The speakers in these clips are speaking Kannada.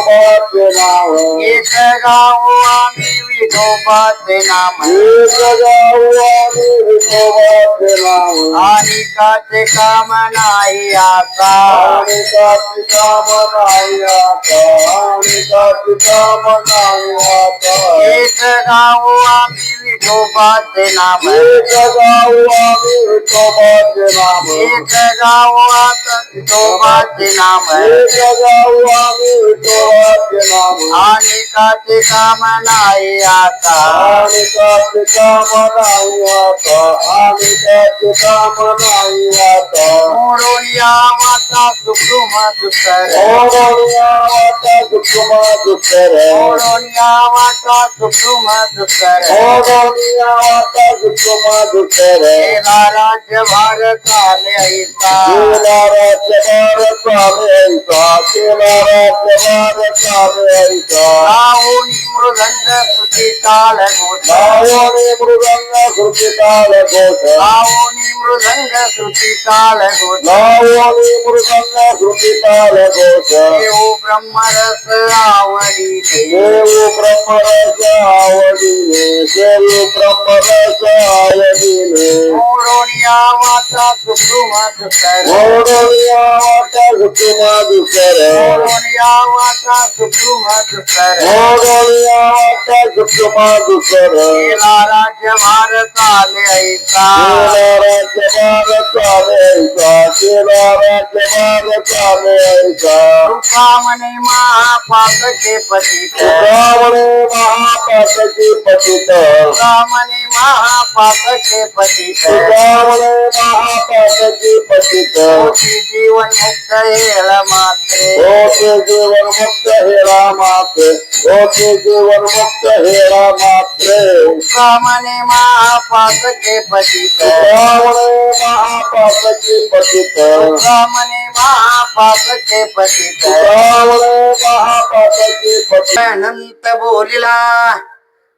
विठोबाचे नाव एक गाव आम्ही विठोबाचे नाम एक गाव आम्ही विठोबाचे नाव आणि काचे काम नाही आता आणि काची काम नाही आता आणि काची काम नाही आता एक गाव आम्ही विठोबाचे नाम एक गाव आम्ही विठोबाचे नाम एक गाव आता विठोबाचे नाम एक गाव आम्ही विठोबाचे नाम आणि काचे काम नाही आता आणि काची काम नाही आता आणि काची काम नाही आता मोडून या माता सुखुम दुसर ओढोनिया वाटा दुःखमा दुःखर मोडून या माता सुखुम दुसर ओढोनिया वाटा दुःखमा दुःखर केला राज्य भारत आले ऐसा केला राज्य भारत आले ऐसा केला राज्य भारत आले ऐसा राहुनी मृदंग सुती ताल घोष लावणी मृदंग कृतिकाल घोष राहुनी मृदंग सुती ताल घोष लावणी मृदंग कृतिकाल घोष देव ब्रह्मरस आवडीले देव ब्रह्मरस आवडीने देव ब्रह्मरस आवडीने मोडून या माता सुखुम दुसर ओढोनिया वाटा दुःखमा दुःखर मोडून या माता सुखुम दुसर ओढोनिया वाटा दुःखमा दुःखर केला राज्य भारत आले ऐसा केला राज्य भारत आले ऐसा केला राज्य भारत आले ऐसा रुक्मामणी महापातके पतित तुकामणे महापातकी पतित रुक्मामणी महापातके पतित तुकामणे महापातकी पतित कोटी जीवन मुक्त हेळ मात्रे ओके जीवन मुक्त हेरा माते ओके जीवन मुक्त हेरा मात्रे रुक्मामणी महापातके पतित तुकामणे महापातकी पतित रुक्मामणी महापातके पतित तुकामणे महापातकी पतित अनंत बोलिला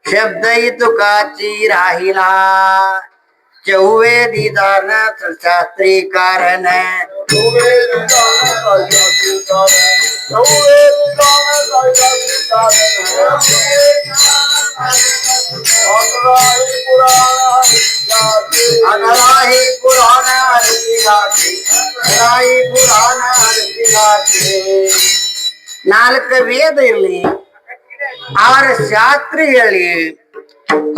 शब्द तुकाची राहिला चौवेदी दान शास्त्री कारण अनराही पुराण ಅರಸಿಗಾತಿ ಅನರಾಯಿ ಪುರಾಣ ಅರಸಿಗಾತಿ ನಾಲ್ಕು ವೇದ ಇರ್ಲಿ ಅವರ ಶಾಸ್ತ್ರ ಹೇಳಿ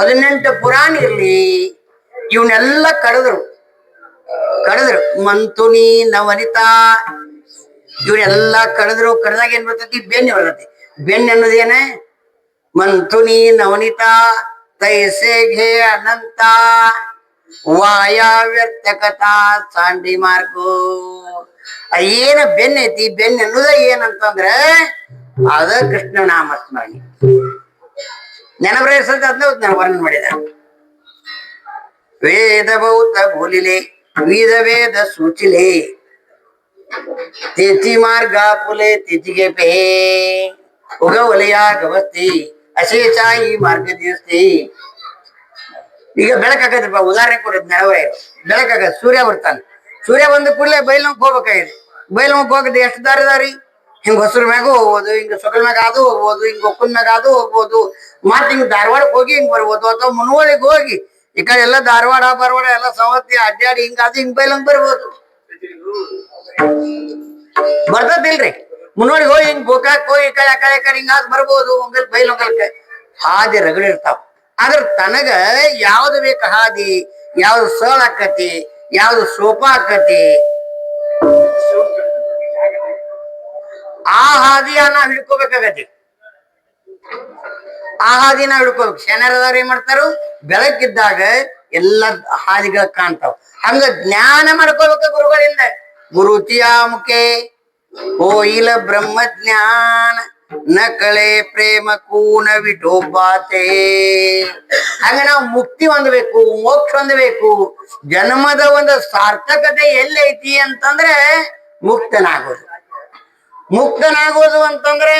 18 ಪುರಾಣ ಇರ್ಲಿ ಇವನ್ನೆಲ್ಲ ಕಡಿದ್ರು ಮಂತುನಿ ನವನಿತಾ ಇವನ್ನೆಲ್ಲ ಕಡಿದಾಗ ಏನ್ ಬರ್ತೈತಿ ಬೆಣ್ಣೆ ಬರ್ತೈತಿ ಬೆಣ್ಣೆ ಅನ್ನೋದೇನ ಮಂತುನಿ ನವನಿತಾ ತೈಸೆ ಘೇ ಅನಂತ ವಾಯಾ ವ್ಯರ್ಥಕತಾ ಸಾಂಡಿ ಮಾರ್ಗೋ ಏನ ಬೆನ್ನ ಐತಿ ಬೆನ್ನ ಅನ್ನೋದ ಏನಂತಂದ್ರ ಅದ ಕೃಷ್ಣ ನಾಮ ಸ್ಮರಣೆ ನೆನಬ್ರೆ ಅದನ್ನ ನಾನು ವರ್ಣನೆ ಮಾಡಿದ ವೇದ ಭೌತ ಭೂಲಿಲೆ ವೇದ ವೇದ ಸೂಚಿಲೆ तेची मार्गा फुले तेचिगे पे उगवलया गवस्ती अशेचाई मार्ग दिसते ಈಗ ಬೆಳಕಾಗತ್ತಪ್ಪ ಉದಾಹರಣೆ ಕೊಡೋದು ನೆನವೇ ಬೆಳಕಾಗ ಸೂರ್ಯ ಬರ್ತಾನೆ ಸೂರ್ಯ ಬಂದ ಕೂಡಲೇ ಬೈಲಂಕ್ ಹೋಗ್ಬೇಕಾಗಿದೆ ಬೈಲಂಕ್ ಹೋಗದೆ ಎಷ್ಟು ದಾರಿ ಹಿಂಗ ಹೊಸರು ಮ್ಯಾಗ ಹೋಗ್ಬೋದು ಹಿಂಗ ಸೊಕಲ್ ಮ್ಯಾಗ ಅದು ಹೋಗ್ಬೋದು ಹಿಂಗ ಒಕ್ಕನ್ ಮ್ಯಾಗ ಅದು ಹೋಗ್ಬೋದು ಮತ್ ಹಿಂಗ ಧಾರವಾಡಕ್ಕೆ ಹೋಗಿ ಹಿಂಗ್ ಬರ್ಬೋದು ಅಥವಾ ಮುನ್ವಳಿಗೆ ಹೋಗಿ ಈ ಕಡೆ ಎಲ್ಲ ಧಾರವಾಡ ಬರವಾಡ ಎಲ್ಲ ಸವತ್ತಿ ಅಡ್ಡಾಡಿ ಹಿಂಗ ಅದು ಹಿಂಗ್ ಬೈಲಂಕ್ ಬರ್ಬೋದು ಬರ್ತದಿಲ್ರಿ ಮುನ್ನೋಡಿಗೆ ಹೋಗಿ ಹಿಂಗ್ ಗೋಕಾಕ್ ಹೋಗಿ ಈ ಕಡೆ ಆ ಕಡೆ ಹಿಂಗಾದ್ ಬರ್ಬೋದು ಒಂಗಲ್ ಬೈಲೊಂಗಲ್ಕ ಹಾದಿ ರಗಡಿರ್ತಾವ ಆದ್ರ ತನಗ ಯಾವ್ದು ಬೇಕು ಹಾದಿ ಯಾವ್ದು ಸೋಳ ಆಕತಿ ಯಾವ್ದು ಸೋಪ ಆಕತಿ ಆ ಹಾದಿಯ ನಾವ್ ಹಿಡ್ಕೋಬೇಕಾಗತಿ ಆ ಹಾದಿನ ಹಿಡ್ಕೋಬೇಕು ಶನರದವ್ರು ಏನ್ ಮಾಡ್ತಾರು ಬೆಳಕಿದ್ದಾಗ ಎಲ್ಲ ಹಾದಿಗಳ ಕಾಣ್ತಾವ ಹಂಗ ಜ್ಞಾನ ಮಾಡ್ಕೋಬೇಕ ಗುರುಗಳಿಂದ ಗುರುತಿಯ ಮುಖೆ ಹೋಯಿಲ ಬ್ರಹ್ಮ ಜ್ಞಾನ ನಕಳೆ ಪ್ರೇಮ ಕೂನ ವಿಠೋಬಾತೆ ಹಂಗ ನಾವು ಮುಕ್ತಿ ಹೊಂದಬೇಕು ಮೋಕ್ಷ ಹೊಂದಬೇಕು ಜನ್ಮದ ಒಂದು ಸಾರ್ಥಕತೆ ಎಲ್ಲೈತಿ ಅಂತಂದ್ರೆ ಮುಕ್ತನಾಗೋದು ಅಂತಂದ್ರೆ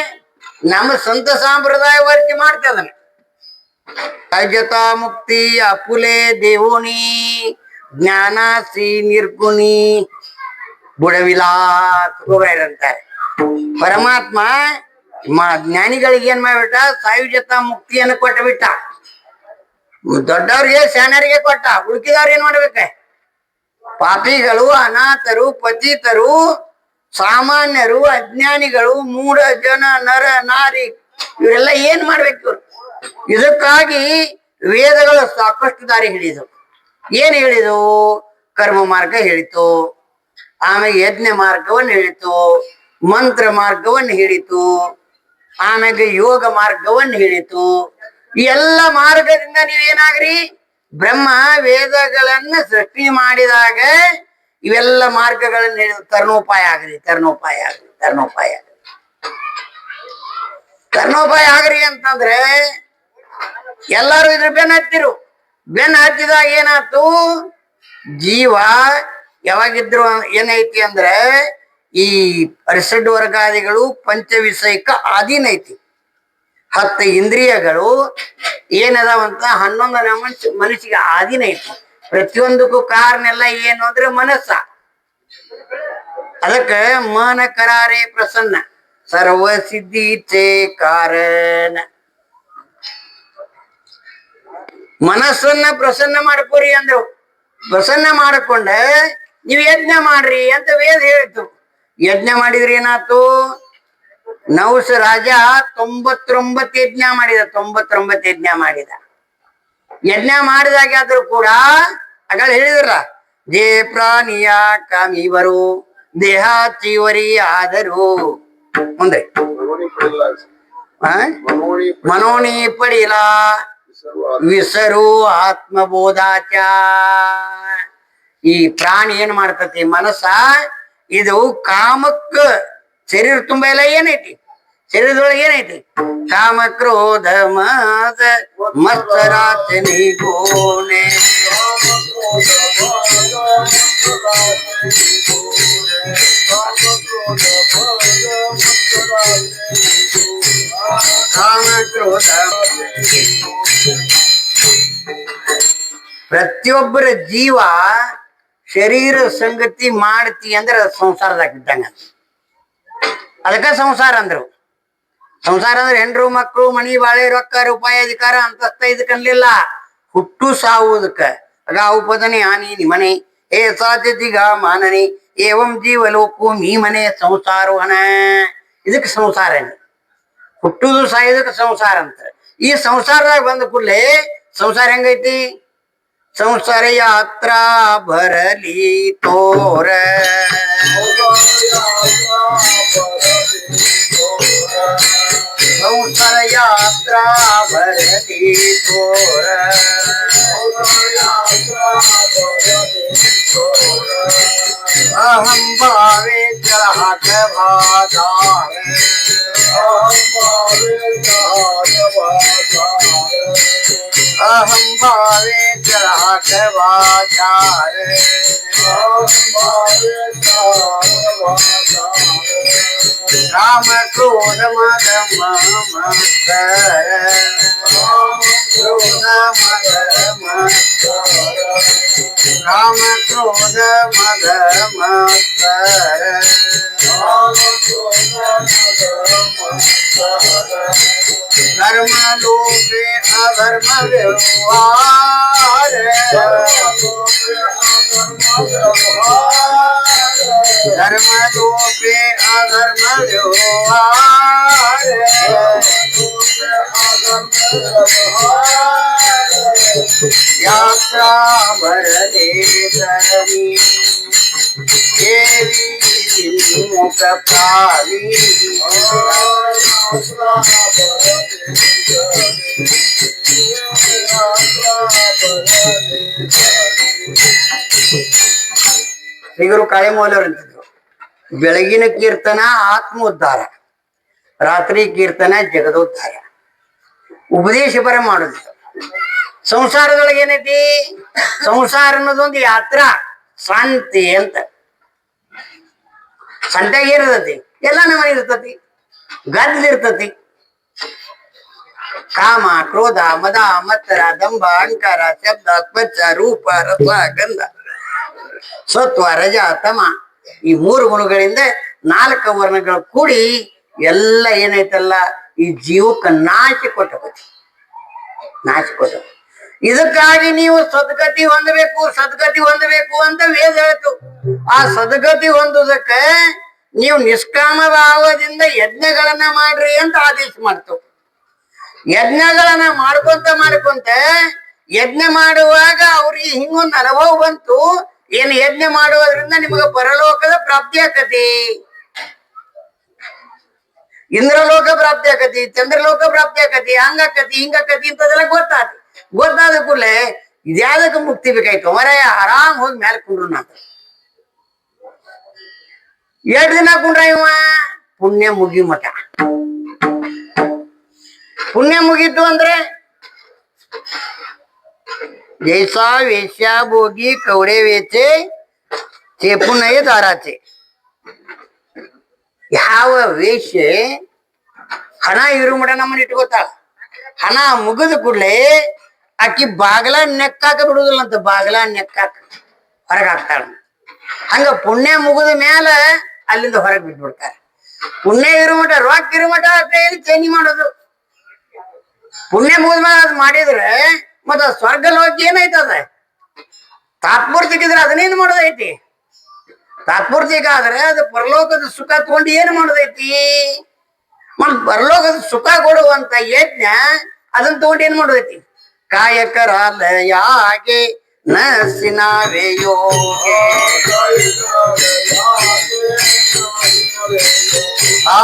ನಮ್ಮ ಸ್ವಂತ ಸಂಪ್ರದಾಯ ವರ್ತಿ ಮಾಡ್ತದನ ಅಜತಾ ಮುಕ್ತಿ ಅಪುಲೆ ದೇವೋನಿ ಜ್ಞಾನಾಸಿ ನಿರ್ಗುಣಿ ಬುಡವಿಲಾ ಅಂತಾರೆ ಪರಮಾತ್ಮ ಜ್ಞಾನಿಗಳಿಗೆ ಏನ್ ಮಾಡ್ಬಿಟ್ಟ ಸಾಯುಜತ ಮುಕ್ತಿಯನ್ನು ಕೊಟ್ಟು ಬಿಟ್ಟ. ದೊಡ್ಡವ್ರಿಗೆ ಶಾಣರಿಗೆ ಕೊಟ್ಟ, ಉಳ್ಕಿದವ್ರು ಏನ್ ಮಾಡ್ಬೇಕ? ಪಾಪಿಗಳು, ಅನಾಥರು, ಪತಿತರು, ಸಾಮಾನ್ಯರು, ಅಜ್ಞಾನಿಗಳು, ಮೂಢ ಜನ, ನರ ನಾರಿ ಇವರೆಲ್ಲ ಏನ್ ಮಾಡ್ಬೇಕು ಇವ್ರು? ಇದಕ್ಕಾಗಿ ವೇದಗಳು ಸಾಕಷ್ಟು ದಾರಿ ಹಿಡಿದು ಏನ್ ಹೇಳಿದು? ಕರ್ಮ ಮಾರ್ಗ ಹೇಳಿತು, ಆಮೇಲೆ ಯಜ್ಞ ಮಾರ್ಗವನ್ನು ಹೇಳಿತು, ಮಂತ್ರ ಮಾರ್ಗವನ್ನು ಹೇಳಿತು, ಆಮೇಲೆ ಯೋಗ ಮಾರ್ಗವನ್ನು ಹೇಳಿತು. ಈ ಎಲ್ಲ ಮಾರ್ಗದಿಂದ ನೀವೇನಾಗ್ರಿ? ಬ್ರಹ್ಮ ವೇದಗಳನ್ನ ಸೃಷ್ಟಿ ಮಾಡಿದಾಗ ಇವೆಲ್ಲ ಮಾರ್ಗಗಳನ್ನು ಹೇಳಿದ್ರು. ತರ್ಣೋಪಾಯ ಆಗ್ರಿ, ತರ್ಣೋಪಾಯ ಆಗ್ರಿ, ತರ್ಣೋಪಾಯ ಆಗ್ರಿ, ತರ್ಣೋಪಾಯ ಆಗ್ರಿ ಅಂತಂದ್ರೆ ಎಲ್ಲಾರು ಇದ್ರ ಬೆನ್ನ ಹತ್ತಿರು. ಬೆನ್ನ ಹತ್ತಿದಾಗ ಏನಾಯ್ತು? ಜೀವ ಯಾವಾಗಿದ್ರು ಏನೈತಿ ಅಂದ್ರೆ ಈ ಅರಿಸಡ್ ವರ್ಗಾದಿಗಳು ಪಂಚವಿಷಯಕ್ಕ ಅಧೀನ ಐತಿ. 10 ಇಂದ್ರಿಯಗಳು ಏನದಾವಂತ 11 ಮನಸ್ಸಿಗೆ ಅಧೀನ ಐತಿ. ಪ್ರತಿಯೊಂದಕ್ಕೂ ಕಾರಣ ಎಲ್ಲ ಏನು ಅಂದ್ರೆ ಮನಸ್ಸ. ಅದಕ್ಕೆ ಮನ ಕರಾರೆ ಪ್ರಸನ್ನ ಸರ್ವ ಸಿದ್ಧಿ ಚೇ ಕಾರಣ. ಮನಸ್ಸನ್ನ ಪ್ರಸನ್ನ ಮಾಡ್ಕೋರಿ ಅಂದ್ರು. ಪ್ರಸನ್ನ ಮಾಡಿಕೊಂಡ ನೀವು ಯಜ್ಞ ಮಾಡ್ರಿ ಅಂತ ವೇದ ಹೇಳಿತು. ಯಜ್ಞ ಮಾಡಿದ್ರಿ ಏನಾಯ್ತು? ನಹುಷ ರಾಜ 99 ಯಜ್ಞ ಮಾಡಿದ, 99 ಯಜ್ಞ ಮಾಡಿದ. ಯಜ್ಞ ಮಾಡಿದಾಗ ಆದ್ರೂ ಕೂಡ ಅಗಳ ಹೇಳಿದ್ರ ಜೇ ಪ್ರಾಣಿಯ ಕಾಮಿವರು ದೇಹ ಚೀವರಿ ಆದರು ಮುಂದೆ ಮನೋಣಿ ಪಡಿಲ ವಿಸರು ಆತ್ಮಬೋಧಾಚ. ಈ ಪ್ರಾಣಿ ಏನ್ ಮಾಡ್ತತಿ? ಮನಸ್ಸ ಇದು ಕಾಮಕ್ಕ ಶರೀರ ತುಂಬ ಎಲ್ಲ ಏನೈತಿ? ಶರೀರದೊಳಗೆ ಏನೈತಿ? ಕಾಮ ಕ್ರೋಧ ಮದ ಮತ್ಸರಾಚನಿ ಗೋಣೆ ಕಾಮ ಕ್ರೋಧ. ಪ್ರತಿಯೊಬ್ಬರ ಜೀವ ಶರೀರ ಸಂಗತಿ ಮಾಡ್ತಿ ಅಂದ್ರೆ ಸಂಸಾರದಾಗ ಇದ್ದಂಗ. ಅದಕ್ಕ ಸಂಸಾರ ಅಂದ್ರು. ಸಂಸಾರ ಅಂದ್ರೆ ಹೆಂಡ್ರು ಮಕ್ಕಳು ಮನಿ ಬಾಳೆ ರೊಕ್ಕ ರೂಪಾಯಿ ಅಧಿಕಾರ ಅಂತಸ್ತ ಇದಕ್ಕನ್ಲಿಲ್ಲ, ಹುಟ್ಟು ಸಾವುದಕ್ಕ. ಆಗ ಅವು ಪದನೆ ಹಾನಿ ನಿಮನೆ ಏ ಸಾಧ್ಯತಿಗ ಮಾನನೆ ಏವಂ ಜೀವಲೋಕು ಮೀ ಮನೆ ಸಂಸಾರವನ. ಇದಕ್ಕೆ ಸಂಸಾರ, ಹುಟ್ಟುದು ಸಾಯೋದಕ್ಕೆ ಸಂಸಾರ ಅಂತ. ಈ ಸಂಸಾರದಾಗ ಬಂದ ಕೂಡಲೇ ಸಂಸಾರ ಹೆಂಗೈತಿ? ಸಂಸಾರ ಯಾತ್ರಾ ಬರಲಿ ತೋರ ಸಂಸಾರ ಯಾತ್ರಾ ಬರಲಿ ತೋರ ಅಹಂ ಭಾವೇ ಜಲಹಕ ಭಾದಾರ अहम भावे जलाक वाचार काम क्रोध मद मत्सर क्रोध मद मत्सर काम क्रोध मद मत्सर धर्म लोपे अधर्म व्यवहार धर्म लोपे अधर्म व्यवहार यात्रा भरले धरणी देवी मुख प्राणी ಶ್ರೀಗುರು ಕಾಳಿಮೌಲ್ಯರು ಅಂತಿದ್ರು, ಬೆಳಗಿನ ಕೀರ್ತನ ಆತ್ಮ ಉದ್ಧಾರ, ರಾತ್ರಿ ಕೀರ್ತನ ಜಗದೋದ್ಧಾರ. ಉಪದೇಶ ಪರ ಮಾಡುದು. ಸಂಸಾರದೊಳಗೆ ಏನೈತಿ? ಸಂಸಾರ ಅನ್ನೋದೊಂದು ಯಾತ್ರಾ ಶಾಂತಿ ಅಂತ. ಸಂತ್ಯಾಗ ಏನಿರ್ತತಿ? ಎಲ್ಲ ನಮನೆ ಇರ್ತತಿ, ಗದ್ದಲಿರ್ತತಿ. ಕಾಮ ಕ್ರೋಧ ಮದ ಮತ್ಸರ ದಂಭ ಅಹಂಕಾರ ಶಬ್ದ ಸ್ಪರ್ಶ ರೂಪ ರಸ ಗಂಧ ಸತ್ವ ರಜ ತಮ ಈ 3 ಗುಣಗಳಿಂದ 4 ವರ್ಣಗಳು ಕೂಡಿ ಎಲ್ಲ ಏನೈತಲ್ಲ ಈ ಜೀವಕ್ಕೆ ನಾಶ ಕೊಟ್ಟಕತಿ, ನಾಶ ಕೊಟ್ಟ. ಇದಕ್ಕಾಗಿ ನೀವು ಸದ್ಗತಿ ಹೊಂದಬೇಕು, ಸದ್ಗತಿ ಹೊಂದಬೇಕು ಅಂತ ವೇದ ಹೇಳ್ತು. ಆ ಸದ್ಗತಿ ಹೊಂದುದಕ್ಕೆ ನೀವು ನಿಷ್ಕಾಮ ಭಾವದಿಂದ ಯಜ್ಞಗಳನ್ನ ಮಾಡ್ರಿ ಅಂತ ಆದೇಶ ಮಾಡ್ತು. ಯಜ್ಞಗಳನ್ನ ಮಾಡ್ಕೊಂತ ಯಜ್ಞ ಮಾಡುವಾಗ ಅವ್ರಿಗೆ ಹಿಂಗೊಂದು ಅನುಭವ ಬಂತು. ಏನು ಯಜ್ಞ ಮಾಡುವುದರಿಂದ ನಿಮಗೆ ಪರಲೋಕದ ಪ್ರಾಪ್ತಿ ಆಕತಿ, ಇಂದ್ರಲೋಕ ಪ್ರಾಪ್ತಿ ಆಕತಿ, ಚಂದ್ರಲೋಕ ಪ್ರಾಪ್ತಿ ಆಕತಿ, ಹಂಗಾಕತಿ ಹಿಂಗಾಕತಿ ಇಂಥದೆಲ್ಲ ಗೊತ್ತಾದ ಕೂಡಲೇ ಇದ್ಯಾವುದಕ್ಕೆ ಮುಕ್ತಿ ಬೇಕಾಯ್ತು ಮರ ಆರಾಮ್ ಹೋಗಿ ಮ್ಯಾಲ ಕುಂಡ್ರು ನಾತ. 2 ದಿನ ಕುಂಡ್ರ ಇವ ಪುಣ್ಯ ಮುಗಿ ಮಠ. ಪುಣ್ಯ ಮುಗೀತು ಅಂದ್ರೆ जैसा वेश्या भोगी कवडे वेचे चेपू नये दाराचे. ಯಾವ ವೇಶ್ಯೆ ಹಣ ಇರು ಮಟ ನಮ್ಮನ್ನ ಇಟ್ಕೋತಾಳ. ಹಣ ಮುಗಿದ ಕೂಡ್ಲೆ ಆಕಿ ಬಾಗಲ ನೆಕ್ಕಾಕ ಬಿಡುದಿಲ್ಲ ಅಂತ, ಬಾಗಲ ನೆಕ್ಕಾಕ ಹೊರಗೆ ಹಾಕ್ತಾಳ. ಹಂಗ ಪುಣ್ಯ ಮುಗಿದ ಮ್ಯಾಲ ಅಲ್ಲಿಂದ ಹೊರಗೆ ಬಿಟ್ಬಿಡ್ತಾರೆ. ಪುಣ್ಯ ಇರು ಮಟ ರೊಕ್ಕ ಇರು ಮಟ ಚೇಂಜ್ ಮಾಡೋದು. ಪುಣ್ಯ ಮುಗಿದ ಮೇಲೆ ಅದ್ ಮಾಡಿದ್ರೆ ಮತ್ತ ಸ್ವರ್ಗ ಲೋಕ ಏನೈತದ ತಾತ್ಪೂರ್ತಿಕಿದ್ರೆ ಅದನ್ನೇನು ಮಾಡೋದೈತಿ. ತಾತ್ಪೂರ್ತಿಕ ಆದ್ರೆ ಅದು ಪರಲೋಕದ ಸುಖ ತಗೊಂಡು ಏನು ಮಾಡೋದೈತಿ. ಮತ್ ಪರಲೋಕದ ಸುಖ ಕೊಡುವಂತ ಯಜ್ಞ ಅದನ್ನ ತಗೊಂಡು ಏನ್ ಮಾಡೋದೈತಿ. ಕಾಯಕರಾಲಯಾಗೆ ನಸಿನಾವೆ ಯೋಗೆ ಆ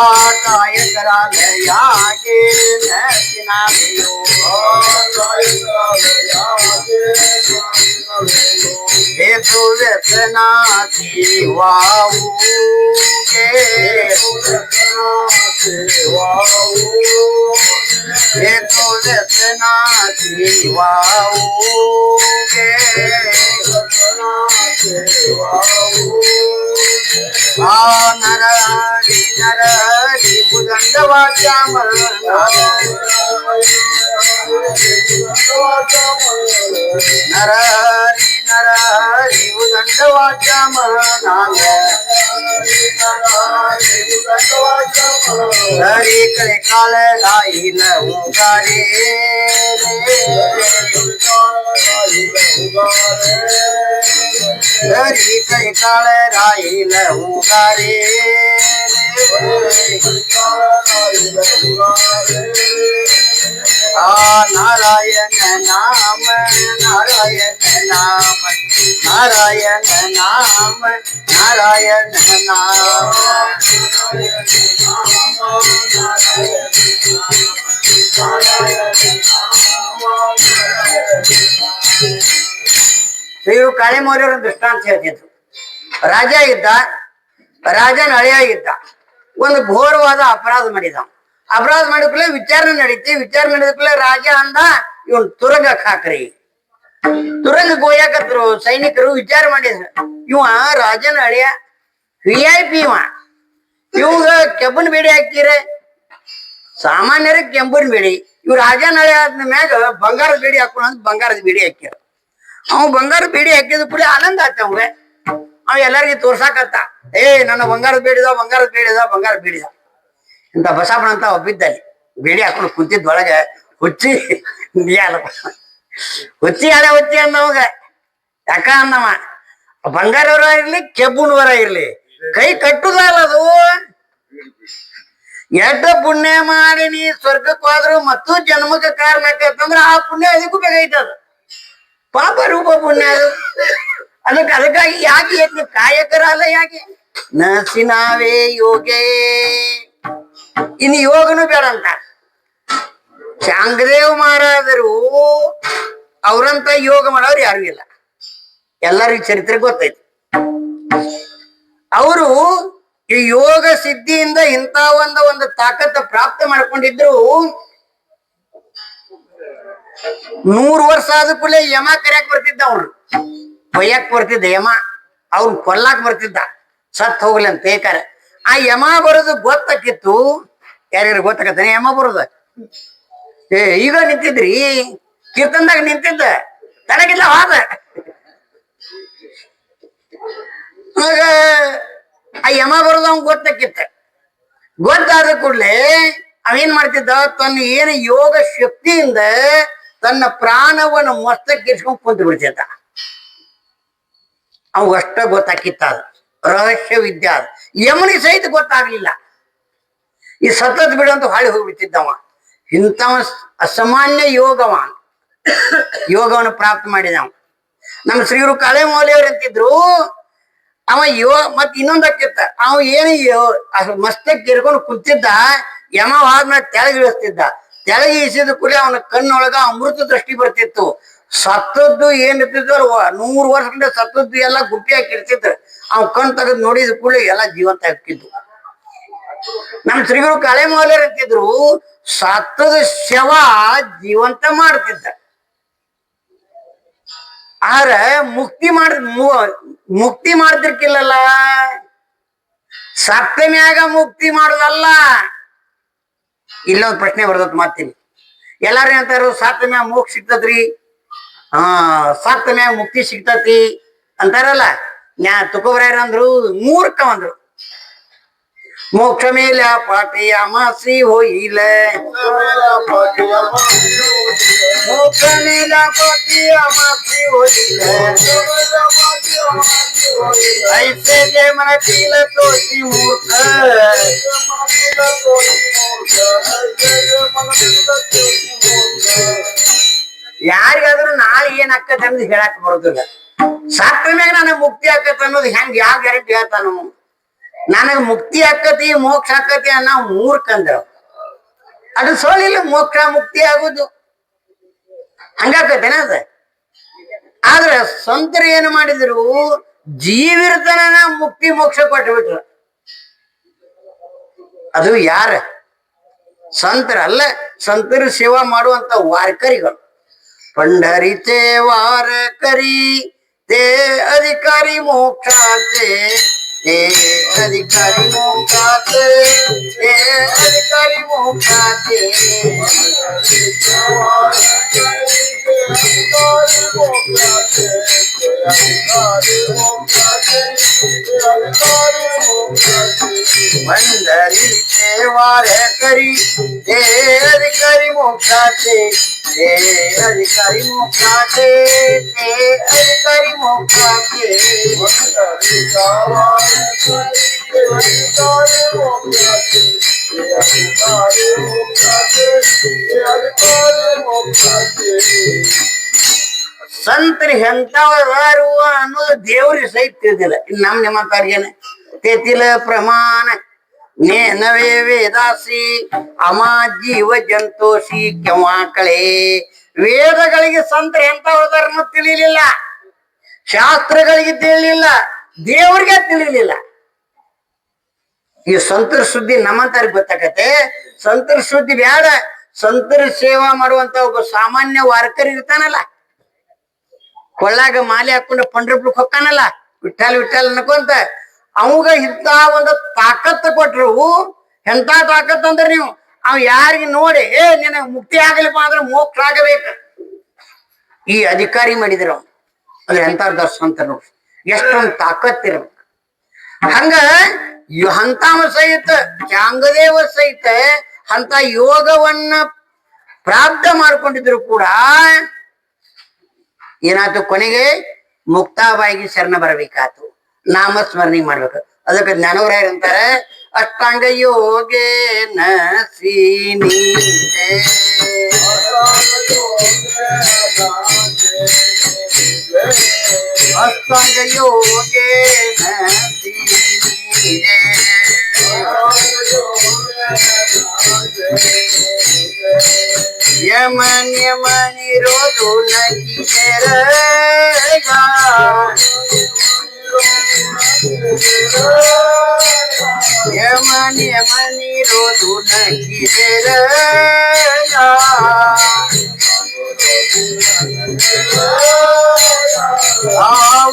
ಕಾಯಕರಾಲಯಾಗೆ ನಸಿನಾವೆ हेतु व्यसना सेवाऊगे हेतु व्यसना सेवाऊगे आ नरहरि नरहरि भुजंगवाचा नरहरि नरहरि भुजंगवाचा हरि कले काल राइल उगारे हरि कले काल राइल उगारे नारायण नाम नारायण नाम नारायण नाम नारायण नाम ಇವರು ಕಾಳಿ ಮೌರ್ಯರ ದೃಷ್ಟಾಂತ ಹೇಳ್ತಿದ್ರು. ರಾಜ ಇದ್ದ, ರಾಜನ ಅಳಿಯ ಇದ್ದ. ಒಂದು ಘೋರವಾದ ಅಪರಾಧ ಮಾಡಿದ. ಅಪರಾಧ ಮಾಡಿದ್ಕೂಲೆ ವಿಚಾರಣೆ ನಡೀತಿ. ವಿಚಾರಣೆ ನಡೆದಕೂಲೆ ರಾಜ ಅಂದ ಇವನ್ ತುರಂಗಕ್ಕೆ ಹಾಕ್ರಿ. ತುರಂಗಕ್ಕೆ ಹೋಯಾಕತ್ರು ಸೈನಿಕರು. ವಿಚಾರ ಮಾಡಿದ್ರು ಇವ ರಾಜನ ಅಳಿಯ, VIP ಇವ. ಇವಾಗ ಕೆಂಪನ ಬೇಡಿ ಹಾಕ್ತೀರ. ಸಾಮಾನ್ಯರ ಕೆಂಪನ ಬೇಡಿ. ಇವ್ ರಾಜನ ಅಳಿಯ ಆದ ಮ್ಯಾಗ ಬಂಗಾರದ ಬೇಡಿ ಹಾಕೋಣ ಅಂತ ಬಂಗಾರದ ಬೇಡಿ ಹಾಕ್ಯಾರ. ಅವ ಬಂಗಾರದ ಬೇಡಿ ಹಾಕಿದ ಕೂಡಲೇ ಆನಂದ ಆತ ಅವಂಗ. ಅವ ಎಲ್ಲರಿಗೂ ತೋರ್ಸಾಕತ್ತ, ನನ್ನ ಬಂಗಾರದ ಬೇಡಿದ ಬಂಗಾರದ ಬೇಡಿದ ಬಂಗಾರದ ಬೇಡಿದ ಇಂತ ಬಸಪ್ಪನ ಅಂತ ಒಬ್ಬಿದ್ದಲ್ಲಿ ಬೇಡಿ ಹಾಕೊಂಡು ಕುಂತಿದ್ದೊಳಗೆ ಹುಚ್ಚಿ ಹುಚ್ಚಿ ಹಳೆ ಹುಚ್ಚಿ ಅಂದವಾಗ. ಯಾಕ ಅಂದವ ಬಂಗಾರವರ ಇರ್ಲಿ ಕೆಬ್ಬುಣವರ ಇರ್ಲಿ ಕೈ ಕಟ್ಟುದಲ್ಲ ಅದು. ಎಡ್ಡ ಪುಣ್ಯ ಮಾಡಿ ನೀ ಸ್ವರ್ಗಕ್ಕೆ ಹೋದ್ರು ಮತ್ತು ಜನ್ಮಕ್ಕೆ ಕಾರಣ ಆಕತ್ತಂದ್ರ ಆ ಪುಣ್ಯ ಅದಕ್ಕೂ ಬೇಕಾಯ್ತದ. ಪಾಪ ರೂಪ ಪುಣ್ಯ ಅದು. ಅದಕ್ಕಾಗಿ ಯಾಕೆ ಯಜ್ಞ ಕಾಯಕರಲ್ಲ ಯಾಕೆ ನಸಿನಾವೇ ಯೋಗೇ. ಇನ್ನು ಯೋಗನು ಬೇಡ ಅಂತ. ಚಾಂಗದೇವ್ ಮಹಾರಾಜರು ಅವ್ರಂತ ಯೋಗ ಮಾಡೋರು ಯಾರು ಇಲ್ಲ. ಎಲ್ಲರಿಗೂ ಚರಿತ್ರೆ ಗೊತ್ತೈತಿ. ಅವರು ಈ ಯೋಗ ಸಿದ್ಧಿಯಿಂದ ಇಂಥ ಒಂದು ತಾಕತ್ತ ಪ್ರಾಪ್ತ ಮಾಡ್ಕೊಂಡಿದ್ರು. 100 ವರ್ಷ ಆದ ಕೂಡಲೇ ಯಮ ಕರ್ಯಾಕ್ ಬರ್ತಿದ್ದ. ಅವ್ರು ಬಯ್ಯಾಕ್ ಬರ್ತಿದ್ದ ಯಮ. ಅವ್ರು ಕೊಲ್ಲಾಕ್ ಬರ್ತಿದ್ದ ಸತ್ ಹೋಗ್ಲಿ ಅಂತ ಏಕಾರ. ಆ ಯಮ ಬರೋದು ಗೊತ್ತಾಕಿತ್ತು. ಯಾರ್ಯಾರು ಗೊತ್ತಾಕತ್ತಾನೆ ಯಮ ಬರೋದ. ಈಗ ನಿಂತಿದ್ರಿ ಕೀರ್ತನದಾಗ ನಿಂತಿದ್ದ ತನಗಿಲ್ಲ ಹಾದ. ಆ ಯಮ ಬರೋದು ಅವ್ನ್ ಗೊತ್ತಾಕಿತ್ತ. ಗೊತ್ತಾದ ಕೂಡ್ಲೆ ಅವೇನ್ ಮಾಡ್ತಿದ್ದ, ತನ್ನ ಏನು ಯೋಗ ಶಕ್ತಿಯಿಂದ ತನ್ನ ಪ್ರಾಣವನ್ನು ಮಸ್ತಕ್ಕೆ ಇರ್ಸ್ಕೊಂಡ್ ಕುಂತು ಬಿಡ್ತಿದ್ದ. ಅವ್ ಅಷ್ಟ ಗೊತ್ತಾಕಿತ್ತ, ಅದು ರಹಸ್ಯ ವಿದ್ಯೆ. ಅದು ಯಮನಿ ಸಹಿತ ಗೊತ್ತಾಗ್ಲಿಲ್ಲ. ಈ ಸತತ್ ಬಿಡುವಂತ ಹಾಳಿ ಹೋಗ್ಬಿಡ್ತಿದ್ದವ. ಇಂಥವ ಅಸಾಮಾನ್ಯ ಯೋಗವನ್ನು ಪ್ರಾಪ್ತ ಮಾಡಿದವ. ನಮ್ಮ ಶ್ರೀರು ಕಾಳೆ ಮೌಲಿಯವ್ರು ಅಂತಿದ್ರು, ಅವ ಮತ್ ಇನ್ನೊಂದಕ್ಕಿತ್ತ, ಅವ ಏನು ಮಸ್ತಕ್ಕೆ ಇರ್ಕೊಂಡು ಕುಂತಿದ್ದ, ಯಮ ಆದ್ಮೇಲೆ ತೆಳಗಿಳಿಸ್ತಿದ್ದ. ತೆಳಗಿಳಿಸಿದ ಕೂಡಲೇ ಅವನ ಕಣ್ಣೊಳಗ ಅಮೃತ ದೃಷ್ಟಿ ಬರ್ತಿತ್ತು. ಸತ್ತದ್ದು ಏನ್ ಇರ್ತಿದ್ರು 100 ವರ್ಷದಿಂದ ಸತ್ತದ್ದು ಎಲ್ಲ ಗುಪ್ಪಿ ಹಾಕಿರ್ತಿದ್ರು. ಅವ್ ಕಣ್ ತೆಗೆದು ನೋಡಿದ ಕೂಡಲೇ ಎಲ್ಲ ಜೀವಂತ ಹಾಕಿದ್ದು. ನಮ್ ಶ್ರೀಗಳು ಕಾಳೆ ಮೌಲ್ಯರು ಅಂತಿದ್ರು, ಸತ್ತದ ಶವ ಜೀವಂತ ಮಾಡ್ತಿದ್ದ. ಆದ್ರ ಮುಕ್ತಿ ಮಾಡ್ತಿರ್ಕಿಲ್ಲಲ್ಲ, ಸತ್ತ ಮ್ಯಾಗ ಮುಕ್ತಿ ಮಾಡುದಲ್ಲ. ಇಲ್ಲೊಂದು ಪ್ರಶ್ನೆ ಬರ್ತದ ಮಾಡ್ತೀನಿ. ಎಲ್ಲಾರು ಅಂತಾರು ಸತ್ತ ಮ್ಯಾಗ ಮೋಕ್ಷ ಸಿಗ್ತದ್ರಿ, ಸತ್ತ ಮ್ಯಾಗ ಮುಕ್ತಿ ಸಿಗ್ತತಿ ಅಂತಾರಲ್ಲ. ತುಕೋಬರಾಯರು ಅಂದ್ರು, ಮೂರ್ಖವಂದ್ರು. ಮೋಕ್ಷ ಮೇಲೆ ಪಾಟಿ ಅಮಾಸಿ ಹೋಯಿಲ್ಲ, ಮೋಕ್ಷ ಮೇಲ ಪಾಟಿ ಅಮಾಸಿ ಹೋಯಿಲ್ಲ, ಐಸೆ ಜೆ ಮನ ತೀಲ ತೋಸಿ ಮೂರ್ಖ. ಯಾರಿಗಾದ್ರೂ ನಾಳೆ ಏನ್ ಆಕತ್ ಅನ್ನೋದು ಹೇಳಕ್ ಬರೋದಿಲ್ಲ. ಸತ್ತ ಮ್ಯಾಗ ನನಗ್ ಮುಕ್ತಿ ಆಕತ್ ಅನ್ನೋದು ಹೆಂಗ್ ಯಾವ ಗ್ಯಾರಂಟಿ ಹೇಳ್ತಾನು? ನನಗ್ ಮುಕ್ತಿ ಆಕತಿ ಮೋಕ್ಷ ಆಕತಿ ಅನ್ನೋ ಮೂರ್ಖಂದ್ರ. ಅದು ಸೋಲಿಲ್ಲ ಮೋಕ್ಷ ಮುಕ್ತಿ ಆಗುದು, ಹಂಗಾಕತೇನ ಅದ? ಆದ್ರೆ ಸಂತರು ಏನು ಮಾಡಿದ್ರು, ಜೀವಿರ್ತನ ಮುಕ್ತಿ ಮೋಕ್ಷ ಕೊಟ್ಬಿಟ್ರು. ಅದು ಯಾರ? ಸಂತರಲ್ಲ, ಸಂತರು ಸೇವಾ ಮಾಡುವಂತ ವಾರಕರಿಗಳು. पंढरीचे वारकरी ते अधिकारी मोक्षाचे, ते अधिकारी मोक्षाचे, ते अधिकारी मोक्षाचे. पंढरीचे वारकरी ते अधिकारी मोक्षाचे, ते अधिकारी मोक्षाचे, ते अधिकारी मोक्षाचे. ಸಂತರು ಎಂತವರು ಅನ್ನೋದು ದೇವ್ರಿಗೆ ಸಹಿತ ತಿಳಿದಿಲ್ಲ. ಇನ್ನು ನಿಮ್ಮಂತವ್ರಿಗೇನ तेथील प्रमाण नवे वेदासी अमा जीव जंतोषी केव्हा कळे. ವೇದಗಳಿಗೆ ಸಂತರು ಎಂತ ಹೋದಾರನ್ನು ತಿಳಿಲಿಲ್ಲ, ಶಾಸ್ತ್ರಗಳಿಗೆ ತಿಳಿಲಿಲ್ಲ, ದೇವರಿಗೆ ತಿಳಿಲಿಲ್ಲ. ಈ ಸಂತರ ಸುದ್ದಿ ನಮ್ಮಂತವ್ರಿಗೆ ಗೊತ್ತಾಗತ್ತೆ. ಸಂತರ ಸುದ್ದಿ ಬ್ಯಾಡ. ಸಂತರ ಸೇವಾ ಮಾಡುವಂತ ಒಬ್ಬ ಸಾಮಾನ್ಯ ವಾರಕರಿ ಇರ್ತಾನಲ್ಲ, ಕೊಳ್ಳಾಗ ಮಾಲೆ ಹಾಕೊಂಡು ಪಂಡ್ರಪುರಕ್ಕೆ ಹೊಕ್ಕಾನಲ್ಲ, ವಿಠಲ್ ವಿಠಲ್ ಅನ್ಕೊಂತ, ಅವಾಗ ಇಂತ ಒಂದು ತಾಕತ್ತು ಕೊಟ್ರು. ಎಂತ ತಾಕತ್ ಅಂದ್ರೆ ನೀವು ಅವ್ ಯಾರಿಗೆ ನೋಡಿ ನಿನಗೆ ಮುಕ್ತಿ ಆಗಲಿಪ್ಪ ಅಂದ್ರೆ ಮೋಕ್ಷ ಆಗಬೇಕು, ಈ ಅಧಿಕಾರಿ ಮಾಡಿದ್ರು. ಅಂದ್ರೆ ಎಂತ ದರ್ಶನ ನೋಡಿ ಎಷ್ಟೊಂದು ತಾಕತ್ತಿರ್ಬೇಕು. ಹಂಗ ಹಂತಾವ ಸಹಿತ ಚಾಂಗದೇವ ಸಹಿತ ಅಂತ ಯೋಗವನ್ನ ಪ್ರಾಪ್ತ ಮಾಡ್ಕೊಂಡಿದ್ರು ಕೂಡ ಏನಾಯ್ತು, ಕೊನೆಗೆ ಮುಕ್ತಾಬಾಯಿಗೆ ಶರಣ ಬರಬೇಕಾಯ್ತು, ನಾಮಸ್ಮರಣೆ ಮಾಡ್ಬೇಕು. ಅದಕ್ಕೆ ಜ್ಞಾನವರಾಯರು ಅಂತಾರೆ, ಅಷ್ಟಾಂಗ ಯೋಗೇನ ಶ್ರೀನಿಧೆ, ಅಷ್ಟಾಂಗ ಯೋಗೇನ ಶ್ರೀನಿಧೆ, ಯಮನ್ ಯಮನಿರೋದು ನಗಿದೆರಗ, ಯಮನ್ ಯಮನಿರೋದು ನಗಿದೆರಗ,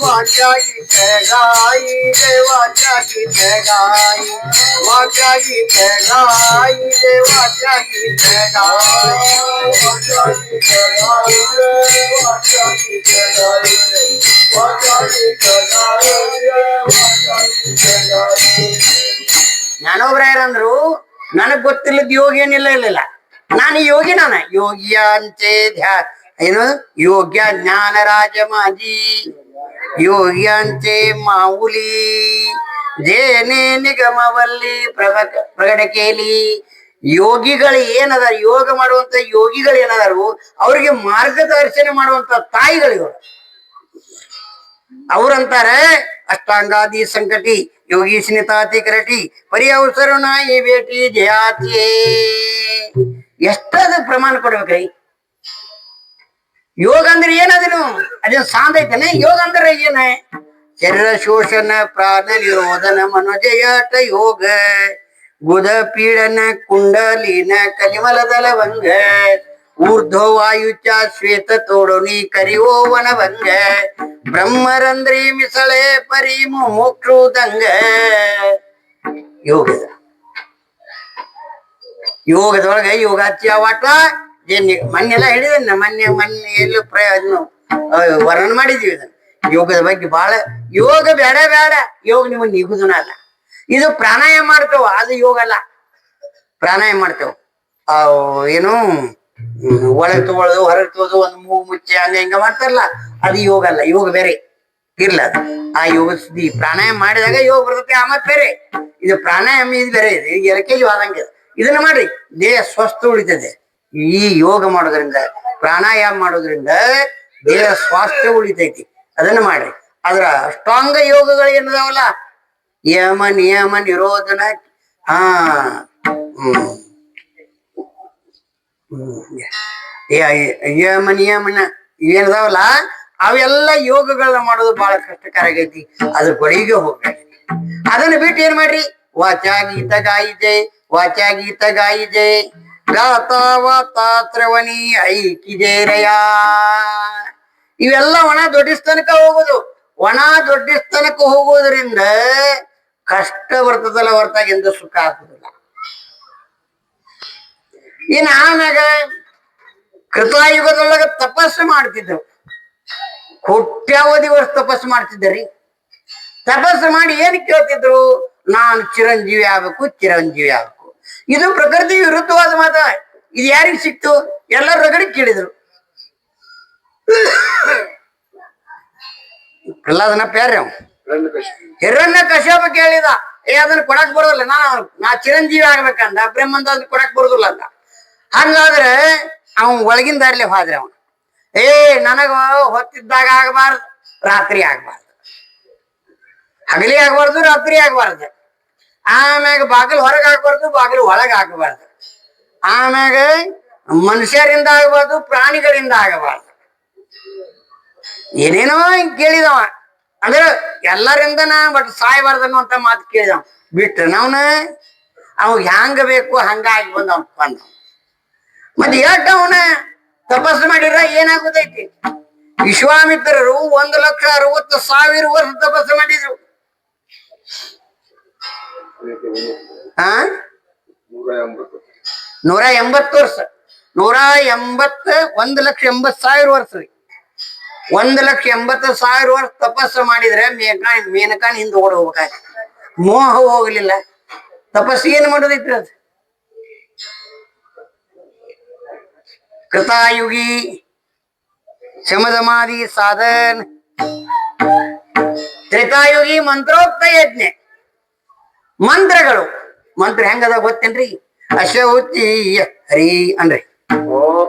वाचा गीत गाई रे, वाचा गीत गाई, वाचा गीत गाई रे, वाचा गीत गाई, वाचा गीत गाई रे, वाचा गीत गाई रे, वाचा गीत गाई रे, वाचा गीत गाई. ಜ್ಞಾನೋಬರಾಯರಂದ್ರು ನನಗ್ ಗೊತ್ತಿಲ್ಲದ ಯೋಗಿ ಏನಿಲ್ಲ ಇಲ್ಲ ನಾನು ಯೋಗಿ ಯೋಗ್ಯ ಅಂತೆ ಏನು ಯೋಗ್ಯ ಜ್ಞಾನ ರಾಜ ಮಾಜಿ ಯೋಗ್ಯ ಅಂತೆ ಮಾವುಲಿ ಜೇನೆ ನಿಗಮವಲ್ಲಿ ಪ್ರಗಟಕೇಲಿ ಯೋಗಿಗಳು ಏನದ ಯೋಗ ಮಾಡುವಂತ ಯೋಗಿಗಳು ಏನದಾರು ಅವ್ರಿಗೆ ಮಾರ್ಗದರ್ಶನ ಮಾಡುವಂತ ತಾಯಿಗಳು ಅವ್ರಂತಾರೆ ಅಷ್ಟಾಂಗಾದಿ ಸಂಕಟಿ ಯೋಗಿ ಸ್ನಿತಾತಿ ಕರಟಿ ಪರಿ ಅವಸರ ನಾಯಿ ಬೇಟಿ ಜಯಾತಿಯೇ ಎಷ್ಟದ ಪ್ರಮಾಣ ಕೊಡ್ಬೇಕ್ರಿ ಯೋಗ ಅಂದ್ರೆ ಏನದನು ಅದೇನ್ ಸಾಂದ್ ಐತನೆ ಯೋಗ ಅಂದ್ರೆ ಏನ ಶರೀರ ಶೋಷಣ ಪ್ರಾಣ ನಿರೋಧನ ಮನೋಜಯಾಟ ಯೋಗ ಗುದ ಪೀಡನ ಕುಂಡಲಿನ ಕಲಿಮಲದಲ ಭಂಗ ಊರ್ಧ್ವ ವಾಯುಚ ಶ್ವೇತ ತೋಡೋನಿ ಕರಿಯೋವನ ಭಂಗ ಬ್ರಹ್ಮರಂದ್ರಿ ಮಿಸಳೆ ಪರಿ ಮೋಕ್ಷದಂಗ ಯೋಗದ ಯೋಗದೊಳಗ ಯೋಗಾಚ್ಯ ವಾಟ ಮೊನ್ನೆಲ್ಲ ಹೇಳಿದ ಮೊನ್ನೆ ಎಲ್ಲೂ ವರ್ಣನ ಮಾಡಿದೀವಿ ಇದನ್ನ ಯೋಗದ ಬಗ್ಗೆ ಬಹಳ ಯೋಗ ಬೇಡ ಯೋಗ ನಿಮಗ್ ನಿಗುದನ ಅಲ್ಲ ಇದು ಪ್ರಾಣಾಯಾಮ ಮಾಡ್ತೇವ ಅದು ಯೋಗ ಅಲ್ಲ ಪ್ರಾಣಾಯಾಮ ಮಾಡ್ತೇವ ಏನು ಒಳಗೆ ತಗೊಳ್ಳೋದು ಹೊರಗೆ ತಗೋದು ಒಂದು ಮೂಗು ಮುಚ್ಚೆ ಹಿಂಗ ಮಾಡ್ತಾರಲ್ಲ ಅದು ಯೋಗ ಅಲ್ಲ ಯೋಗ ಬೇರೆ ಇರ್ಲ ಅದು ಆ ಯೋಗ ಸುದ್ದಿ ಪ್ರಾಣಾಯಾಮ ಮಾಡಿದಾಗ ಯೋಗ ಬರ್ತೈತಿ ಆಮೇಲೆ ಬೇರೆ ಇದು ಪ್ರಾಣಾಯಾಮ ಇದು ಬೇರೆ ಇದೆ ಈಗ LKG ಆದಂಗೆ ಇದನ್ನ ಮಾಡ್ರಿ ದೇಹ ಸ್ವಸ್ಥ ಉಳಿತದೆ ಈ ಯೋಗ ಮಾಡೋದ್ರಿಂದ ಪ್ರಾಣಾಯಾಮ ಮಾಡೋದ್ರಿಂದ ದೇಹ ಸ್ವಾಸ್ಥ್ಯ ಉಳಿತೈತಿ ಅದನ್ನ ಮಾಡ್ರಿ ಅದ್ರ ಅಷ್ಟಾಂಗ ಯೋಗಗಳು ಏನದಾವಲ್ಲ ಯಮ ನಿಯಮ ನಿರೋಧನ ಯಮ ನಿಯಮನ ಇವೇನದಾವಲ್ಲ ಅವೆಲ್ಲ ಯೋಗಗಳನ್ನ ಮಾಡೋದು ಬಹಳ ಕಷ್ಟಕರ ಆಗೈತಿ ಅದ್ರ ಕೊನೆಗೆ ಹೋಗ್ಬೇಕು ಅದನ್ನ ಬಿಟ್ಟು ಏನ್ ಮಾಡ್ರಿ ವಾಚಾ ಗೀತ ಗಾಯಿಜೆ ಗಾತಾ ವಾತಾ ಶ್ರವಣಿ ಐಕಿಜೇರಯ ಇವೆಲ್ಲ ಒಣ ದೊಡ್ಡಿಸ್ತನಕ ಹೋಗುದು ಒಣ ದೊಡ್ಡಿಸ್ತನಕ ಹೋಗೋದ್ರಿಂದ ಕಷ್ಟ ಬರ್ತದಲ್ಲ ಹೊರತಾಗಿ ಎಂದು ಸುಖ ಆಗ್ತದಿಲ್ಲ ಇನ್ ಆಮ್ಯಾಗ ಕೃತಾಯುಗದೊಳಗ ತಪಸ್ಸು ಮಾಡ್ತಿದ್ರು ಕೋಟ್ಯಾವಧಿ ವರ್ಷ ತಪಸ್ಸು ಮಾಡ್ತಿದ್ದರಿ ತಪಸ್ಸು ಮಾಡಿ ಏನ್ ಕೇಳ್ತಿದ್ರು ನಾನು ಚಿರಂಜೀವಿ ಆಗ್ಬೇಕು ಇದು ಪ್ರಕೃತಿ ವಿರುದ್ಧವಾದ ಮಾತ ಇದು ಯಾರಿಗ್ ಸಿಕ್ತು ಎಲ್ಲರೂ ರಗಡಿ ಕೇಳಿದ್ರು ಪ್ರಹ್ಲಾದನ ಪ್ಯಾರ್ಯ ಹಿರಣ್ಯ ಕಶ್ಯಪ ಕೇಳಿದ ಅದನ್ನ ಕೊಡಕ್ ಬರೋದಿಲ್ಲ ನಾ ಚಿರಂಜೀವಿ ಆಗ್ಬೇಕಂದ ಬ್ರಹ್ಮಂದ ಅದನ್ನ ಕೊಡಕ್ ಬರೋದಿಲ್ಲ ಅಂತ ಹಂಗಾದ್ರೆ ಅವನ್ ಒಳಗಿನ ದಾರಿಲಿ ಹೋದ್ರೆ ಅವನು ನನಗ ಹೊತ್ತಿದ್ದಾಗ ಆಗಬಾರ್ದು ರಾತ್ರಿ ಆಗ್ಬಾರ್ದು ಹಗಲಿ ಆಗ್ಬಾರ್ದು ರಾತ್ರಿ ಆಗ್ಬಾರ್ದು ಆಮ್ಯಾಗ ಬಾಗಿಲು ಹೊರಗೆ ಹಾಕ್ಬಾರ್ದು ಬಾಗಿಲು ಒಳಗೆ ಹಾಕಬಾರ್ದು ಆಮ್ಯಾಗ ಮನುಷ್ಯರಿಂದ ಆಗಬಾರ್ದು ಪ್ರಾಣಿಗಳಿಂದ ಆಗಬಾರ್ದು ಏನೇನೋ ಹಿಂಗ್ ಕೇಳಿದವ ಅಂದ್ರೆ ಎಲ್ಲರಿಂದನ ಬಟ್ ಸಾಯಬಾರ್ದನ್ನು ಅಂತ ಮಾತು ಕೇಳಿದವ ಬಿಟ್ಟ ನಾವ್ನ ಅವ್ ಹ್ಯಾಂಗ ಬೇಕು ಹಂಗಾಗಿ ಬಂದ ಮತ್ತೆ ಎಷ್ಟು ಅವನ ತಪಸ್ಸು ಮಾಡಿರ ಏನಾಗೋದೈತಿ ವಿಶ್ವಾಮಿತ್ರರು 1,60,000 ವರ್ಷ ತಪಸ್ಸು ಮಾಡಿದ್ರು 180 ವರ್ಷ 1,80,000 ವರ್ಷ ರೀ 1,80,000 ವರ್ಷ ತಪಸ್ಸು ಮಾಡಿದ್ರೆ ಮೇನಕಾನ್ ಹಿಂದೆ ಓಡ್ ಹೋಗ್ಬೇಕಾಯ್ತು ಮೋಹ ಹೋಗ್ಲಿಲ್ಲ ತಪಸ್ಸು ಏನ್ ಮಾಡೋದೈತ್ರಿ ಅದು ಕೃತಾಯುಗಿ ಶಮದಮಾದಿ ಸಾಧನ ತ್ರೇತಾಯುಗಿ ಮಂತ್ರೋಕ್ತ ಯಜ್ಞ ಮಂತ್ರಗಳು ಮಂತ್ರ ಹೆಂಗದ ಗೊತ್ತೇನ್ರಿ ಅಶೌಚಿ ಹರಿ ಅನ್ರಿ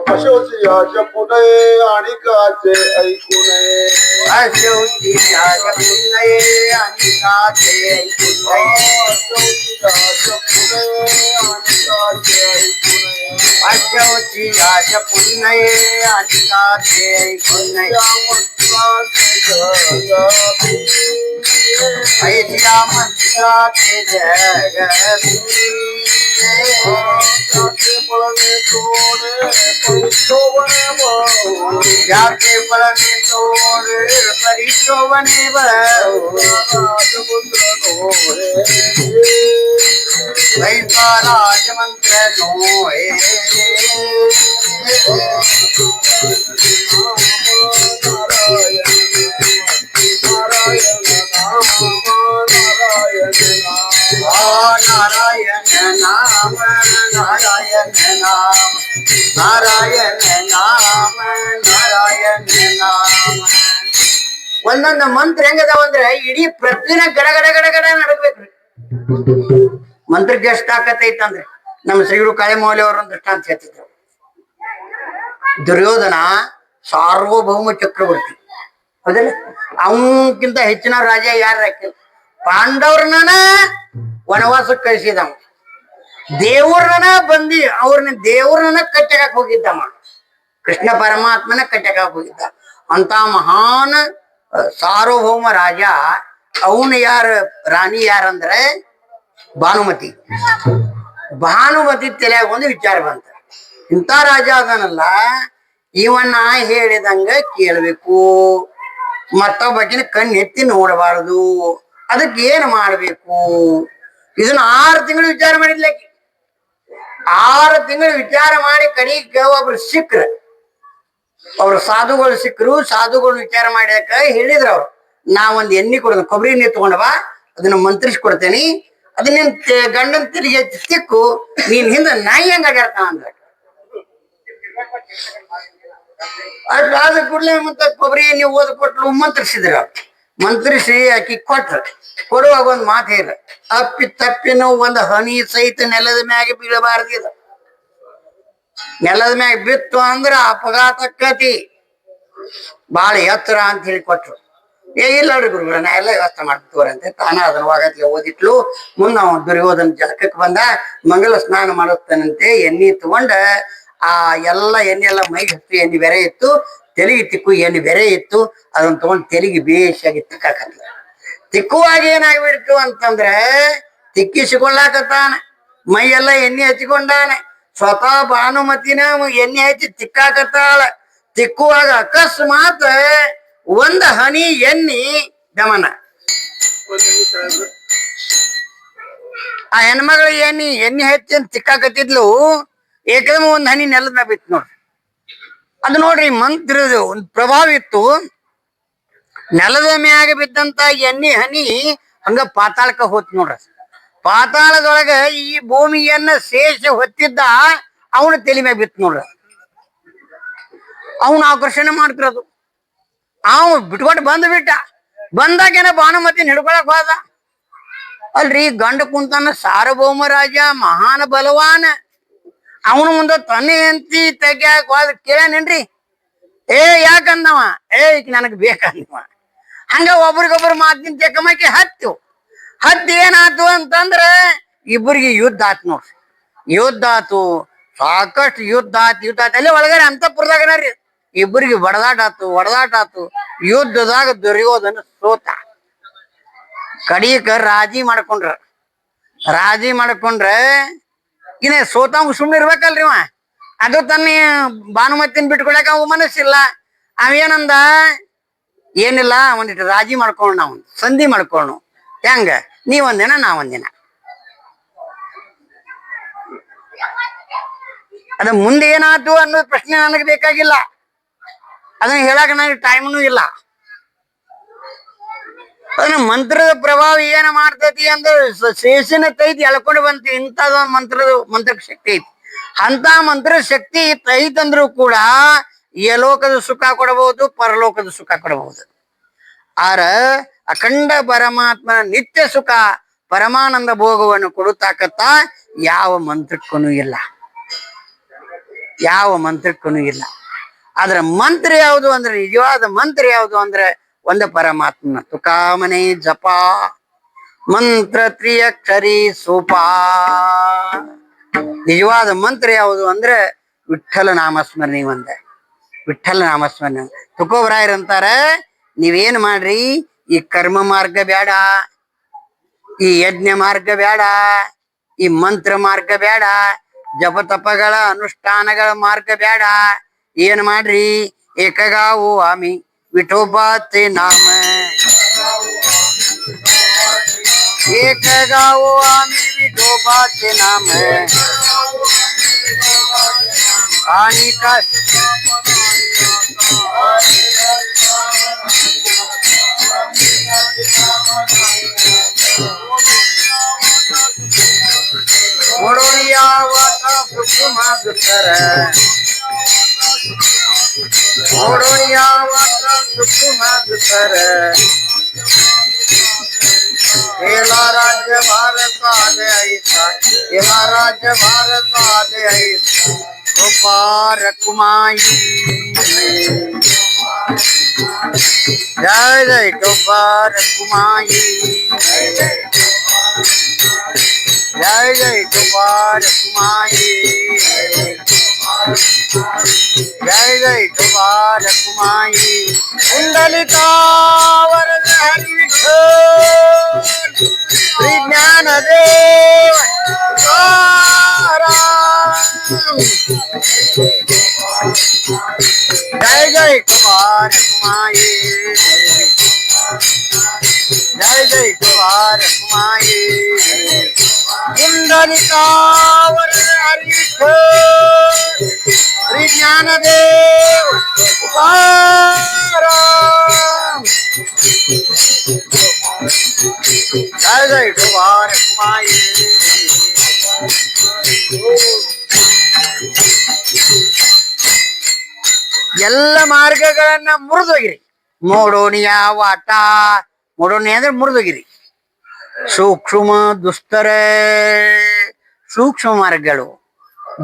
अशोचियाच पुणे आणि काचे ऐकू नये अशौचियाच पुण्ये आणि काचे ऐकू नये अशोचियाच पुणे आणि काचे ऐकू नये अशौचियाच पुण्ये आणि काचे ऐकू नये ऐतिया मंत्राचे जगती जाते पळणे तोर परिशोभने वैसा राजमंत्र नोए नारायण ನಾರಾಯಣ ನಾಮ ನಾರಾಯಣ ನಾಮ. ಒಂದೊಂದು ಮಂತ್ರ ಹೆಂಗದಾವ ಅಂದ್ರೆ ಇಡೀ ಪೃಥ್ವಿನ ಗಡ ಗಡ ಗಡ ಗಡ ನಡಗ್ಬೇಕ್ರಿ. ಮಂತ್ರಕ್ಕೆ ಎಷ್ಟು ತಾಕತ್ತೈತಂದ್ರೆ ನಮ್ಮ ಶ್ರೀಗುರು ಕಾಳಿಮೌಳಿ ಅವರು ದೃಷ್ಟಾಂತ ಹೇಳ್ತಿದ್ರು. ದುರ್ಯೋಧನ ಸಾರ್ವಭೌಮ ಚಕ್ರವರ್ತಿ ಹೌದಲ್ಲ, ಅವನಕ್ಕಿಂತ ಹೆಚ್ಚಿನ ರಾಜ ಯಾರು ಹಾಕಿಲ್ಲ. ಪಾಂಡವ್ರನ್ನ ವನವಾಸಕ್ಕೆ ಕಳಿಸಿದವ, ದೇವ್ರನ್ನ ಅವ್ರನ್ನ ದೇವ್ರನ್ನ ಕಟ್ಟಕ್ ಹೋಗಿದ್ದಮ್ಮ, ಕೃಷ್ಣ ಪರಮಾತ್ಮನ ಕಟ್ಟಕ್ ಹೋಗಿದ್ದ. ಅಂತ ಮಹಾನ್ ಸಾರ್ವಭೌಮ ರಾಜ. ಅವನು ರಾಣಿ ಯಾರಂದ್ರೆ ಭಾನುಮತಿ. ಭಾನುಮತಿ ತಲೆಯಾಗ ಒಂದು ವಿಚಾರ ಬಂತ, ಇಂಥ ರಾಜ ಅದನಲ್ಲ, ಇವನ್ನ ಹೇಳಿದಂಗ ಕೇಳ್ಬೇಕು, ಮತ್ತೊಬ್ಬಕಿನ ಕಣ್ಣು ಎತ್ತಿ ನೋಡಬಾರದು, ಅದಕ್ಕೆ ಏನ್ ಮಾಡ್ಬೇಕು? ಇದನ್ನ 6 ತಿಂಗಳು ವಿಚಾರ ಮಾಡಿದ್ಲಕ್ಕೆ. 6 ತಿಂಗಳು ವಿಚಾರ ಮಾಡಿ ಕಡೆಗೆ ಒಬ್ರು ಸಿಕ್ಕ್ರ, ಅವ್ರು ಸಾಧುಗಳು ಸಿಕ್ಕರು. ಸಾಧುಗಳು ವಿಚಾರ ಮಾಡ್ಯಾಕ ಹೇಳಿದ್ರ ಅವ್ರು, ನಾವೊಂದ್ ಎಣ್ಣೆ ಕೊಡ, ಕೊಬ್ಬರಿ ಎಣ್ಣೆ ತಗೊಂಡವ, ಅದನ್ನ ಮಂತ್ರಿಸಿ ಕೊಡ್ತೇನಿ, ಅದನ್ನ ಗಂಡನ ತಿರುಗಿ ಸಿಕ್ಕು, ನೀನ್ ಹಿಂದ ನಾಯಿ ಹೆಂಗ ಅಡ್ಯಾಡ್ತಾನ ಅಂದ್ರ. ಅದಾದ ಕೂಡಲೇ ಮತ್ತೆ ಕೊಬ್ಬರಿ ಎಣ್ಣೆ ಓದ್ ಕೊಟ್ಲು, ಮಂತ್ರಿಸಿದ್ರ. ಮಂತ್ರಿಸಿ ಆಕಿ ಕೊಡುವಾಗ ಒಂದ್ ಮಾತು ಹೇಳ, ಅಪ್ಪಿ ತಪ್ಪಿನ ಒಂದ್ ಹನಿ ಸಹಿತ ನೆಲದ ಮ್ಯಾಗ ಬೀಳಬಾರ್ದಿದ. ನೆಲದ ಮ್ಯಾಗ ಬಿತ್ತು ಅಂದ್ರ ಅಪಘಾತಕ್ಕತಿ, ಬಾಳ ಎತ್ತರ ಅಂತ ಹೇಳಿ ಕೊಟ್ರು. ಇಲ್ಲ ಗುರುಗಳ, ನಾ ಎಲ್ಲ ವ್ಯವಸ್ಥೆ ಮಾಡ್ತವ್ರಂತೆ. ತಾನ ಅದನ್ನ ವಾಗತ್ಲೆ ಓದಿಟ್ಲು. ಮುಂದ ಅವ ದುರ್ಯೋಧನ ಜಳಕಕ್ಕೆ ಬಂದ, ಮಂಗಲ ಸ್ನಾನ ಮಾಡುತ್ತಾನಂತೆ. ಎಣ್ಣೆ ತಗೊಂಡ ಆ ಎಣ್ಣೆ ಎಲ್ಲ ಮೈಗೆ ಹತ್ತು, ಎಣ್ಣೆ ಬೆರೆ ಇತ್ತು, ತೆಲಿಗೆ ತಿಕ್ಕು ಎಣ್ಣೆ ಬೆರೆ ಇತ್ತು, ಅದನ್ನ ತಗೊಂಡು ತೆಲಿಗೆ ಬೇಷಾಗಿ ತಿಕ್ಕಾಕತ್ಲ. ತಿಕ್ಕುವಾಗ ಏನಾಗ್ಬಿಡ್ತು ಅಂತಂದ್ರೆ, ತಿಕ್ಕಿಸಿಕೊಳ್ಳಾಕತ್ತಾನ, ಮೈಯೆಲ್ಲ ಎಣ್ಣೆ ಹಚ್ಚಿಕೊಂಡಾನೆ. ಸ್ವತಃ ಭಾನುಮತಿನ ಎಣ್ಣೆ ಹಚ್ಚಿ ತಿಕ್ಕಾಕತ್ತಾಳ. ತಿಕ್ಕುವಾಗ ಅಕಸ್ಮಾತ್ ಒಂದ್ ಹನಿ ಎಣ್ಣಿ ದಮನ, ಆ ಹೆಣ್ಮಗಳ ಎಣ್ಣೆ ಹಚ್ಚಿ ತಿಕ್ಕಾಕತ್ತಿದ್ಲು. ಏಕದಮ ಒಂದ್ ಹನಿ ನೆಲದ ಮ್ಯಾಗ ಬಿತ್ತು ನೋಡ್ರಿ. ಅದು ನೋಡ್ರಿ ಮಂತ್ರದ ಒಂದು ಪ್ರಭಾವ ಇತ್ತು. ನೆಲದ ಮ್ಯಾಗ ಬಿದ್ದಂತ ಎಣ್ಣೆ ಹನಿ ಹಂಗ ಪಾತಾಳಕ್ಕ ಹೋತ್ ನೋಡ್ರಿ. ಪಾತಾಳದೊಳಗ ಈ ಭೂಮಿಯನ್ನ ಶೇಷ ಹೊತ್ತಿದ್ದ ಅವನ ತಲೆ ಮ್ಯಾಗ ಬಿತ್ತು ನೋಡ್ರಿ. ಅವನು ಆಕರ್ಷಣೆ ಮಾಡ್ತಿರೋದು. ಅವ ಬಿಟ್ಕೊಟ್ಟು ಬಿಟ್ಟ. ಬಂದಾಗೇನ ಭಾನುಮತಿನ ಹಿಡ್ಕೊಳಕ್ ಹೋದ. ಅಲ್ರಿ, ಗಂಡ ಕುಂತಾನ ಸಾರ್ವಭೌಮ ರಾಜ, ಮಹಾನ್ ಬಲವಾನ. ಅವನು ಮುಂದ ತನ್ನ ಹೆಂಡತಿ ತೆಗ್ಯಾಕ ಹೋದ. ಕೇಳೇನೇನ್ರಿ? ಯಾಕಂದವ, ಈಗ ನನಗ್ ಬೇಕಂದವ. ಹಂಗ ಒಬ್ರಿಗೊಬ್ರು ಮಾತಿನ ತೆಕ್ಕಮಕ್ಕೆ ಹತ್ತಿ ಏನಾತು ಅಂತಂದ್ರ ಇಬ್ಬರಿಗೆ ಯುದ್ಧ ಆತ್ ನೋಡ್ರಿ. ಯುದ್ಧ ಆತು, ಸಾಕಷ್ಟು ಯುದ್ಧ ಆತು. ಅಲ್ಲೇ ಒಳಗಡೆ ಅಂತಪುರದಾಗನರಿ ಇಬ್ಬರಿಗೆ ಒಡದಾಟ ಆತು. ಯುದ್ಧದಾಗ ದುರ್ಯೋಧನ ಸೋತ. ಕಡಿಯಕ ರಾಜಿ ಮಾಡ್ಕೊಂಡ್ರ ಇನ್ನ ಸೋತಂಗ ಸುಮ್ನೆ ಇರ್ಬೇಕಲ್ರಿ ಅವ. ಅದು ತನ್ನ ಭಾನುಮತಿನ ಬಿಟ್ಕೊಡಕ ಅವ ಮನಸ್ಸಿಲ್ಲ. ಅವೇನಂದ, ಏನಿಲ್ಲ, ಒಂದಿಟ್ಟು ರಾಜಿ ಮಾಡ್ಕೊಂಡು ನಾವು ಸಂಧಿ ಮಾಡ್ಕೊಂಡು, ಹೆಂಗ ನೀವೊಂದಿನ ನಾವೊಂದಿನ. ಅದ ಮುಂದೆ ಏನಾಯ್ತು ಅನ್ನೋದು ಪ್ರಶ್ನೆ ನನಗೆ ಬೇಕಾಗಿಲ್ಲ, ಅದನ್ನ ಹೇಳಕ್ ನನಗೆ ಟೈಮ್ನು ಇಲ್ಲ. ಅದನ್ನ ಮಂತ್ರದ ಪ್ರಭಾವ ಏನ ಮಾಡ್ತೈತಿ ಅಂದ್ರೆ ಶೇಷನ ತೈತಿ ಎಳ್ಕೊಂಡು ಬಂತಿ. ಇಂಥದೊಂದು ಮಂತ್ರಕ್ಕೆ ಶಕ್ತಿ ಐತಿ. ಅಂತ ಮಂತ್ರ ಶಕ್ತಿ ಐತಂದ್ರೂ ಕೂಡ ಯಲೋಕದ ಸುಖ ಕೊಡಬಹುದು, ಪರಲೋಕದ ಸುಖ ಕೊಡಬಹುದು. ಆರ ಅಖಂಡ ಪರಮಾತ್ಮನ ನಿತ್ಯ ಸುಖ ಪರಮಾನಂದ ಭೋಗವನ್ನು ಕೊಡುತ್ತಾಕತ್ತ ಯಾವ ಮಂತ್ರಕ್ಕೂ ಇಲ್ಲ. ಆದ್ರ ಮಂತ್ರ ಯಾವುದು ಅಂದ್ರೆ, ನಿಜವಾದ ಮಂತ್ರ ಯಾವುದು ಅಂದ್ರೆ ಒಂದ ಪರಮಾತ್ಮನ ತುಕಾಮನೆ ಜಪ ಮಂತ್ರ 3 ಅಕ್ಷರಿ ಸೂಪ. ನಿಜವಾದ ಮಂತ್ರ ಯಾವುದು ಅಂದ್ರೆ ವಿಠ್ಠಲ ನಾಮಸ್ಮರಣೆ. ವಿಠ್ಠಲ ನಾಮಸ್ಮರಣೆ. ತುಕೋಬರಾಯರಂತಾರ, ನೀವೇನ್ ಮಾಡ್ರಿ, ಈ ಕರ್ಮ ಮಾರ್ಗ ಬೇಡ, ಈ ಯಜ್ಞ ಮಾರ್ಗ ಬೇಡ, ಈ ಮಂತ್ರ ಮಾರ್ಗ ಬೇಡ, ಜಪ ತಪಗಳ ಅನುಷ್ಠಾನಗಳ ಮಾರ್ಗ ಬೇಡ. ಏನ್ ಮಾಡ್ರಿ, ಏಕಗಾವು ಆಮಿ ವಿಠೋಬಾತೆ ನಾಮ, ಏಕಗಾವು ಆಮಿ ವಿಠೋಬಾತೆ ನಾಮ ಆನಿಕ ಕುಸುಮ ಸುತ್ತರ ನೋಡೋಣ ಯಾವ ಸುತ್ತುಮ ಸುತ್ತರ ಎಲ್ಲ ರಾಜ್ಯ ಭಾರತ ಆದೆ ಐತ ಎಲ್ಲ ರಾಜ್ಯ ಭಾರತ ಆದೆ ಐತ ಗೋಪಾರ ಕುಮಾಯಿ ಜಯ ಜಯ ಗೋಪಾರ ಕುಮಾಯಿ जय जय कुमार कुमारी जय जय कुमार कुमारी कुंडलिकावर हरि श्री ज्ञान देव जय जय कुमार कुमारी जय जय कुमार कुमारी कुंडलिकावर हरि श्री ज्ञान देव जय जय कुमार कुमारी ಎಲ್ಲ ಮಾರ್ಗಗಳನ್ನ ಮುರಿದೋಗಿರಿ ನೋಡೋಣಿ ಯಾವ ಆಟ ನೋಡೋಣಿ ಅಂದ್ರೆ ಮುರಿದೋಗಿರಿ ಸೂಕ್ಷ್ಮ ದುಸ್ತರ ಸೂಕ್ಷ್ಮ ಮಾರ್ಗಗಳು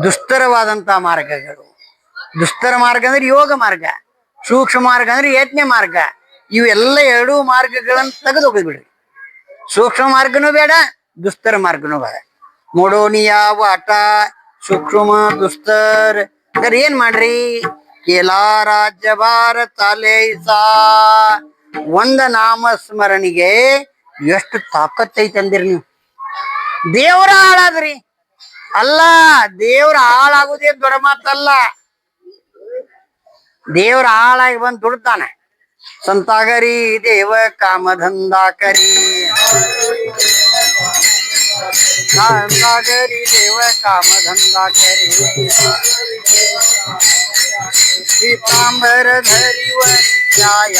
ದುಸ್ತರವಾದಂತ ಮಾರ್ಗಗಳು ದುಸ್ತರ ಮಾರ್ಗ ಅಂದ್ರೆ ಯೋಗ ಮಾರ್ಗ ಸೂಕ್ಷ್ಮ ಮಾರ್ಗ ಅಂದ್ರೆ ಯತ್ನೆ ಮಾರ್ಗ ಇವೆಲ್ಲ ಎರಡೂ ಮಾರ್ಗಗಳನ್ನು ತೆಗೆದು ಹೋಗಿದ್ಬಿಡ್ರಿ ಸೂಕ್ಷ್ಮ ಮಾರ್ಗನೂ ಬೇಡ ದುಸ್ತರ ಮಾರ್ಗನೂ ಬೇಡ ನೋಡೋಣಿ ಯಾವ ಆಟ ಸೂಕ್ಷ್ಮ ದುಸ್ತರ್ ಅಂದ್ರೆ ಏನ್ ಮಾಡ್ರಿ ಕೇಲಾ ರಾಜ್ಯ ಭಾರತ ಲೇಸಾ ಒಂದ ನಾಮ ಸ್ಮರಣಿಗೆ ಎಷ್ಟು ತಾಕತ್ತೈತಿ ಅಂದಿರಿ ನೀವು ದೇವ್ರ ಹಾಳಾದ್ರಿ ಅಲ್ಲ ದೇವ್ರ ಹಾಳಾಗುದೇ ದೊಡ್ಡ ಮಾತಲ್ಲ ದೇವ್ರ ಹಾಳಾಗಿ ಬಂದು ದುಡ್ತಾನೆ ಸಂತಾಗರಿ ದೇವ ಕಾಮಧಂದಾ ಕರಿ ಸಂತಾಗರಿ ದೇವ ಕಾಮಧಂದಾ ಕರಿ ಪೀತಾಂಬರ ಧರಿವ ಛಾಯ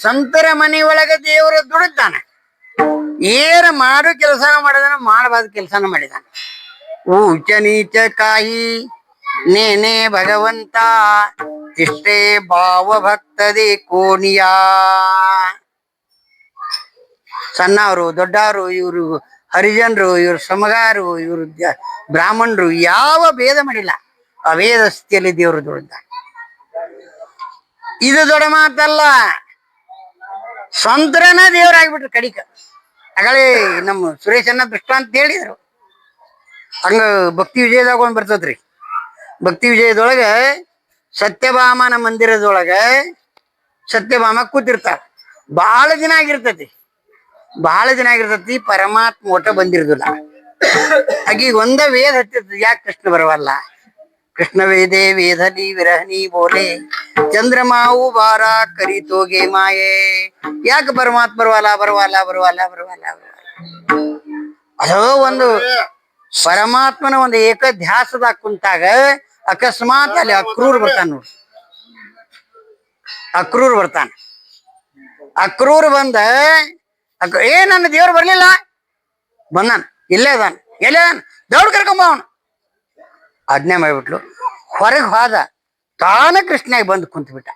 ಸಂತರ ಮನೆ ಒಳಗೆ ದೇವರು ದುಡಿತಾನೆ ಏನ ಮಾಡು ಕೆಲಸನ ಮಾಡಿದಾನ ಮಾಡಬಾರ್ದು ಕೆಲಸನ ಮಾಡಿದಾನೆ ಊಚ ನೀಚ ಕಾಯಿ ನೇನೆ ಭಗವಂತ ಇಷ್ಟೇ ಭಾವ ಭಕ್ತದೆ ಕೋನಿಯ ಸಣ್ಣವರು ದೊಡ್ಡವರು ಇವರು ಹರಿಜನರು ಇವರು ಸಮಗಾರು ಇವರು ಬ್ರಾಹ್ಮಣರು ಯಾವ ಭೇದ ಮಾಡಿಲ್ಲ ಅಭೇದ ಸ್ಥಿತಿಯಲ್ಲಿ ದೇವರು ದುಡಿದ ಇದು ದೊಡ್ಡ ಮಾತಲ್ಲ ಸ್ವಂತ್ರನ ದೇವರಾಗ್ಬಿಟ್ರು ಕಡಿಕ ಆಗಲೇ ನಮ್ಮ ಸುರೇಶನ್ನ ದೃಷ್ಟಾಂತ ಹೇಳಿದ್ರು ಹಂಗ ಭಕ್ತಿ ವಿಜಯದಾಗ ಒಂದ್ ಬರ್ತದ್ರಿ ಭಕ್ತಿ ವಿಜಯದೊಳಗ ಸತ್ಯಭಾಮನ ಮಂದಿರದೊಳಗ ಸತ್ಯಭಾಮ ಕೂತಿರ್ತಾರ ಬಹಳ ದಿನ ಆಗಿರ್ತತಿ ಪರಮಾತ್ಮ ಒಟ್ಟ ಬಂದಿರುದಿಲ್ಲ ಆಗಿ ಒಂದ ವೇದ ಹತ್ತಿರ್ತದೆ ಯಾಕೆ ಕೃಷ್ಣ ಬರವಲ್ಲ ಕೃಷ್ಣ ವೇದೇ ವೇದಲಿ ವಿರಹನಿ ಬೋಲೆ ಚಂದ್ರಮಾವು ಬಾರ ಕರಿತೋಗೆ ಮಾಯೆ ಯಾಕೆ ಪರಮಾತ್ಮ ಬರವಲ್ಲ ಅದೋ ಒಂದು ಪರಮಾತ್ಮನ ಒಂದು ಏಕಧ್ಯಾಸದಾಗ ಕುಂತಾಗ ಅಕಸ್ಮಾತ್ ಅಲ್ಲಿ ಅಕ್ರೂರ್ ಬರ್ತಾನ ನೋಡಿ ಅಕ್ರೂರ್ ಬಂದ ನನ್ನ ದೇವ್ರು ಬರ್ಲಿಲ್ಲ ಬಂದಾನ ಇಲ್ಲೇ ಅದಾನ ದೌಡ್ ಕರ್ಕೊಂಬ ಅವನು ಆಜ್ಞೆ ಮಾಡಿಬಿಟ್ಲು ಹೊರಗೆ ಹೋದ ತಾನ ಕೃಷ್ಣಾಗಿ ಬಂದು ಕುಂತ್ಬಿಟ್ಟ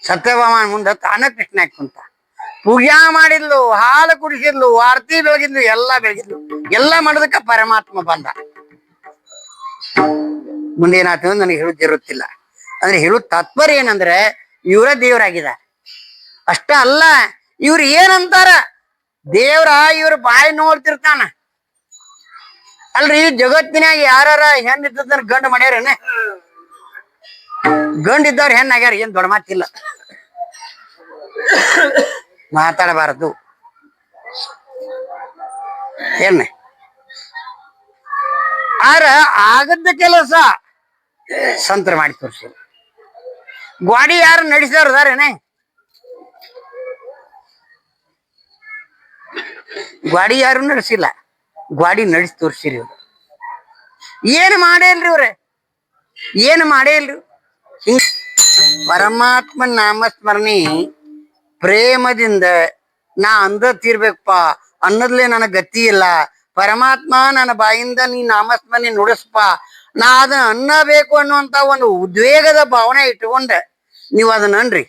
ಸತ್ಯಭಾಮನ ಮುಂದೆ ತಾನ ಕೃಷ್ಣಾಗಿ ಕುಂತ ಪೂಜಾ ಮಾಡಿದ್ಲು ಹಾಲು ಕುಡಿಸಿದ್ಲು ಆರತಿ ಬೆಳಗಿದ್ಲು ಎಲ್ಲ ಮಾಡೋದಕ್ಕ ಪರಮಾತ್ಮ ಬಂದ ಮುಂದೇನಾಗ್ತದೆ ನನಗೆ ಹೇಳುತ್ತಿರುತ್ತಿಲ್ಲ ಅಂದ್ರೆ ಹೇಳುವ ತಾತ್ಪರ್ಯ ಏನಂದ್ರೆ ಇವರ ದೇವರಾಗಿದ್ದಾರೆ ಅಷ್ಟ ಅಲ್ಲ ಇವ್ರು ಏನಂತಾರ ದೇವ್ರ ಇವ್ರ ಬಾಯಿ ನೋಡ್ತಿರ್ತಾನ ಅಲ್ರಿ ಜಗತ್ತಿನಾಗ ಯಾರ ಹೆಣ್ ಇದ್ದದನ್ನ ಗಂಡ ಮಾಡ್ಯಾರೇನೆ ಗಂಡ ಇದ್ದವ್ರ ಹೆಣ್ಣಾಗ್ಯಾರ ಏನ್ ದೊಡ್ಡ ಮಾತಿಲ್ಲ ಮಾತಾಡಬಾರದು ಏನ್ ಆರ ಆಗದ ಕೆಲಸ ಸಂತರ ಮಾಡಿ ತೋರಿಸಿ ಗ್ವಾಡಿ ಯಾರು ನಡೆಸಿದವ್ರು ಅದಾರೇನೆ ಗ್ವಾಡಿ ಯಾರು ನಡೆಸಿಲ್ಲ ಗ್ವಾಡಿ ನಡೆಸಿ ತೋರ್ಸಿರಿ ಇವ್ರು ಏನು ಮಾಡೇ ಇಲ್ರಿ ಹಿಂಗ ಪರಮಾತ್ಮ ನಾಮಸ್ಮರಣೆ ಪ್ರೇಮದಿಂದ ನಾ ಅಂದ ತೀರ್ಬೇಕಪ್ಪ, ಅನ್ನದ್ಲೆ ನನಗ್ ಗತಿ ಇಲ್ಲ, ಪರಮಾತ್ಮ ನನ್ನ ಬಾಯಿಂದ ನೀ ನಾಮಸ್ಮರಣೆ ನುಡಿಸ್ಪ, ನಾ ಅದನ್ನ ಅನ್ನಬೇಕು ಅನ್ನುವಂತ ಒಂದು ಉದ್ವೇಗದ ಭಾವನೆ ಇಟ್ಕೊಂಡ ನೀವು ಅದನ್ನ ಅನ್ರಿ.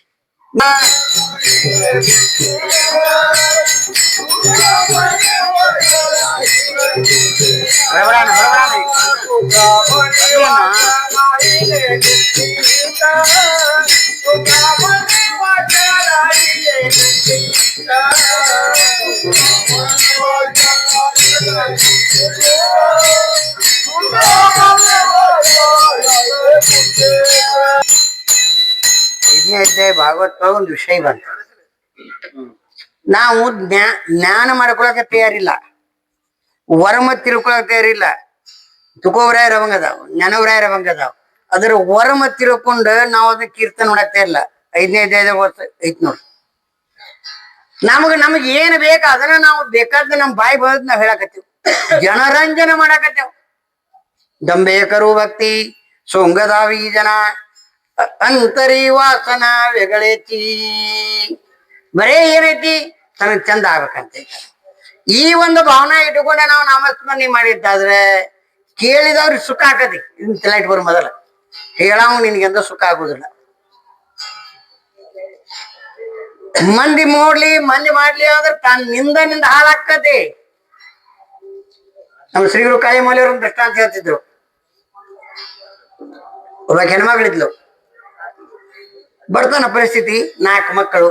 ಐದನೇ ಅಧ್ಯಾಯ ಭಾಗವತ ಒಂದು ವಿಷಯ ಬಂತು. ನಾವು ಜ್ಞಾನ ಮಾಡ್ಕೊಳಕ ತಯಾರಿಲ್ಲ, ವರ್ಮ ತಿಳ್ಕೊಳಕ್ ತಯಾರಿಲ್ಲ. ತುಕೋವ್ರಾಯರ ಅವಂಗದಾವ್, ಜ್ಞಾನವ್ರಾಯರ ಅವಂಗದಾವ್. ಅದ್ರ ವರ್ಮ ತಿಳ್ಕೊಂಡು ನಾವು ಅದನ್ನ ಕೀರ್ತನೆ ಮಾಡಕ್ ತಯಾರಿಲ್ಲ. ಐದನೇ ಅಧ್ಯಾಯದಾಗ ಐತ್ ನೋಡ್ರಿ. ನಮಗ್ ಏನ್ ಬೇಕ ಅದನ್ನ ನಾವು ಬೇಕಾದ ನಮ್ ಬಾಯಿ ಬರೋದ್ ನಾವ್ ಹೇಳಕತ್ತೀವಿ, ಜನರಂಜನೆ ಮಾಡಾಕತ್ತೇವ್. ದಂಬೇಕರು ಭಕ್ತಿ ಸೊಂಗದಾವಿ ಜನ ಅಂತರಿ ವಾಸನ ವೆಗಳೈತಿ. ಬರೇ ಏನೈತಿ, ತನಗ್ ಚಂದ ಆಗ್ಬೇಕಂತ ಈ ಒಂದು ಭಾವನೆ ಇಟ್ಕೊಂಡೆ ನಾವು ನಾಮಸ್ಮರಣೆ ಮಾಡಿದ್ದಾದ್ರೆ ಕೇಳಿದವ್ರಿಗೆ ಸುಖ ಆಕತಿ. ಇದನ್ನ ತಲೆ ಇಟ್ಕೊರು ಮೊದಲ, ಹೇಳಾವ್ ನಿನ್ಗೆಂದ ಸುಖ ಆಗುದಿಲ್ಲ. ಮಂದಿ ಮಂದಿ ಮಾಡ್ಲಿ ಅಂದ್ರೆ ನಿಂದ ಹಾಳಾಕತಿ. ನಮ್ಮ ಶ್ರೀಗುರು ಕಾಳಿಮೌಲಿ ಅವ್ರ ದೃಷ್ಟಾಂತ ಹೇಳ್ತಿದ್ರು. ಒಬ್ಬ ಹೆಣ್ಮಗಳಿದ್ಲು, ಬಡತನ ಪರಿಸ್ಥಿತಿ, 4 ಮಕ್ಕಳು,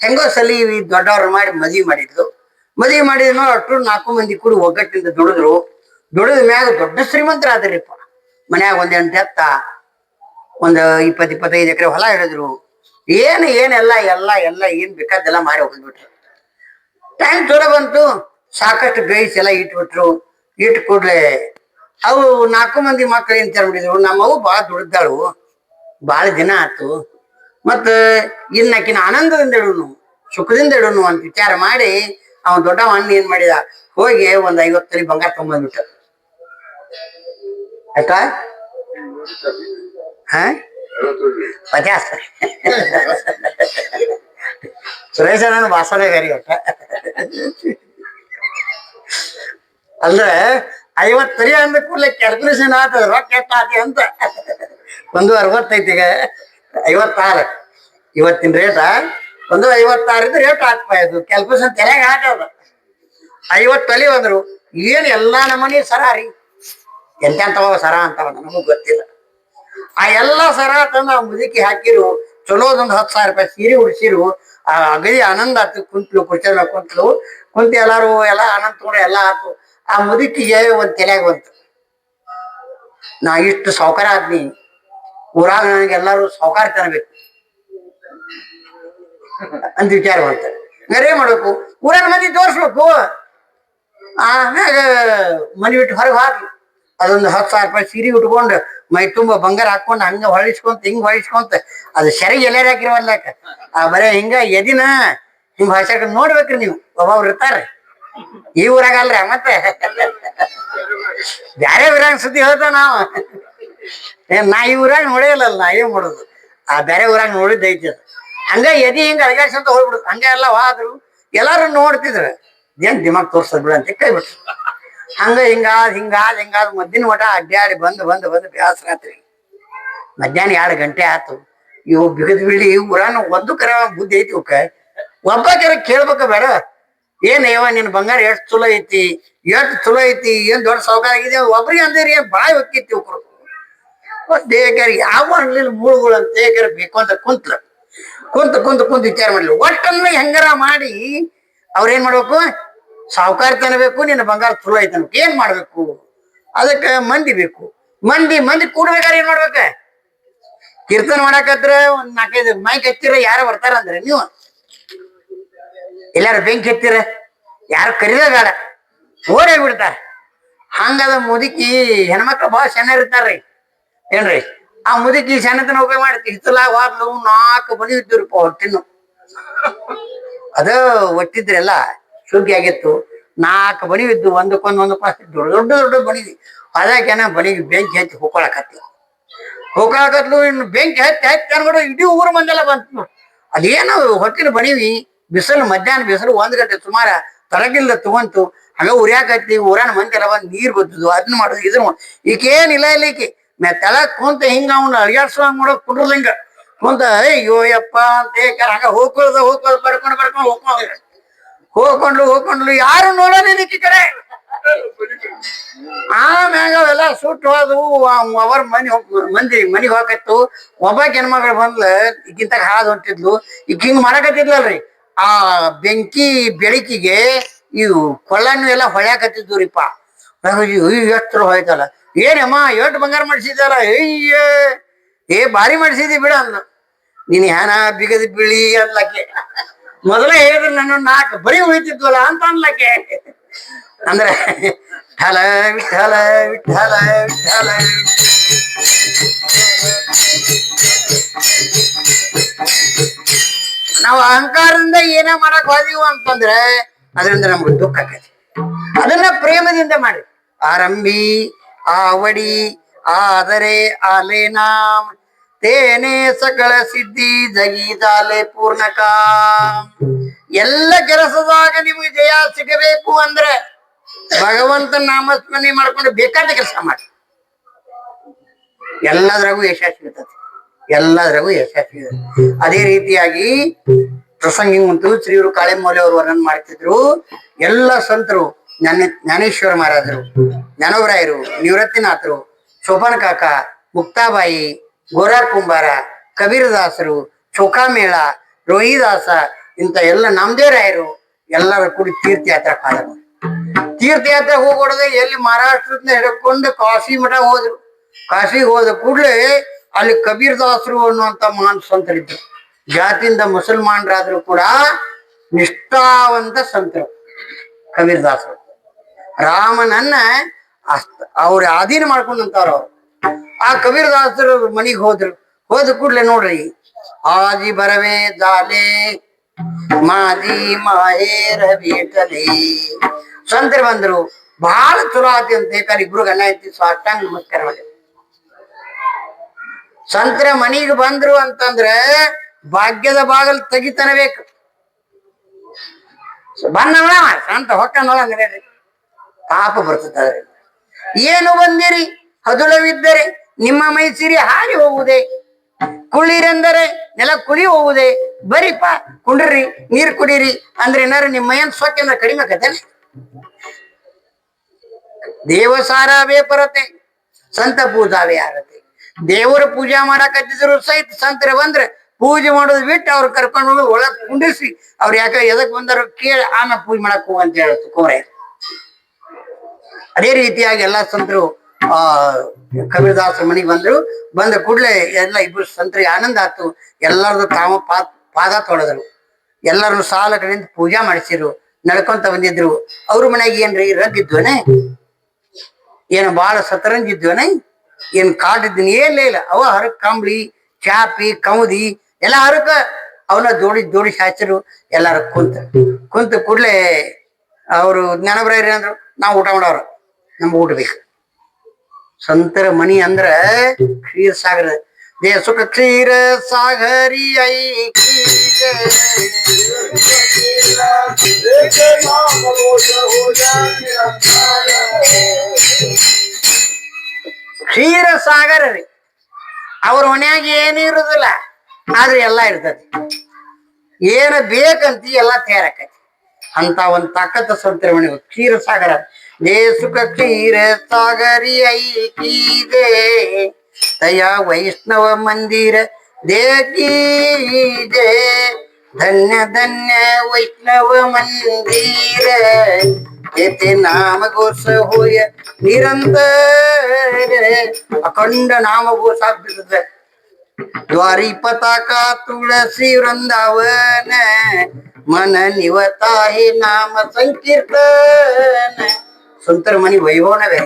ಹೆಂಗೋ ಸಲಿ ದೊಡ್ಡವ್ರು ಮಾಡಿ ಮದ್ವಿ ಮಾಡಿದ್ಲು. ಮದ್ವಿ ಮಾಡಿದ್ನೋ ಅಷ್ಟು 4 ಮಂದಿ ಕೂಡ ಒಗ್ಗಟ್ಟಿಂದ ದುಡಿದ ಮ್ಯಾಗ ದೊಡ್ಡ ಶ್ರೀಮಂತರಾದ್ರಿಪ್ಪ. ಮನ್ಯಾಗ 1 8 ಎತ್ತ, ಒಂದು 20-25 ಎಕರೆ ಹೊಲ ಹಿಡಿದ್ರು. ಏನೆಲ್ಲ ಏನ್ ಬೇಕಾದೆಲ್ಲ ಮಾರಿ ಹೋಗ್ಬಿಟ್ರು. ಟೈಮ್ ಚಲೋ ಬಂತು, ಸಾಕಷ್ಟು ಬೇಯಿಸಿ ಎಲ್ಲ ಇಟ್ಬಿಟ್ರು. ಇಟ್ಟು ಕೂಡ್ಲೆ ಅವು 4 ಮಂದಿ ಮಕ್ಳು ಏನ್ ಮಾಡಿದ್ರು, ನಮ್ಮವು ಬಾಳ ದುಡ್ದಾಳು, ಬಾಳ ದಿನ ಆತು, ಮತ್ತ ಇನ್ನಕಿನ ಆನಂದದಿಂದ ಇಡುನು, ಸುಖದಿಂದ ಇಡುನು ಅಂತ ವಿಚಾರ ಮಾಡಿ ಅವನ್ ದೊಡ್ಡ ಅಣ್ಣ ಏನ್ ಮಾಡಿದ, ಹೋಗಿ ಒಂದ್ 50 ತೊಲಿ ಬಂಗಾರ ತಗೊಂಡ್ಬಂದ್ಬಿಟ್ಟ. ಆಯ್ತಾ? ಸುರೇಶ ನನ್ನ ಭಾಷಣ ಬೇರೆ ಒಟ್ಟ. ಅಂದ್ರೆ 50 ತೊಲಿ ಅಂದ ಕೂಡಲೇ ಕ್ಯಾಲ್ಕುಲೇಷನ್ ಆತದ, ರೊಕ್ಕ ಎಷ್ಟ ಆತಿ ಅಂತ. 1.65 ಈಗ 56 ಇವತ್ತಿನ ರೇಟ. 1.56 ಇದ್ರೆ ರೇಟ್ ಹಾಕ್ತಾ ಇದ್ದು ಕ್ಯಾಲ್ಕುಲೇಷನ್ ತೆರೆಯಾಗ ಹಾಕದ. 50 ತೊಲಿ ಬಂದ್ರು. ಏನ್ ಎಲ್ಲಾ ನಮನಿ ಸರ ರೀ, ಎಂತೆಂತವ ಸರ ಅಂತವ ನಮಗ್ ಗೊತ್ತಿಲ್ಲ. ಆ ಎಲ್ಲಾ ಸರ ತಂದು ಆ ಮುದುಕಿ ಹಾಕಿರು. ಚಲೋದೊಂದು 10,000 ರೂಪಾಯಿ ಸೀರೆ ಉಡ್ಸಿರು. ಆ ಅಗದಿ ಆನಂದ ಆತು. ಕುಂತ್ಲು, ಕುರ್ಚಿ ಕುಂತು ಎಲ್ಲಾರು ಎಲ್ಲ ಆನಂದ ತಗೊಂಡು ಎಲ್ಲ ಆತು. ಆ ಮುದುಕಿಗೆ ಒಂದ್ ತಲೆಯಾಗ ಬಂತು, ನಾ ಇಷ್ಟು ಸಾವುಕಾರ ಆದ್ನಿ, ಊರಾಗ ನನಗೆ ಎಲ್ಲಾರು ಸಾವುಕಾರ ತರಬೇಕು ಅಂತ ವಿಚಾರ ಬಂತ. ಏನ್ ಮಾಡ್ಬೇಕು, ಊರಾಗ ಮಂದಿ ತೋರಿಸ್ಬೇಕು. ಆಮ್ಯಾಗ ಮನೆ ಬಿಟ್ಟು ಹೊರಗೆ ಹಾಕಿ ಅದೊಂದು 10,000 ರೂಪಾಯಿ ಸೀರೆ ಉಟ್ಕೊಂಡು ಮೈ ತುಂಬ ಬಂಗಾರ ಹಾಕೊಂಡು ಹಂಗ ಹೊಳಿಸ್ಕೊಂತ ಅದು ಸೆರಗಿ ಎಲ್ಲಾರ ಹಾಕಿರವಲ್ಲಾಕ ಬರೇ ಹಿಂಗ ಎದಿನ ಹಿಂಗ ಹೊಸಾಕ ನೋಡ್ಬೇಕ್ರಿ ನೀವು. ಒಬ್ಬೊಬ್ರು ಇರ್ತಾರೆ ಈ ಊರಾಗ ಅಲ್ರಿ, ಮತ್ತೆ ಬ್ಯಾರೆ ಊರಾಗ ಸುದ್ದಿ ಹೇಳ್ತ ನಾವ್ ನಾ ಈ ಊರಾಗ ನೋಡಿಲ್ಲ, ನಾ ಏನ್ ಮಾಡೋದು, ಆ ಬೇರೆ ಊರಾಗ ನೋಡಿದ್ದೈತಿ. ಅದು ಹಂಗ ಎದಿ ಹಿಂಗ ಅಳಗಾಡ್ಸಂತ ಹೋಗ್ಬಿಡುದು. ಹಂಗ ಎಲ್ಲ ಹೋದ್ರು ಎಲ್ಲಾರು ನೋಡ್ತಿದ್ರ, ಏನ್ ದಿಮಾಗ್ ತೋರ್ಸದ್ ಬಿಡ ಅಂತ ಕೈ ಬಿಟ್ರು. ಹಂಗ ಹಿಂಗಾದ ಮಧ್ಯಾಹ್ನ ಮಠ ಅಡ್ಡಾಡಿ ಬಂದು ಬ್ಯಾಸರಾತ್ರಿ. ಮಧ್ಯಾಹ್ನ 2 ಗಂಟೆ ಆತು. ಇವು ಬಿಗದ್ ಬಿಡಿ ಊರಾನ ಒಂದು ಕರ ಬುದ್ಧಿ ಐತಿ ಅವಕ್ಕ. ಒಬ್ಬ ಕೆರ ಕೇಳ್ಬೇಕ ಬೇಡ, ಏನ್ ಯವ ನಿನ್ ಬಂಗಾರ ಎಷ್ಟ್ ಚಲೋ ಐತಿ, ಏನ್ ದೊಡ್ಡ ಸಾವುಕಾರ ಆಗಿದೆ. ಒಬ್ರಿಗೆ ಅಂದೇರಿ ಏನ್ ಬಾಯಿ ಹೊಕ್ಕಿತಿ ಒಬ್ರು. ಬೇಕಾರ ಯಾವ ಅನ್ಲಿಲ್ಲ ಮೂಳುಗಳು ಅಂತ ಬೇಕಾರ ಬೇಕು ಅಂತ ಕುಂತ ವಿಚಾರ ಮಾಡ್ಲಿ. ಒಟ್ಟನ್ನ ಹೆಂಗಾರ ಮಾಡಿ ಅವ್ರೇನ್ ಮಾಡ್ಬೇಕು, ಸಾವುಕಾರ ತನಬೇಕು, ನಿನ್ನ ಬಂಗಾರ ಚಲೋ ಐತೆ ಅನ್ಬೇಕು. ಏನ್ ಮಾಡ್ಬೇಕು, ಅದಕ್ಕೆ ಮಂದಿ ಬೇಕು. ಮಂದಿ ಕೂಡ್ಬೇಕಾದ್ರೆ ಏನ್ ಮಾಡ್ಬೇಕ, ಕೀರ್ತನ ಮಾಡಾಕತ್ರ ಒಂದ್ 4-5 ಮೈಕ್ ಹಚ್ಚಿರ ಯಾರ ಬರ್ತಾರ ಅಂದ್ರೆ ನೀವು ಎಲ್ಲಾರು ಬೆಂಕಿ ಹಚ್ಚಿರ ಯಾರು ಕರೀದ ಬೇಡ, ಓಡೇ ಬಿಡ್ತಾರ. ಹಂಗದ ಮುದುಕಿ ಹೆಣ್ಮಕ್ಳು ಬಾಳ ಸಣ್ಣ ಇರ್ತಾರ್ರಿ ಏನ್ರಿ. ಆ ಮುದುಕಿ ಸಣ್ಣತನ ಉಪಯೋಗ ಮಾಡ್ತಿ. ಹಿತ್ತಲಾಗ ಹೋದ್ಲು 4 ಬನಿ ಇದ್ದುರಪ್ಪ ಹೊಟ್ಟಿನು. ಅದ ಒಟ್ಟಿದ್ರೆಲ್ಲ ಸುಗ್ಗಿ ಆಗಿತ್ತು. 4 ಬನಿ ಇದ್ದು, ಒಂದಕ್ಕೊಂದು ದೊಡ್ಡ ಬನಿ. ಅದಕ್ಕೇನ ಬನಿಗೆ ಬೆಂಕಿ ಹಚ್ಚಿ ಹೋಗ್ಕೊಳಕತ್ಲು. ಇನ್ನು ಬೆಂಕಿ ಹತ್ತಿ ಅನ್ಬಿಡು ಇಡೀ ಊರ ಮಂದೆಲ್ಲ ಬಂತು. ಅದೇನೋ ಹೊಟ್ಟಿನ ಬಣಿವಿ ಬಿಸಿಲು ಮಧ್ಯಾಹ್ನ ಬಿಸಿಲು 1 ಗಂಟೆ ಸುಮಾರ ತರಗಿಲ್ದ ತಗೊಂತು ಹಂಗ ಉರಿಯಾಕತ್ತಿ ಊರಾನ ಮಂದಿ ಎಲ್ಲ ಬಂದ್ ನೀರ್ ಬದ್ದು ಅದನ್ನ ಮಾಡುದು ಇದನ್ನ ಮಾಡುದು ಈಕೇನಿಲ್ಲ ಇಲ್ಲ ಈಕಿ ತೆಳಗ್ ಕುಂತ ಹಿಂಗ ಅವ್ನ ಅಳಿಯಾಡ್ಸುವಂಗ ಮಾಡೋದ್ ಕುಂಡ್ರಲಿಂಗ ಕುಂತ ಅಯ್ಯೋ ಯಪ್ಪ ಅಂತ ಹಂಗ ಹೋಗ್ಕೊಳ್ದ ಬಡ್ಕೊಂಡು ಹೋಗ್ಕೊಂಡ್ಲು ಯಾರು ನೋಡೋಣ ಈಕಿ ಕಡೆ ಆಮ್ಯಾಗ ಅವೆಲ್ಲ ಸುಟ್ಟು ಹೋದವು ಅವ್ರ ಮಂದಿ ಮನಿಗ್ ಹೋಗತ್ತು ಒಬ್ಬಾಕಿ ಹೆಣ್ಮಗಳು ಬಂದ್ಲ ಈಗಿಂತ ಹಾದ್ ಹೊಂಟಿದ್ಲು ಈಗ ಹಿಂಗ್ ಮಾಡಕತ್ತಿದ್ಲಲ್ರಿ ಆ ಬೆಂಕಿ ಬೆಳಕಿಗೆ ಇವು ಕೊಳ್ಳನ್ನು ಎಲ್ಲ ಹೊಳ್ಯಾಕತ್ತಿದ್ದುರಿಪ್ಪ ಎಷ್ಟು ಹೋಯ್ತಲ್ಲ ಏನಮ್ಮ ಎಷ್ಟು ಬಂಗಾರ ಮಾಡಿಸಿದಾರ ಭಾರಿ ಮಾಡಿಸಿದಿ ಬಿಡ ಅಂದ ನೀನ್ ಹ್ಯಾನ ಬಿಗದ ಬಿಳಿ ಅನ್ಲಕ್ಕೆ ಮೊದಲೇ ಹೇಳಿದ್ರೆ ನನ್ನ 4 ಬರೀ ಉಳಿತಿದ್ವಲ್ಲ ಅಂತ ಅನ್ಲಕ್ಕೆ ಅಂದ್ರೆ ವಿಠಲ ವಿಠಲ ವಿಠಲ ವಿಠಲ ನಾವು ಅಹಂಕಾರದಿಂದ ಏನೇ ಮಾಡಕ್ ಹೋದೀವು ಅಂತಂದ್ರೆ ಅದರಿಂದ ನಮ್ಗೆ ದುಃಖ ಆಕೈತಿ ಅದನ್ನ ಪ್ರೇಮದಿಂದ ಮಾಡಿ ಆರಂಭಿ ಆವಡಿ ಆದರೆ ಆಲೇನಾಮ್ ತೇನೆ ಸಕಲ ಸಿದ್ಧಿ ಜಗೀತಾಲೆ ಪೂರ್ಣಕ ಎಲ್ಲ ಕೆಲಸದಾಗ ನಿಮ್ಗೆ ಜಯ ಸಿಗಬೇಕು ಅಂದ್ರೆ ಭಗವಂತನ ನಾಮಸ್ಮರಣೆ ಮಾಡ್ಕೊಂಡು ಬೇಕಾದ ಕೆಲಸ ಮಾಡಿ ಎಲ್ಲದ್ರಾಗೂ ಯಶಸ್ವಿ ಇರ್ತದೆ ಎಲ್ಲದ್ರಾಗೂ ಯಶಸ್ವಿ ಇರ್ತದೆ ಅದೇ ರೀತಿಯಾಗಿ ಪ್ರಸಂಗಿ ಮುಂತು ಶ್ರೀರು ಕಾಳೆಮೌಲಿ ಅವರು ವರ್ಣನೆ ಮಾಡ್ತಿದ್ರು ಎಲ್ಲ ಸಂತರು ಜ್ಞಾನೇಶ್ವರ ಮಹಾರಾಜರು ಜ್ಞಾನೋಬರಾಯರು ನಿವೃತ್ತಿನಾಥರು ಶೋಭನ್ ಕಾಕ ಮುಕ್ತಾಬಾಯಿ ಗೋರಾ ಕುಂಬಾರ ಕಬೀರದಾಸರು ಚೌಕಾಮೇಳ ರೋಹಿದಾಸ ಇಂತ ಎಲ್ಲ ನಾಮದೇವರಾಯರು ಎಲ್ಲರ ಕೂಡಿ ತೀರ್ಥಯಾತ್ರೆ ಕಾಲರು ತೀರ್ಥಯಾತ್ರೆ ಹೋಗೋಡದೆ ಎಲ್ಲಿ ಮಹಾರಾಷ್ಟ್ರದಿಂದ ಹಿಡ್ಕೊಂಡು ಕಾಶಿ ಮಠ ಹೋದ್ರು ಕಾಶಿಗೆ ಹೋದ ಕೂಡಲೇ ಅಲ್ಲಿ ಕಬೀರದಾಸರು ಅನ್ನುವಂತ ಮಹಾನ್ ಸಂತರಿದ್ರು ಜಾತಿಯಿಂದ ಮುಸಲ್ಮಾನರಾದ್ರೂ ಕೂಡ ನಿಷ್ಠಾವಂತ ಸಂತರು ಕಬೀರದಾಸರು ರಾಮನನ್ನ ಅವ್ರ ಅಧೀನ ಮಾಡ್ಕೊಂಡಂತವ್ರು ಅವ್ರು ಆ ಕಬೀರದಾಸರು ಮನಿಗ್ ಹೋದ ಕೂಡ್ಲೆ ನೋಡ್ರಿ ಆದಿ ಬರವೇ ದಾಲೆ ಮಾದಿ ಮಾಹೇರ ಬೀಟಲೆ ಸಂತರು ಬಂದ್ರು ಬಹಳ ಚಲೋ ಆತಿ ಅಂತ ಬೇಕಾದ್ರೆ ಇಬ್ರು ಗಣ್ಣ ಐತಿ ಸಾಷ್ಟಾಂಗ ನಮಸ್ಕಾರ ಮಾಡಿ ಸಂತರ ಮನಿಗೆ ಬಂದ್ರು ಅಂತಂದ್ರೆ ಭಾಗ್ಯದ ಬಾಗಲ್ ತೆಗಿತನಬೇಕು ಬಂದವಳ ಶಾಂತ ಹೊಕ್ಕನೊಳ ಅಂದ್ರೆ ಪಾಪ ಬರ್ತದೆ ಏನು ಬಂದಿರಿ ಹದುಳವಿದ್ದರೆ ನಿಮ್ಮ ಮೈಸಿರಿ ಹಾರಿ ಹೋಗುವುದೇ ಕುಳಿರೆಂದರೆ ನೆಲ ಕುಳಿ ಹೋಗುವುದೇ ಬರೀಪ ಕುಂಡ್ರಿ ನೀರ್ ಕುಡೀರಿ ಅಂದ್ರೆ ಏನಾರು ನಿಮ್ಮ ಮೈಯನ್ ಸ್ವಚ್ಛ ಕಡಿಮೆ ಆಕತ್ತೇನೆ ದೇವಸಾರವೇ ಪರತೆ ಸಂತ ಪೂಜಾವೇ ಆರತೆ ದೇವರ ಪೂಜಾ ಮಾಡಕತ್ತಿದ್ರು ಸಹಿತ ಸಂತರ ಬಂದ್ರೆ ಪೂಜೆ ಮಾಡೋದು ಬಿಟ್ಟು ಅವ್ರು ಕರ್ಕೊಂಡು ಹೋಗಿ ಒಳಗ್ ಕುಂಡಿಸಿ ಅವ್ರು ಯಾಕ ಎದಕ್ ಬಂದಾರ ಕೇಳಿ ಆಮೇಲೆ ಪೂಜೆ ಮಾಡಕ್ ಹೋಗ ಅಂತ ಹೇಳುತ್ತೆ ಕೋರೆ ಅದೇ ರೀತಿಯಾಗಿ ಎಲ್ಲಾ ಸಂತರು ಕಬೀರದಾಸರ ಮನೆಗೆ ಬಂದ ಕೂಡ್ಲೆ ಎಲ್ಲ ಇಬ್ರು ಸಂತರಿಗೆ ಆನಂದ ಆಯ್ತು ಎಲ್ಲರದು ತಾವ ಪಾದ ತೊಳೆದ್ರು ಎಲ್ಲರೂ ಸಾಲ ಕಡೆಯಿಂದ ಪೂಜಾ ಮಾಡಿಸಿರು ನಡ್ಕೊಂತ ಬಂದಿದ್ರು ಅವ್ರ ಮನೆಯಾಗ ಏನ್ರಿ ರಗ್ಗಿದ್ವನೆ ಏನು ಬಾಳ ಸತರಂಗಿದ್ವನೆ ಏನ್ ಕಾಟಿದ್ದೀನಿ ಏನ್ಲೇ ಇಲ್ಲ ಅವ ಹರಕ್ ಕಂಬಳಿ ಚಾಪಿ ಕೌದಿ ಎಲ್ಲ ಹರಕ ಅವನ್ನ ಜೋಡಿ ಶಾಚರು ಎಲ್ಲಾರ ಕುಂತ ಕೂಡ್ಲೆ ಅವರು ಜ್ಞಾನಬರಾಯರು ಅಂದ್ರು ನಾವು ಊಟ ಮಾಡೋರು ನಮ್ಗೆ ಊಟ ಬೇಕು ಸಂತರ ಮನಿ ಅಂದ್ರ ಕ್ಷೀರ ಸಾಗರ ದೇ ಸುಖ ಕ್ಷೀರ ಸಾಗರಿ ಕ್ಷೀರ ಸಾಗರ ರೀ ಅವ್ರ ಮನ್ಯಾಗ ಏನು ಇರುದಿಲ್ಲ ಆದ್ರೆ ಎಲ್ಲಾ ಇರ್ತತಿ ಏನ ಬೇಕಂತಿ ಎಲ್ಲಾ ತಯಾರಾಕತಿ ಅಂತ ಒಂದ್ ತಾಕತ್ತ ಸಂತರ ಮನೆ ಕ್ಷೀರ ಸಾಗರ ದೇ ಸುಖ ಕ್ಷೀರ ಸಾಗರಿ ಐಕೀದೆ ತಯ ವೈಷ್ಣವ ಮಂದಿರ ದೇಕೀದೆ ಧನ್ಯ ಧನ್ಯ ವೈಷ್ಣವ ಮಂದಿರ ಏತೆ ನಾಮಘೋಷ ಹೋಯ ನಿರಂತರ ಅಖಂಡ ನಾಮಘೋಷ ಆಗ್ಬಿಡ್ತದೆ ದ್ವಾರಿಪತಾಕ ತುಳಸಿ ವೃಂದಾವನ मन निवता है नाम संकीर्तन संतर मनी वैभव नव्हे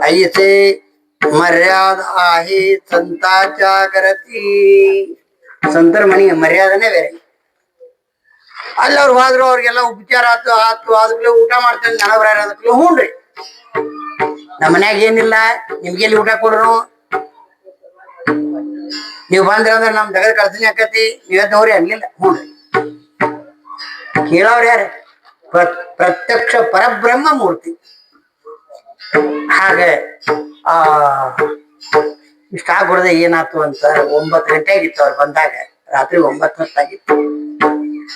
ऐसे मर्यादा आहे संताच्या करती संतर मनी ಮರ್ಯಾದನೆ ಬೇರೆ ಅಲ್ಲಿ ಅವ್ರು ಹೋದ್ರು ಅವ್ರಿಗೆಲ್ಲ ಉಪಚಾರ ಆತು ಅದಕ್ಕೆ ಊಟ ಮಾಡ್ತೇನೆ ನನಬ್ರಾರ ಅದಕ್ಕೆ ಹ್ಞೂನ್ರಿ ನಮ್ಮ ಮನ್ಯಾಗ ಏನಿಲ್ಲ ನಿಮ್ಗೆಲ್ಲಿ ಊಟ ಕೊಡ್ರು ನೀವ್ ಬಂದ್ರ ಅಂದ್ರ ನಮ್ ದಗದ ಕಳ್ತೀನಿ ಆಕತಿ ನೀವತ್ತವ್ರಿ ಅನ್ಲಿಲ್ಲ ಹ್ಞೂ ಕೇಳವ್ರ ಯಾರ ಪ್ರತ್ಯಕ್ಷ ಪರಬ್ರಹ್ಮ ಮೂರ್ತಿ. ಹಾಗೆ ಆ ಇಷ್ಟ ಆಗ್ಬಿಡದೆ ಏನಾಯ್ತು ಅಂತ 9 ಗಂಟೆ ಆಗಿತ್ತು ಅವ್ರು ಬಂದಾಗ. ರಾತ್ರಿ 9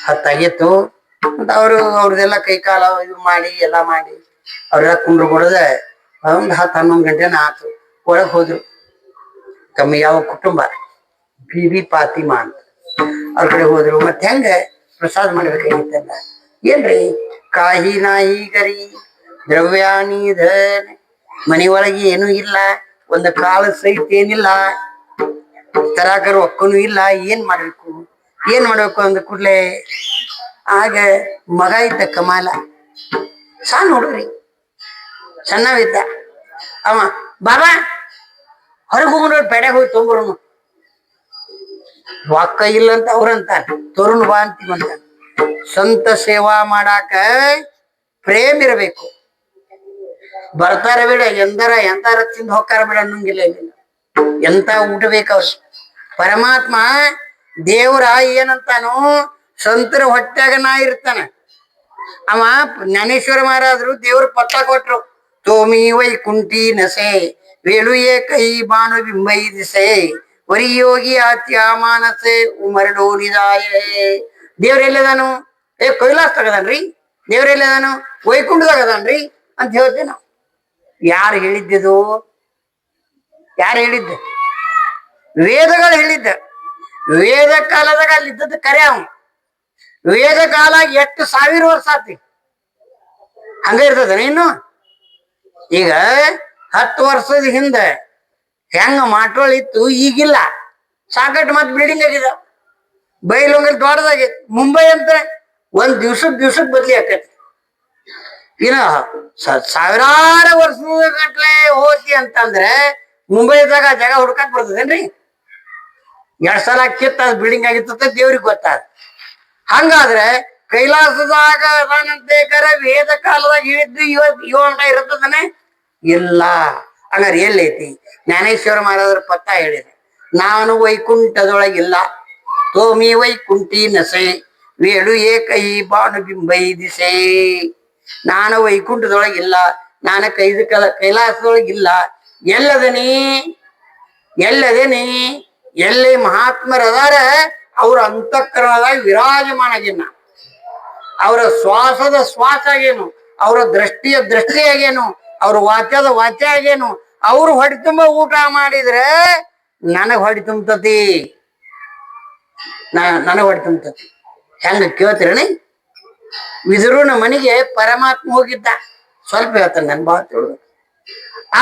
ಹತ್ತಾಗಿತ್ತು ಅಂತ ಅವ್ರದೆಲ್ಲ ಕೈ ಕಾಲ ಇದು ಮಾಡಿ ಎಲ್ಲಾ ಮಾಡಿ ಅವ್ರೆಲ್ಲ ಕುಂಡ್ರು ಬಿಡದೆ 10-11 ಗಂಟೆನ ಆತು. ಒಳಗ್ ಹೋದ್ರು. ತಮ್ಮ ಯಾವ ಕುಟುಂಬ ಬಿ ಫಾತಿಮಾ ಅಂತ ಅವ್ರ ಕಡೆ ಹೋದ್ರು. ಮತ್ತೆ ಹೆಂಗ ಪ್ರಸಾದ ಮಾಡ್ಬೇಕಾಗಿತ್ತಲ್ಲ. ಏನ್ರಿ ಕಾಹಿ ನಾಹಿ ಗರಿ ದ್ರವ್ಯಾನಿ ಧನ್, ಮನೆಯೊಳಗೆ ಏನೂ ಇಲ್ಲ, ಒಂದು ಕಾಳು ಸಹಿತ ಏನಿಲ್ಲ, ತರಾಕರ ಒಕ್ಕನು ಇಲ್ಲ. ಏನ್ ಮಾಡ್ಬೇಕು ಅಂದ ಕೂಡ್ಲೆ ಆಗ ಮಗ ಇದ್ದ ಕಮಾಲ, ಸಣ್ಣ ಹುಡುಗ್ರಿ ಸಣ್ಣವಿದ್ದ ಅವ. ಬಾಬಾ ಹೊರಗೆ ಹೋಗ್ರ ಪೆಡೆ ಹೋಗಿ ತೊಗೊಂಬರೋನು. ವಾಕ್ಕ ಇಲ್ಲ ಅಂತ ಅವ್ರಂತಾರ, ತರುಣ್ ಬಾ ಅಂತೀವಂತ. ಸ್ವಂತ ಸೇವಾ ಮಾಡಾಕ ಪ್ರೇಮ್ ಇರಬೇಕು. ಬರ್ತಾರ ಬಿಡ ಎಂತಾರ ತಿಂದು ಹೊಕ್ಕಾರ ಬಿಡ ಅನ್ನಂಗಿಲ್ಲ. ಇಲ್ಲ ಎಂತ ಊಟ ಬೇಕವ್ರ. ಪರಮಾತ್ಮ ದೇವ್ರ ಏನಂತಾನು, ಸಂತರ ಹೊಟ್ಯಾಗ ನಾ ಇರ್ತಾನ. ಅವ ಜ್ಞಾನೇಶ್ವರ ಮಹಾರಾಜರು ದೇವ್ರ ಪಟ್ಟ ಕೊಟ್ರು. ತೋಮಿ ವೈಕುಂಠಿ ನಸೆ ವೇಳುಯೇ ಕೈ ಬಾನು ಬಿಂಬೈ ದಿಸೆ ವರಿಯೋಗಿ ಆತ್ಯ ಮಾನಸೆ ಉಮರಡೋನಿದಾಯ. ದೇವ್ರೆಲ್ಲದಾನು? ಕೈಲಾಸ ತಗದಾನ್ರಿ. ದೇವ್ರೆಲ್ಲದಾನು? ವೈಕುಂಠದಾಗದಾನ್ರಿ ಅಂತ ಹೇಳ್ತೇವೆ ನಾವು. ಯಾರು ಹೇಳಿದ್ದು? ಯಾರು ಹೇಳಿದ್ದ? ವೇದಗಳು ಹೇಳಿದ್ದ. ವೇದ ಕಾಲದಾಗ ಅಲ್ಲಿದ್ದದ್ದು ಕರೆ. ಅವನು ವೇದ ಕಾಲ 8,000 ವರ್ಷ ಆತಿ. ಹಂಗ ಇರ್ತದ ಇನ್ನು. ಈಗ 10 ವರ್ಷದ ಹಿಂದೆ ಹೆಂಗ ಮಾಟೋಳ ಇತ್ತು, ಈಗಿಲ್ಲ. ಸಾಕಟ್ಟು ಮತ್ ಬಿಲ್ಡಿಂಗ್ ಆಗಿದೆ. ಬೈಲೊಂಗಲ್ ದೊಡ್ಡದಾಗೈತಿ. ಮುಂಬೈ ಅಂತ ಒಂದ್ ದಿವ್ಸಕ್ ಬದ್ಲಿ ಆಕೈತಿ. ಇನ್ನ ಸಾವಿರಾರು ವರ್ಷದ ಗಟ್ಲೆ ಹೋತಿ ಅಂತಂದ್ರೆ ಮುಂಬೈದಾಗ ಜಾಗ ಹುಡ್ಕಕ್ ಬರ್ತದೇನ್ರಿ? 2 ಸಲ ಕಿತ್ತ ಬಿಲ್ಡಿಂಗ್ ಆಗಿತ್ತ ದೇವ್ರಿಗೆ ಗೊತ್ತಾದ. ಹಂಗಾದ್ರೆ ಕೈಲಾಸದಾಗ ಅದಾನಂತೇಕರ ವೇದ ಕಾಲದಾಗ ಹೇಳಿದ್ದು ಇವತ್ತ ಇರ್ತದನೆ ಇಲ್ಲ. ಹಂಗಾರೆ ಎಲ್ಲೈತಿ? ಜ್ಞಾನೇಶ್ವರ ಮಹಾರಾಜರ ಪತ್ತ ಹೇಳಿದೆ, ನಾನು ವೈಕುಂಠದೊಳಗಿಲ್ಲ. ತೋಮಿ ವೈಕುಂಠಿ ನಸೆ ವೇಳು ಏಕೈ ಬಾನು ಬಿಂಬೈ ದಿಸೆ. ನಾನು ವೈಕುಂಠದೊಳಗಿಲ್ಲ, ನಾನು ಕೈಲಾಸದೊಳಗಿಲ್ಲ. ಎಲ್ಲದೇನಿ ಎಲ್ಲಿ ಮಹಾತ್ಮರದಾರ ಅವ್ರ ಅಂತಃಕರಣದಾಗ ವಿರಾಜಮಾನಾಗಿನ. ಅವರ ಶ್ವಾಸದ ಶ್ವಾಸ ಆಗೇನು, ಅವರ ದೃಷ್ಟಿಯ ದೃಷ್ಟಿ ಆಗೇನು, ಅವ್ರ ವಾಚ್ಯದ ವಾಚ್ಯ ಆಗೇನು. ಅವ್ರು ಹೊಟ್ಟೆ ತುಂಬ ಊಟ ಮಾಡಿದ್ರೆ ನನಗ್ ಹೊಟ್ಟೆ ತುಂಬತತಿ. ನನಗ್ ಹೊಟ್ಟೆ ತುಂಬತತಿ. ಹೆಂಗ ಕೇಳ್ತೀರಣ? ವಿದುರನ ಮನೆಗೆ ಪರಮಾತ್ಮ ಹೋಗಿದ್ದ. ಸ್ವಲ್ಪ ಹೇಳ್ತಾನೆ, ನನ್ ಬಾಳ ತಿಳಿದು.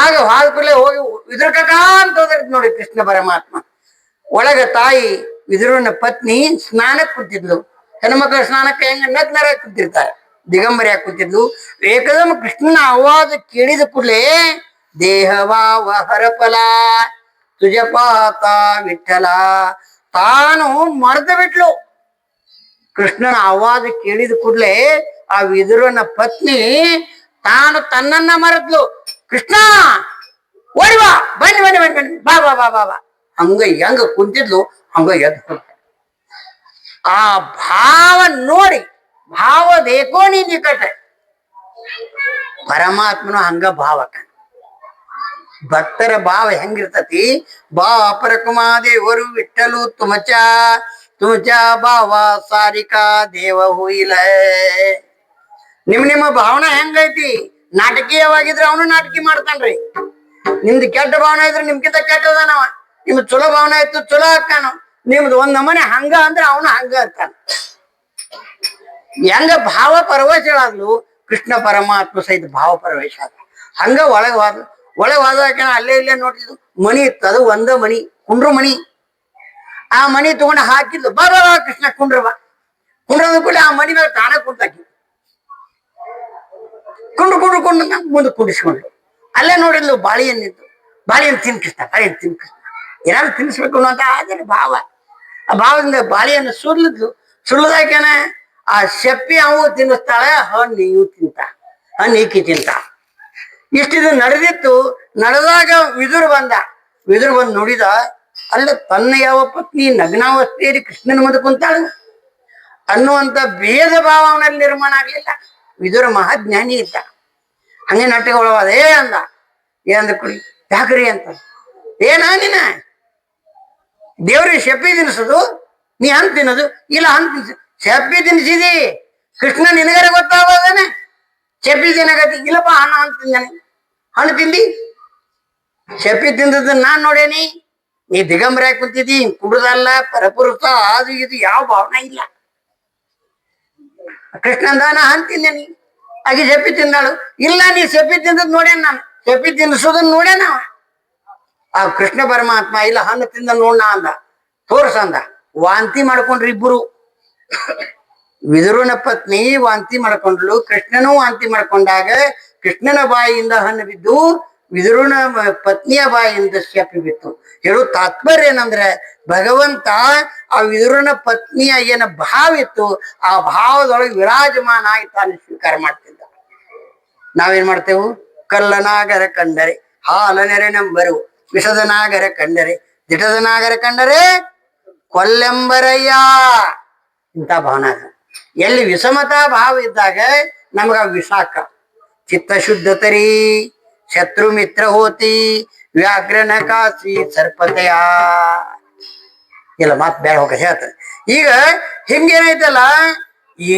ಆಗ ಹಾಲ್ಕುಲೆ ಹೋಗಿ ವಿದುರ ಕಾಕ ಅಂತ ಹೋದ್ರತ್ ನೋಡಿ ಕೃಷ್ಣ ಪರಮಾತ್ಮ. ಒಳಗ ತಾಯಿ ವಿದುರನ ಪತ್ನಿ ಸ್ನಾನಕ್ಕೆ ಕೂತಿದ್ಲು. ಹೆಣ್ಮಕ್ಳ ಸ್ನಾನಕ್ಕೆ ಹೆಂಗ ನಗ್ನರ ಕೂತಿರ್ತಾರೆ, ದಿಗಂಬರಿಯಾಗಿ ಕೂತಿದ್ಲು. ಏಕದಮ್ ಕೃಷ್ಣನ ಆವಾಜ ಕೇಳಿದ ಕೂಡಲೇ ದೇಹವಾವ ಹರಫಲ ತುಜಪಾತ ವಿಠಲ ತಾನು ಮರೆತು ಬಿಟ್ಲು. ಕೃಷ್ಣನ ಆವಾಜ ಕೇಳಿದ ಕೂಡಲೇ ಆ ವಿದುರನ ಪತ್ನಿ ತಾನು ತನ್ನನ್ನ ಮರೆದ್ಲು. ಕೃಷ್ಣ ಓಡಿ ಬಾ, ಬನ್ನಿ ಬಾ ಬಾ ಬಾ ಬಾ ಬಾ ಹಂಗ ಹೆಂಗ ಕುಂತಿದ್ಲು ಹಂಗ ಎದ್ದು. ಆ ಭಾವ ನೋಡಿ, ಭಾವದೇಕೋ ನೀ ನಿಕಟ. ಪರಮಾತ್ಮನು ಹಂಗ ಭಾವಕ. ಭಕ್ತರ ಭಾವ ಹೆಂಗಿರ್ತತಿ? ಬಾ ಪರಕುಮಾದೇವರು ವಿಠಲು ತುಮಚ ಭಾವ ಸಾರಿಕಾ ದೇವ ಹುಯಿಲ. ನಿಮ್ಮ ಭಾವನೆ ಹೆಂಗೈತಿ? ನಾಟಕೀಯವಾಗಿದ್ರೆ ಅವನು ನಾಟಕಿ ಮಾಡ್ತಾನ್ರಿ. ನಿಮ್ದು ಕೆಟ್ಟ ಭಾವನೆ ಇದ್ರೆ ನಿಮ್ಗಿಂತ ಕೆಟ್ಟದಾನವ. ನಿಮ್ದು ಚಲೋ ಭಾವನೆ ಇತ್ತು ಚಲೋ ಹಾಕಾನು. ನಿಮ್ದು ಒಂದ್ ನಮನೆ ಹಂಗ ಅಂದ್ರೆ ಅವನು ಹಂಗ ಅಂತಾನ. ಹೆಂಗ ಭಾವ ಪರವಶರಾದ್ಲು ಕೃಷ್ಣ ಪರಮಾತ್ಮ ಸಹಿತ ಭಾವ ಪರವೇಶ ಆದ. ಹಂಗ ಒಳಗೆ ಅಲ್ಲೇ ಇಲ್ಲೇ ನೋಡ್ತಿದ್ವು. ಮಣಿ ಇತ್ತು, ಅದು ಒಂದ ಮಣಿ, ಕುಂಡ್ರು ಮಣಿ. ಆ ಮಣಿ ತಗೊಂಡು ಹಾಕಿದ್ಲು. ಬಾ ಬಾ ಕೃಷ್ಣ ಕುಂಡ್ರ ಬಾ. ಕುಂಡ್ರದ ಕೂಡ ಆ ಮಣಿ ಮೇಲೆ ತಾನೇ ಕುಂತಾಕಿ. ಕುಂಡ್ರು ಮುಂದೆ ಕುಂಡಿಸ್ಕೊಂಡ್ಲು. ಅಲ್ಲೇ ನೋಡಿದ್ಲು ಬಾಳೆಹಣ್ಣಿತ್ತು. ಬಾಳೆಹಣ್ಣು ತಿನ್ ಕೃಷ್ಣ, ಬಾಳೆಹಣ್ಣು ತಿನ್ ಕೃಷ್ಣ, ಏನಾದ್ರು ತಿನ್ನಿಸ್ಬೇಕು ಅನ್ನೋ ಅಂತ ಆದರೆ ಭಾವ. ಆ ಭಾವದಿಂದ ಬಾಳೆಹಣ್ಣು ಸುರ್ಲದಾಕೇನ ಆ ಶಪ್ಪಿ ಅವು ತಿನ್ನಿಸ್ತಾಳೆ, ಹಣ್ಣು ಇವು ಹಣ್ಣು ಈಕಿ ತಿಂತ. ಇಷ್ಟಿದು ನಡೆದಿತ್ತು. ನಡೆದಾಗ ವಿದುರು ಬಂದು ನೋಡಿದ. ಅಲ್ಲ ತನ್ನ ಯಾವ ಪತ್ನಿ ನಗ್ನಾವಸ್ಥೆಯಲ್ಲಿ ಕೃಷ್ಣನ ಮುಂದೆ ಕುಂತಾಳು ಅನ್ನುವಂತ ಭೇದ ಭಾವ ಅವನಲ್ಲಿ ನಿರ್ಮಾಣ ಆಗ್ಲಿಲ್ಲ. ವಿದುರ ಮಹಾಜ್ಞಾನಿ ಇದ್ದ. ಹಂಗೆ ನಾಟಕ ಒಳವಾದ ಅಂದ ಏನಂದ ಕುಡಿ ಯಾಕ್ರಿ ಅಂತ ನೀನ ದೇವ್ರಿಗೆ ಶೆಪ್ಪಿ ತಿನ್ಸೋದು ನೀ ಹಣ್ಣು ತಿನ್ನೋದು ಇಲ್ಲ ಹಣ್ಣು ತಿನ್ಸ ಶೆಪ್ಪಿ ತಿನ್ಸಿದಿ ಕೃಷ್ಣ ನಿನಗರ ಗೊತ್ತಾಗೋದೇನೆ ಶೆಪ್ಪಿ ತಿನ್ನಗತಿ ಇಲ್ಲಪ್ಪ ಹಣ್ಣು ತಿಂದಾನೆ ಹಣ್ಣು ತಿಂದಿ ಶೆಪ್ಪಿ ತಿಂದದನ್ನ ನಾನ್ ನೋಡೇನಿ ನೀ ದಿಗಂಬರ ಕುಂತಿದ್ದಿ ಕುಡುದಲ್ಲ ಪರಪುರುಷ ಅದು ಇದು ಯಾವ ಭಾವನೆ ಇಲ್ಲ. ಕೃಷ್ಣಂದಾನ ಹಣ್ಣು ತಿಂದೇನಿ ಆಗಿ ಶೆಪ್ಪಿ ತಿಂದಾಳು ಇಲ್ಲ ನೀ ಶೆಪ್ಪಿ ತಿಂದದ್ ನೋಡೇನ್ ನಾನು ಶೆಪ್ಪಿ ತಿನ್ನಿಸೋದನ್ನ ನೋಡೇನ ಆ ಕೃಷ್ಣ ಪರಮಾತ್ಮ ಇಲ್ಲ ಹಣ್ಣು ತಿಂದ ನೋಡ ಅಂದ ತೋರ್ಸಂದ ವಾಂತಿ ಮಾಡ್ಕೊಂಡ್ರಿ ಇಬ್ಬರು. ವಿದುರನ ಪತ್ನಿ ವಾಂತಿ ಮಾಡ್ಕೊಂಡ್ಲು ಕೃಷ್ಣನೂ ವಾಂತಿ ಮಾಡ್ಕೊಂಡಾಗ ಕೃಷ್ಣನ ಬಾಯಿಯಿಂದ ಹಣ್ಣು ಬಿದ್ದು ವಿದುರನ ಪತ್ನಿಯ ಬಾಯಿಯಿಂದ ಶೆಪ್ಪಿ ಬಿತ್ತು. ಹೇಳು ತಾತ್ಪರ್ಯ ಏನಂದ್ರೆ ಭಗವಂತ ಆ ವಿದುರನ ಪತ್ನಿಯ ಏನ ಭಾವ ಇತ್ತು ಆ ಭಾವದೊಳಗೆ ವಿರಾಜಮಾನ ಆಗಿ ತಾನು ಸ್ವೀಕಾರ ಮಾಡ್ತಿದ್ದ. ನಾವೇನ್ ಮಾಡ್ತೇವು ಕಲ್ಲ ನಾಗರ ಕಂಡರೆ ಹಾಲ ನೆರೆ ನಂಬರು ವಿಷದ ನಾಗರ ಕಂಡರೆ ದಿಟದ ನಾಗರ ಕಂಡರೆ ಕೊಲ್ಲೆಂಬರಯ್ಯ ಇಂಥ ಭಾವನ. ಎಲ್ಲಿ ವಿಷಮತಾ ಭಾವ ಇದ್ದಾಗ ನಮಗ ವಿಷಾಕ ಚಿತ್ತ ಶುದ್ಧತರಿ ಶತ್ರು ಮಿತ್ರ ಹೋತಿ ವ್ಯಾಘ್ರನ ಕಾಸಿ ಸರ್ಪತೆಯ ಇಲ್ಲ ಮತ್ ಬೇಡ ಹೋಗ ಹೇಳ್ತಾರೆ. ಈಗ ಹಿಂಗೇನೈತಲ್ಲ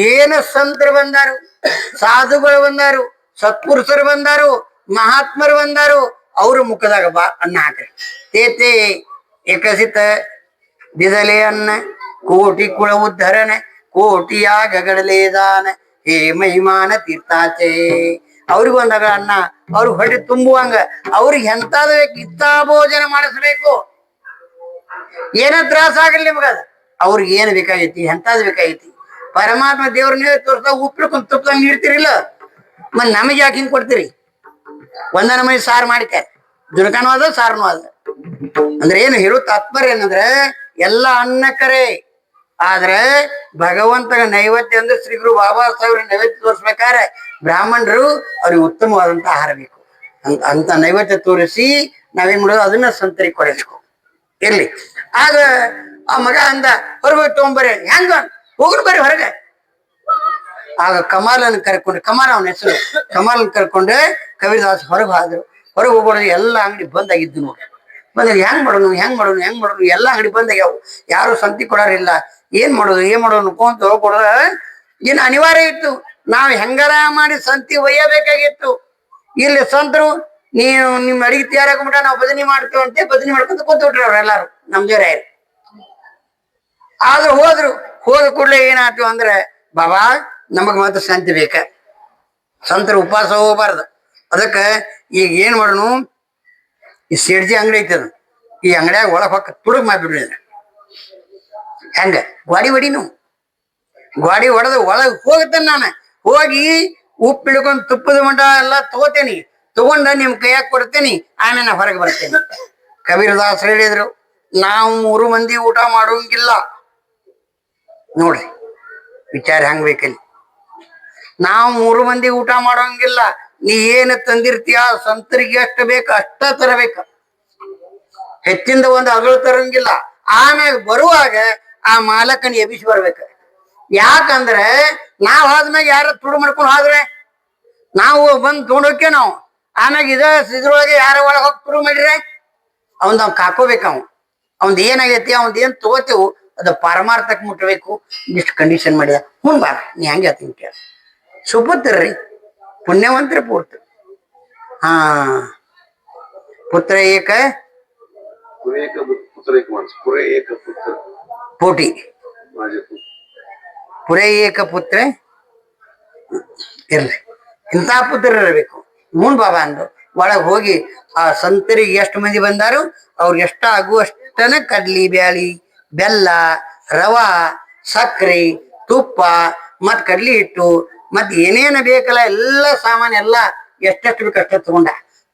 ಏನು ಸಂತರು ಬಂದಾರು ಸಾಧುಗಳು ಬಂದಾರು ಸತ್ಪುರುಷರು ಬಂದಾರು ಮಹಾತ್ಮರು ಬಂದಾರು ಅವ್ರ ಮುಖದಾಗ ಬಾ ಅನ್ನ ಹಾಕ್ರಿ ತೇತೆ ಏಕಸಿತ ದಿದಲೆ ಅನ್ನ ಕೋಟಿ ಕುಳ ಉದ್ಧರನ ಕೋಟಿಯ ಗಗಡಲೇದಾನ ಹೇ ಮಹಿಮಾನ ತೀರ್ಥಾಚೆ ಅವ್ರಿಗೂ ಒಂದಾಗ ಅನ್ನ ಅವ್ರಿಗೆ ಹೊಟ್ಟೆ ತುಂಬುವಂಗ ಅವ್ರಿಗೆ ಎಂತಾದ ಕಿತ್ತಾ ಭೋಜನ ಮಾಡಿಸ್ಬೇಕು. ಏನ ತ್ರಾಸ ಆಗಲಿ ನಿಮಗದ ಅವ್ರಿಗೆ ಏನ್ ಬೇಕಾಗೈತಿ ಎಂತಾದ್ ಬೇಕಾಗೈತಿ ಪರಮಾತ್ಮ ದೇವ್ರನ್ನೇ ತೋರ್ಸ್ದಾಗ ಉಪ್ಪಿಡ್ಕೊಂಡ್ ತುಪ್ಪದಂಗ ನೀಡ್ತಿರಿಲ್ಲ ಮತ್ ನಮಗೆ ಯಾಕೆ ಹಿಂಗ್ ಕೊಡ್ತೀರಿ. ಒಂದ ನಮನಿ ಸಾರು ಮಾಡಿಕೆ ಜುನಕಾನು ಅದ ಸಾರನು ಅದ ಅಂದ್ರೆ ಏನು ಹೇಳು ತಾತ್ಪರ್ಯ ಏನಂದ್ರೆ ಎಲ್ಲ ಅನ್ನಕರೆ ಆದ್ರೆ ಭಗವಂತನ ನೈವೇದ್ಯ ಅಂದ್ರೆ ಶ್ರೀ ಗುರು ಬಾಬಾ ಸಾಹೇಬ್ರ ನೈವೇದ್ಯ ತೋರಿಸ್ಬೇಕಾದ್ರೆ ಬ್ರಾಹ್ಮಣರು ಅವ್ರಿಗೆ ಉತ್ತಮವಾದಂತ ಆಹಾರ ಬೇಕು ಅಂತ ನೈವೇದ್ಯ ತೋರಿಸಿ ನಾವೇನ್ ಮಾಡೋದು ಅದನ್ನ ಸಂತರಿಗೆ ಕೊಡಬೇಕು ಇರ್ಲಿ. ಆಗ ಆ ಮಗ ಅಂದ ಹೊರಗೆ ತಗೊಂಬರ್ರಿ ಹೆಂಗ ಹೋಗ್ರು ಬರ್ರಿ ಹೊರಗೆ. ಆಗ ಕಮಾಲನ್ ಕರ್ಕೊಂಡು ಕಮಾಲ ಅವನ ಹೆಸರು ಕಮಾಲನ್ ಕರ್ಕೊಂಡೆ ಕವಿದಾಸ್ ಹೊರಗೆ ಹೋದ್ರು. ಹೊರಗೆ ಹೋಗ್ಬಾರ್ದು ಎಲ್ಲ ಅಂಗಡಿ ಬಂದಾಗಿದ್ದು ನೋಡಿ ಬಂದ್ರೆ ಹೆಂಗ್ ಮಾಡೋನು ಎಲ್ಲ ಅಂಗಡಿ ಬಂದಾಗ್ಯಾವ ಯಾರು ಸಂತಿ ಕೊಡೋರಿಲ್ಲ. ಏನ್ ಮಾಡೋದು ಅನ್ಕೊಂತ ಕೊಡೋದ ಏನ್ ಅನಿವಾರ್ಯ ಇತ್ತು. ನಾವ್ ಹೆಂಗಾರ ಮಾಡಿ ಸಂತಿ ಒಯ್ಯಬೇಕಾಗಿತ್ತು. ಇಲ್ಲಿ ಸಂತರು ನೀವು ನಿಮ್ ಅಡಿಗೆ ತಯಾರಾಗ್ಬಿಟ್ಟ ನಾವು ಬದನಿ ಮಾಡ್ತೇವಂತೆ ಬದನಿ ಮಾಡ್ಕೊಂತ ಕೂತ್ಬಿಟ್ರಿ ಅವ್ರೆಲ್ಲಾರು ನಮ್ ಜೋರ ಆದ್ರೂ ಹೋದ ಕೂಡ್ಲೆ ಏನಾಯ್ತು ಅಂದ್ರೆ ಬಾಬಾ ನಮಗ್ ಮಾತ್ರ ಶಾಂತಿ ಬೇಕ ಸಂತರ ಉಪವಾಸ ಹೋಗ್ಬಾರ್ದು. ಅದಕ್ಕ ಈಗ ಏನ್ ಮಾಡೋನು ಈ ಸೇಡ್ಜಿ ಅಂಗಡಿ ಐತದ ಈ ಅಂಗಡಿಯಾಗ ಒಳಗ್ ಹೊಕ್ಕ ತುಡುಗ್ ಮಾಡ್ಬಿಡ್ರಿ ಹೆಂಗ ಗಾಡಿ ಹೊಡೆದು ಒಳಗ್ ಹೋಗ್ತೇನೆ ನಾನು ಹೋಗಿ ಉಪ್ಪು ಹಿಡ್ಕೊಂಡು ತುಪ್ಪದ ಮಟ ಎಲ್ಲ ತಗೋತೇನಿ ತಗೊಂಡ ನಿಮ್ ಕೈಯಾಗ ಕೊಡ್ತೇನಿ ಆಮೇಲೆ ಹೊರಗೆ ಬರ್ತೇನೆ. ಕಬೀರದಾಸ್ ಹೇಳಿದ್ರು ನಾವು 3 ಮಂದಿ ಊಟ ಮಾಡೋಂಗಿಲ್ಲ ನೋಡ್ರಿ ವಿಚಾರ ಹೆಂಗ್ ಬೇಕಲ್ಲಿ. ನಾವು 3 ಮಂದಿ ಊಟ ಮಾಡೋಂಗಿಲ್ಲ. ನೀ ಏನು ತಂದಿರ್ತೀಯ ಸಂತರಿಗೆ ಎಷ್ಟು ಬೇಕು ಅಷ್ಟ ತರಬೇಕ ಹೆಚ್ಚಿಂದ ಒಂದು ಅಗಳು ತರಂಗಿಲ್ಲ. ಆಮ್ಯಾಗ ಬರುವಾಗ ಆ ಮಾಲಕನ ಎಬಿಸಿ ಬರ್ಬೇಕ. ಯಾಕಂದ್ರೆ ನಾವ್ ಆದ್ಮ್ಯಾಗ ಯಾರ ತುಡು ಮಾಡ್ಕೊಂಡು ಹೋದ್ರೆ ನಾವು ಬಂದ್ ತೊಗೊಂಡೋಕೆ ನಾವು ಆಮ್ಯಾಗ ಇದ್ರೊಳಗೆ ಯಾರ ಒಳಗೆ ಹೋಗಿ ತುಡು ಮಾಡಿದ್ರೆ ಅವಂದ್ ಕಾಕೋಬೇಕ. ಅವಂದ್ ಏನಾಗೈತಿ ಅವಂದ್ ಏನ್ ತಗೋತೇವು ಅದು ಪಾರಮಾರ್ಥಕ್ ಮುಟ್ಟಬೇಕು. ಇಷ್ಟು ಕಂಡೀಷನ್ ಮಾಡಿದ ಹುಣ್ ಬಾರ ನೀ ಹಂಗೆ ಹೇಳ್ತೀನಿ ಸುಪುತ್ರರಿ ಪುಣ್ಯವಂತರ ಪೂರ್ತ ಹಾ ಪುತ್ರ ಏಕ ಪೋಟಿ ಪುರೇ ಏಕ ಪುತ್ರ ಇರ್ಲಿ ಇಂಥ ಪುತ್ರ ಇರಬೇಕು. ಮೂನ್ ಬಾಬಾ ಅಂದು ಒಳಗ್ ಹೋಗಿ ಆ ಸಂತರಿಗೆ ಎಷ್ಟು ಮಂದಿ ಬಂದಾರು ಅವ್ರಿಗೆ ಎಷ್ಟ ಆಗುವಷ್ಟನ ಕಡ್ಲಿ ಬ್ಯಾಳಿ ಬೆಲ್ಲ ರವಾ ಸಕ್ರೆ ತುಪ್ಪ ಮತ್ ಕಡ್ಲಿ ಹಿಟ್ಟು ಮತ್ ಏನೇನ ಬೇಕಲ್ಲ ಎಲ್ಲ ಸಾಮಾನು ಎಲ್ಲ ಎಷ್ಟೆಷ್ಟು ಬೇಕು ಅಷ್ಟ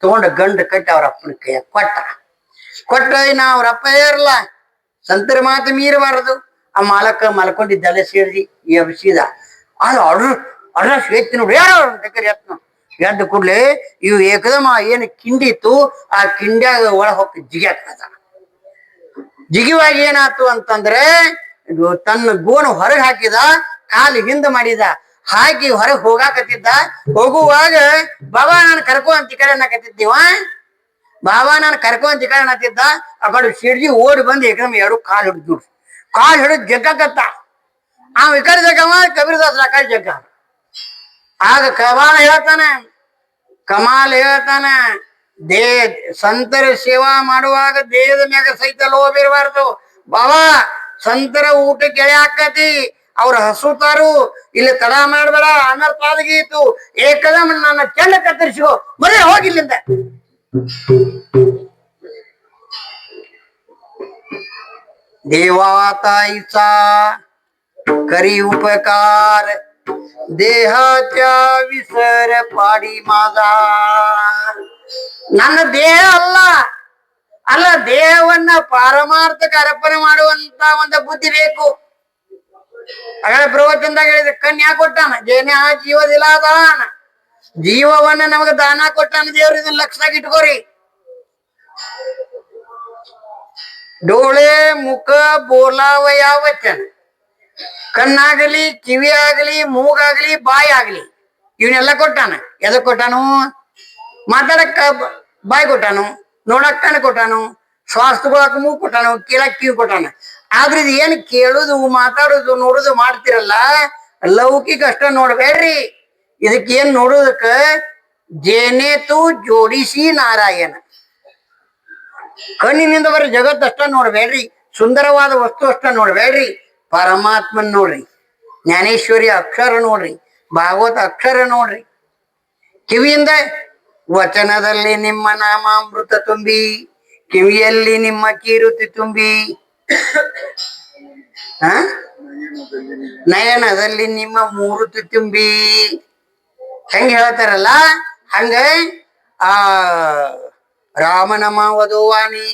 ತಗೊಂಡ ಗಂಡು ಕಟ್ಟಿ ಅವ್ರ ಅಪ್ಪನ ಕೈಯ ಕೊಟ್ಟ ನಾ ಅವ್ರ ಅಪ್ಪ ಇರಲ್ಲ ಸಂತರ ಮಾತು ಮೀರಬಾರದು. ಆ ಮಾಲಕ ಮಲ್ಕೊಂಡಿದ್ದಲ್ಲ ಸೇರಿಸಿ ಎಬ್ಸಿದ ಅದು ಅಡ್ರ ಶ್ವೇತಿ ನೋಡಿ ಯಾರು ಎದ್ದು ಕೂಡ್ಲೆ ಇವು ಏಕದಮ ಏನು ಕಿಂಡಿತ್ತು ಆ ಕಿಂಡ್ಯಾಗ ಒಳಗೆ ಹೋಗಿ ಜಿಗ್ಯಾಕ ಜಿಗಿವಾಗಿ ಏನಾತು ಅಂತಂದ್ರೆ ಇದು ತನ್ನ ಗೋಣ ಹೊರಗೆ ಹಾಕಿದ, ಕಾಲು ಹಿಂದ ಮಾಡಿದ, ಹಾಕಿ ಹೊರಗೆ ಹೋಗಾಕತ್ತಿದ್ದ. ಹೋಗುವಾಗ ಬಾಬಾ ನಾನು ಕರ್ಕೊ ಅಂತ ಈ ಕಡೆ ಅನ್ನಕತ್ತಿದ್ದೀವ, ಬಾಬಾ ನಾನು ಕರ್ಕೊ ಅಂತ ಈ ಕಡೆ ಅನ್ನತ್ತಿದ್ದ. ಆ ಕಡೆ ಸಿಡ್ಜಿ ಓಡಿ ಬಂದು ಏಕದಮ್ ಎರಡು ಕಾಲು ಹಿಡಿದು ಜಗ್ಗಕತ್ತ. ಅವ ಈ ಕಡೆ ಜಗ್ಗವ, ಕಬೀರದಾಸ್ ಆ ಕಡೆ ಜಗ್ಗ. ಆಗ ಕಮಾಲ್ ಹೇಳ್ತಾನ ಸಂತರ ಸೇವಾ ಮಾಡುವಾಗ ದೇಹದ ಮ್ಯಾಗ ಸಹಿತ ಲೋಭ ಇರಬಾರ್ದು. ಬಾಬಾ ಸಂತರ ಊಟಕ್ಕೆ ಎಳೆ ಹಾಕತಿ, ಅವ್ರ ಹಸುತಾರು, ಇಲ್ಲಿ ತಡ ಮಾಡ್ಬೇಡ, ಅನರ್ಥ ಆದಗೀತು, ಏಕದಮ್ ನನ್ನ ಚೆಂಡ ಕತ್ತರಿಸಿಕೋ, ಬರೀ ಹೋಗಿಲ್ಲಿಂದ. देवाताईचा करी उपकार, देहाच्या विसर पाडी माझा. ನನ್ನ ದೇಹ ಅಲ್ಲ ದೇಹವನ್ನ ಪಾರಮಾರ್ಥಕ ಅರ್ಪಣೆ ಮಾಡುವಂತ ಒಂದು ಬುದ್ಧಿ ಬೇಕು. ಹಾಗಾದ್ರೆ ಪ್ರವಚನದಾಗ ಹೇಳಿದ್ರೆ ಕನ್ಯಾ ಕೊಟ್ಟಾನ, ಜೇನ ಜೀವದಿಲ್ಲ ದಾನ, ಜೀವವನ್ನ ನಮಗ ದಾನ ಕೊಟ್ಟಾನ ದೇವ್ರ. ಇದನ್ನ ಲಕ್ಷದಾಗ ಇಟ್ಕೋರಿ. डोळे मुख बोलावया वचन, ಕಣ್ಣಾಗಲಿ, ಕಿವಿ ಆಗಲಿ, ಮೂಗಾಗ್ಲಿ, ಬಾಯಿ ಆಗ್ಲಿ, ಇವನ್ನೆಲ್ಲ ಕೊಟ್ಟಾನ. ಎದಕ್ ಕೊಟ್ಟಾನು? ಮಾತಾಡಕ್ಕ ಬಾಯಿ ಕೊಟ್ಟಾನು, ನೋಡಕ್ ಕಣ್ಣು ಕೊಟ್ಟಾನು, ಶ್ವಾಸ ತಗೊಳಕ್ ಮೂಗು ಕೊಟ್ಟಾನು, ಕೇಳಕ್ ಕಿವಿ ಕೊಟ್ಟಾನ. ಆದ್ರೆ ಇದು ಏನ್ ಕೇಳುದು, ಮಾತಾಡುದು, ನೋಡುದು ಮಾಡ್ತಿರಲ್ಲ, ಲೌಕಿಕ ಅಷ್ಟ ನೋಡ್ಬೇಡ್ರಿ. ಇದಕ್ಕೇನ್ ನೋಡುದಕ್ಕ ಜೇನೇತು ಜೋಡಿಸಿ ನಾರಾಯಣ. ಕಣ್ಣಿನಿಂದ ಬರೀ ಜಗತ್ ಅಷ್ಟ ನೋಡ್ಬೇಡ್ರಿ, ಸುಂದರವಾದ ವಸ್ತು ಅಷ್ಟ ನೋಡ್ಬೇಡ್ರಿ, ಪರಮಾತ್ಮನ್ ನೋಡ್ರಿ, ಜ್ಞಾನೇಶ್ವರಿ ಅಕ್ಷರ ನೋಡ್ರಿ, ಭಾಗವತ ಅಕ್ಷರ ನೋಡ್ರಿ. ಕಿವಿಯಿಂದ ವಚನದಲ್ಲಿ ನಿಮ್ಮ ನಾಮಾಮೃತ ತುಂಬಿ, ಕಿವಿಯಲ್ಲಿ ನಿಮ್ಮ ಕೀರುತಿ ತುಂಬಿ, ನಯನದಲ್ಲಿ ನಿಮ್ಮ ಮೂರುತಿ ತುಂಬಿ, ಹೆಂಗ ಹೇಳ್ತಾರಲ್ಲ ಹಂಗ ಆ रामनाम वधोवाणी,